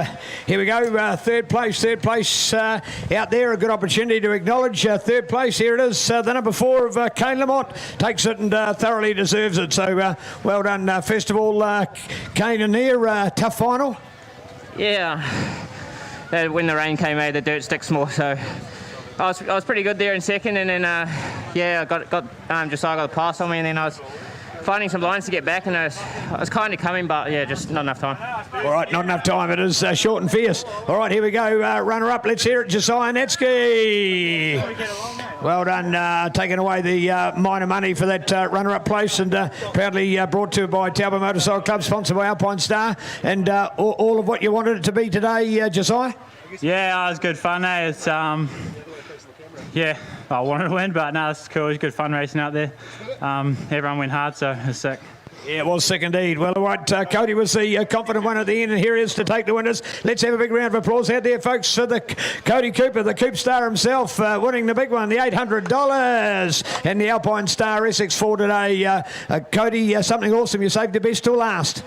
here we go, third place out there. A good opportunity to acknowledge third place. Here it is, the number 4 of Kane Lamont. Takes it and thoroughly deserves it. So, well done, first of all, Kane and there. Tough final. Yeah, when the rain came out, the dirt sticks more, so I was pretty good there in 2nd, and then yeah, I got Josiah got a pass on me, and then I was finding some lines to get back, and I was kind of coming, but yeah, just not enough time. All right, not enough time. It is short and fierce. All right, here we go. Runner up. Let's hear it, Josiah Natsky. Well done, taking away the minor money for that runner-up place, and proudly brought to you by Talbot Motorcycle Club, sponsored by Alpinestars, and all of what you wanted it to be today, Josiah. Yeah, it was good fun. It's yeah, I wanted to win, but no, it's cool. It was good fun racing out there. Everyone went hard, so it was sick. Yeah, it was sick indeed. Well, all right, Cody was the confident one at the end, and here he is to take the winners. Let's have a big round of applause out there, folks, for the Cody Cooper, the Coop Star himself, winning the big one, the $800 and the Alpinestars SX4 today. Cody, something awesome. You saved the best till last.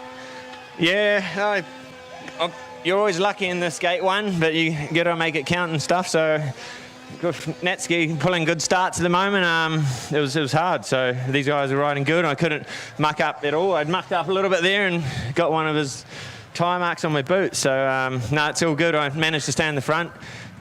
Yeah, you're always lucky in this gate one, but you got to make it count and stuff, so Natsky pulling good starts at the moment. It was hard, so these guys are riding good. I couldn't muck up at all. I'd mucked up a little bit there and got one of his tyre marks on my boot, so no, it's all good. I managed to stay in the front.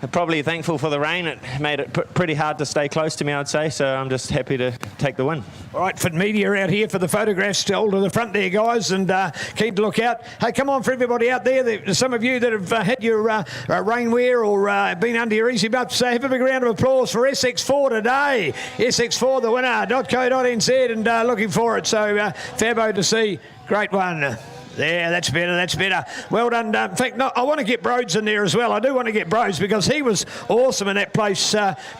I'm probably thankful for the rain. It made it pretty hard to stay close to me, I'd say, so I'm just happy to take the win. All right, Fit Media out here for the photographs still to the front there, guys, and keep a look out. Hey, come on for everybody out there. There's some of you that have had your rainwear or been under your easy butts. Have a big round of applause for SX4 today. SX4, the winner, .co.nz, and looking for it. So, Fabo to see. Great one. Yeah, that's better, that's better. Well done. In fact, no, I want to get Broads in there as well. I do want to get Broads because he was awesome in that place.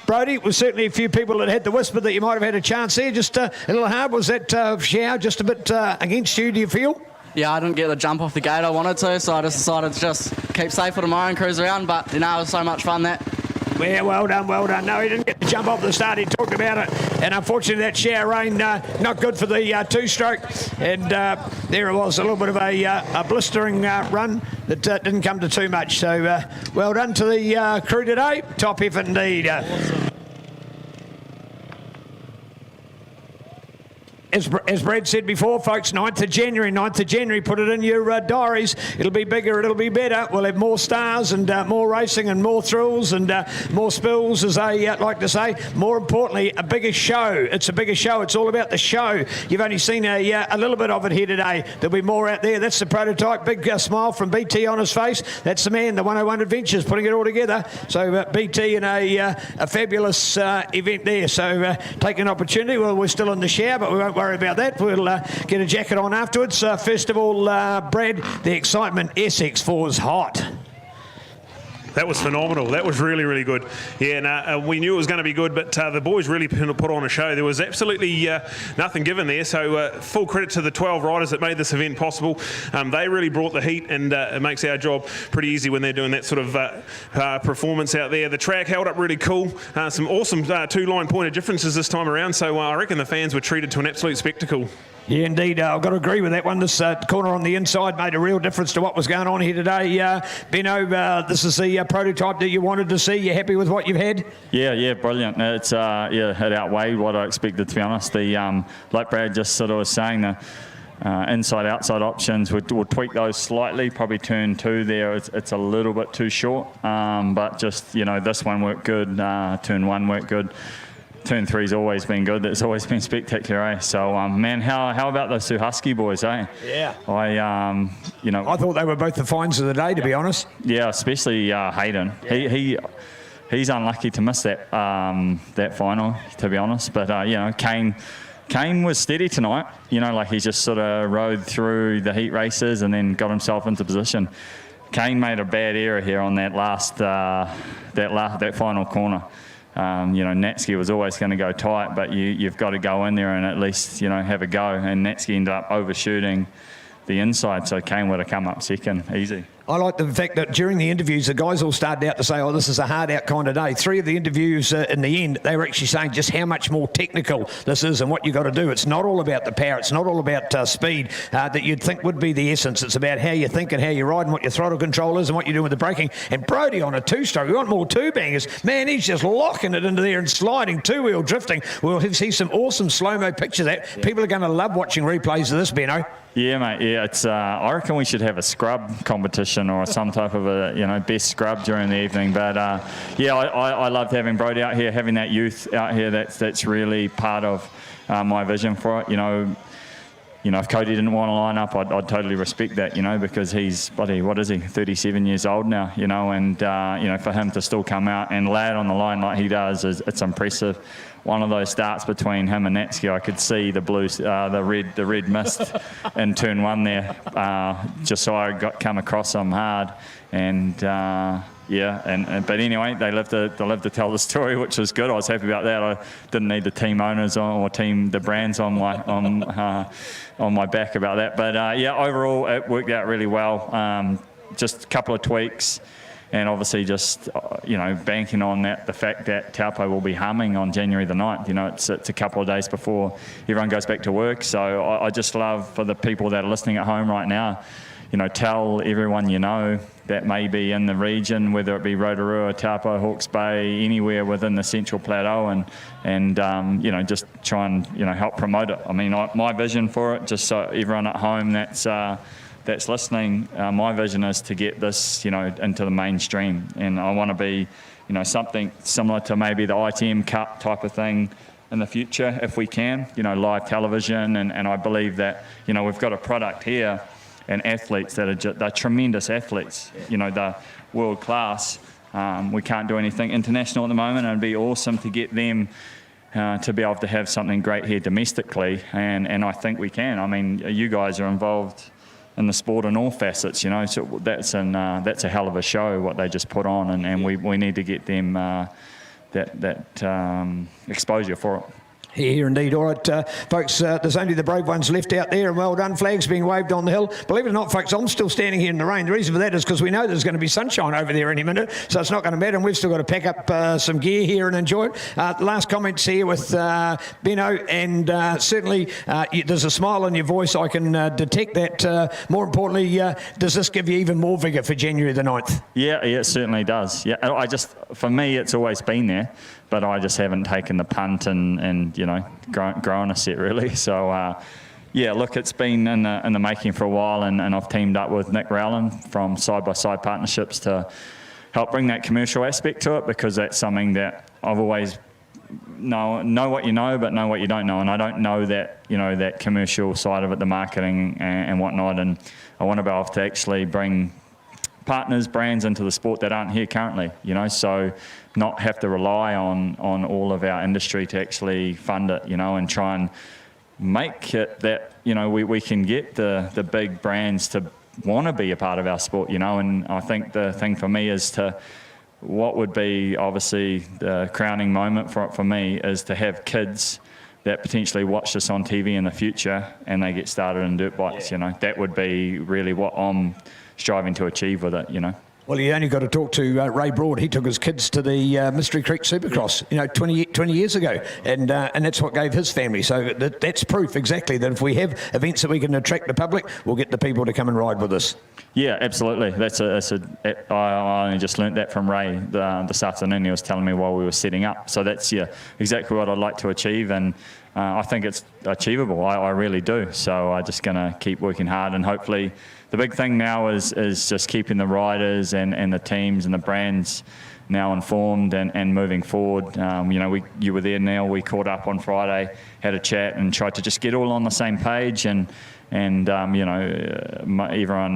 Brody, was certainly a few people that had the whisper that you might have had a chance there. Just a little hard. Was that shower just a bit against you, do you feel? Yeah, I didn't get the jump off the gate I wanted to, so I just decided to just keep safe for tomorrow and cruise around. But, you know, it was so much fun that. Yeah, well done, well done. No, he didn't get to jump off the start. He talked about it. And unfortunately, that shower rain, not good for the two-stroke. And there it was, a little bit of a blistering run that didn't come to too much. So well done to the crew today. Top effort indeed. As Brad said before, folks, 9th of January, put it in your diaries. It'll be bigger, it'll be better. We'll have more stars and more racing and more thrills and more spills, as they like to say. More importantly, a bigger show. It's a bigger show. It's all about the show. You've only seen a little bit of it here today. There'll be more out there. That's the prototype. Big smile from BT on his face. That's the man, the 101 Adventures, putting it all together. So BT in a fabulous event there. So take an opportunity. Well, we're still in the shower, but we won't worry about that. We'll get a jacket on afterwards. First of all, Brad, the excitement, SX4 is hot. That was phenomenal. That was really, really good. Yeah, and we knew it was going to be good, but the boys really put on a show. There was absolutely nothing given there, so full credit to the 12 riders that made this event possible. They really brought the heat, and it makes our job pretty easy when they're doing that sort of performance out there. The track held up really cool. Some awesome two-line point of differences this time around, so I reckon the fans were treated to an absolute spectacle. Yeah, indeed. I've got to agree with that one. This corner on the inside made a real difference to what was going on here today. Benno, this is the prototype that you wanted to see. You happy with what you've had? Yeah, brilliant. It's it outweighed what I expected, to be honest. The like Brad just sort of was saying, the inside-outside options, we'll tweak those slightly. Probably turn 2 there, it's a little bit too short. But just, this one worked good. Turn 1 worked good. Turn 3's always been good. It's always been spectacular, eh? So, man, how about those two Husky boys, eh? Yeah. I thought they were both the finds of the day, to be honest. Yeah, especially Hayden. Yeah. He's unlucky to miss that final, to be honest. But Kane was steady tonight. He just sort of rode through the heat races and then got himself into position. Kane made a bad error here on that that final corner. Natsky was always going to go tight, but you've got to go in there and at least, have a go. And Natsky ended up overshooting the inside, so Kane would have come up second, easy. I like the fact that during the interviews, the guys all started out to say, this is a hard-out kind of day. 3 of the interviews in the end, they were actually saying just how much more technical this is and what you've got to do. It's not all about the power. It's not all about speed that you'd think would be the essence. It's about how you think and how you ride and what your throttle control is and what you're doing with the braking. And Brodie on a two-stroke, we want more two-bangers. Man, he's just locking it into there and sliding, two-wheel drifting. We'll see some awesome slow-mo pictures of that. Yeah. People are going to love watching replays of this, Benno. Yeah, mate. Yeah, it's. I reckon we should have a scrub competition or some type of a best scrub during the evening. But I loved having Brodie out here, having that youth out here. That's really part of my vision for it. If Cody didn't want to line up, I'd totally respect that. Because he's 37 years old now. And for him to still come out and lay it on the line like he does, it's impressive. One of those starts between him and Natsky, I could see the red mist in turn 1 there, just so I come across them hard, and but anyway, they lived to tell the story, which was good. I was happy about that. I didn't need the team owners the brands on my back about that. But overall it worked out really well. Just a couple of tweaks. And obviously just, banking on the fact that Taupo will be humming on January the 9th. It's a couple of days before everyone goes back to work. So I just love, for the people that are listening at home right now, tell everyone that may be in the region, whether it be Rotorua, Taupo, Hawke's Bay, anywhere within the Central Plateau, and just try and, help promote it. I mean, my vision for it, just so everyone at home that's listening, my vision is to get this, into the mainstream, and I want to be, something similar to maybe the ITM Cup type of thing in the future, if we can, live television, and I believe that, we've got a product here and athletes that are they're tremendous athletes, they're world class. We can't do anything international at the moment, and it'd be awesome to get them to be able to have something great here domestically, and I think we can. I mean, you guys are involved in the sport in all facets, so that's a hell of a show what they just put on, and we need to get them that exposure for it. Here indeed. All right, folks, there's only the brave ones left out there, and well done. Flags being waved on the hill. Believe it or not, folks, I'm still standing here in the rain. The reason for that is because we know there's going to be sunshine over there any minute, so it's not going to matter, and we've still got to pack up some gear here and enjoy it. Last comments here with Benno, and certainly there's a smile on your voice. I can detect that. More importantly, does this give you even more vigour for January the 9th? Yeah, it certainly does. Yeah, for me, it's always been there, but I just haven't taken the punt and grown a set really. So yeah, look, it's been in the making for a while, and I've teamed up with Nick Rowland from Side by Side Partnerships to help bring that commercial aspect to it, because that's something that I've always know what you know, but know what you don't know, and I don't know that that commercial side of it, the marketing and whatnot, and I want to be able to actually bring partners, brands into the sport that aren't here currently, so not have to rely on all of our industry to actually fund it, and try and make it that, we can get the big brands to want to be a part of our sport, and I think the thing for me is what would be obviously the crowning moment for me is to have kids that potentially watch this on TV in the future and they get started in dirt bikes, that would be really what I'm striving to achieve with it, Well, you only got to talk to Ray Broad. He took his kids to the Mystery Creek Supercross, 20 years ago, and that's what gave his family. So that's proof exactly that if we have events that we can attract the public, we'll get the people to come and ride with us. Yeah, absolutely. I only just learnt that from Ray this afternoon. He was telling me while we were setting up. So that's exactly what I'd like to achieve, and I think it's achievable. I really do. So I'm just going to keep working hard, and hopefully the big thing now is just keeping the riders and the teams and the brands now informed and moving forward. You were there, Neil. We caught up on Friday, had a chat, and tried to just get all on the same page. And everyone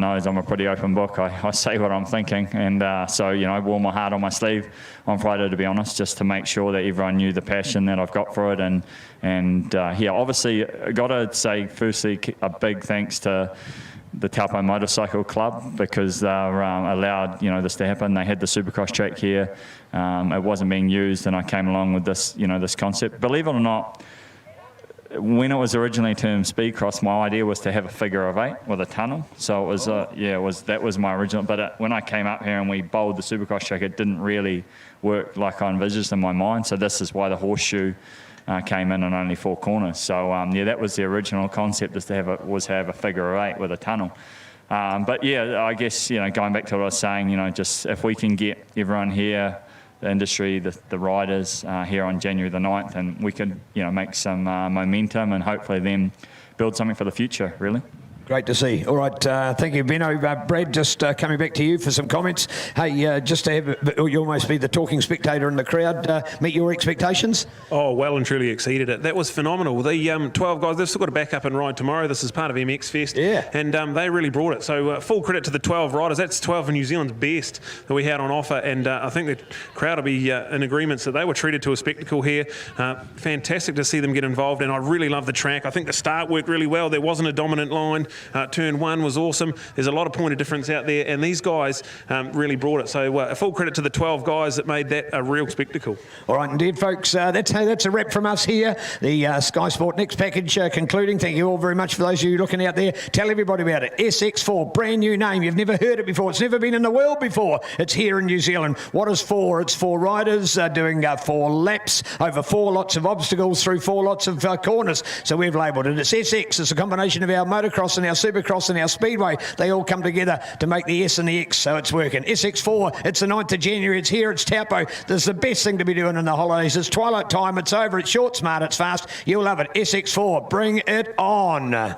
knows I'm a pretty open book. I say what I'm thinking, and so I wore my heart on my sleeve on Friday, to be honest, just to make sure that everyone knew the passion that I've got for it. And obviously, I got to say firstly a big thanks to the Taupo Motorcycle Club, because they allowed this to happen. They had the Supercross track here. It wasn't being used, and I came along with this this concept. Believe it or not, when it was originally termed Speedcross, my idea was to have a figure of 8 with a tunnel. So it was that was my original. But when I came up here and we bowled the Supercross track, it didn't really work like I envisaged in my mind. So this is why the horseshoe came in on only 4 corners. So that was the original concept, is to have a figure of 8 with a tunnel. But I guess going back to what I was saying, just if we can get everyone here, the industry, the riders here on January the 9th, and we could make some momentum and hopefully then build something for the future, really. Great to see. All right, thank you, Benno. Brad, just coming back to you for some comments. Hey, just to have you almost be the talking spectator in the crowd, meet your expectations? Oh, well and truly exceeded it. That was phenomenal. The 12 guys, they've still got to back up and ride tomorrow. This is part of MX Fest. Yeah. And they really brought it. So full credit to the 12 riders. That's 12 of New Zealand's best that we had on offer. And I think the crowd will be in agreement that they were treated to a spectacle here. Fantastic to see them get involved. And I really love the track. I think the start worked really well. There wasn't a dominant line. Turn 1 was awesome. There's a lot of point of difference out there, and these guys really brought it. So full credit to the 12 guys that made that a real spectacle. All right, indeed, folks. That's a wrap from us here. The Sky Sport Next package concluding. Thank you all very much for those of you looking out there. Tell everybody about it. SX4, brand new name. You've never heard it before. It's never been in the world before. It's here in New Zealand. What is 4? It's 4 riders doing 4 laps over 4 lots of obstacles through 4 lots of corners. So we've labelled it. It's SX. It's a combination of our motocross and our supercross and our speedway. They all come together to make the S and the X, so it's working. SX4, it's the 9th of January. It's here. It's Taupo. This is the best thing to be doing in the holidays. It's twilight time. It's over. It's short, smart. It's fast. You'll love it. SX4, bring it on.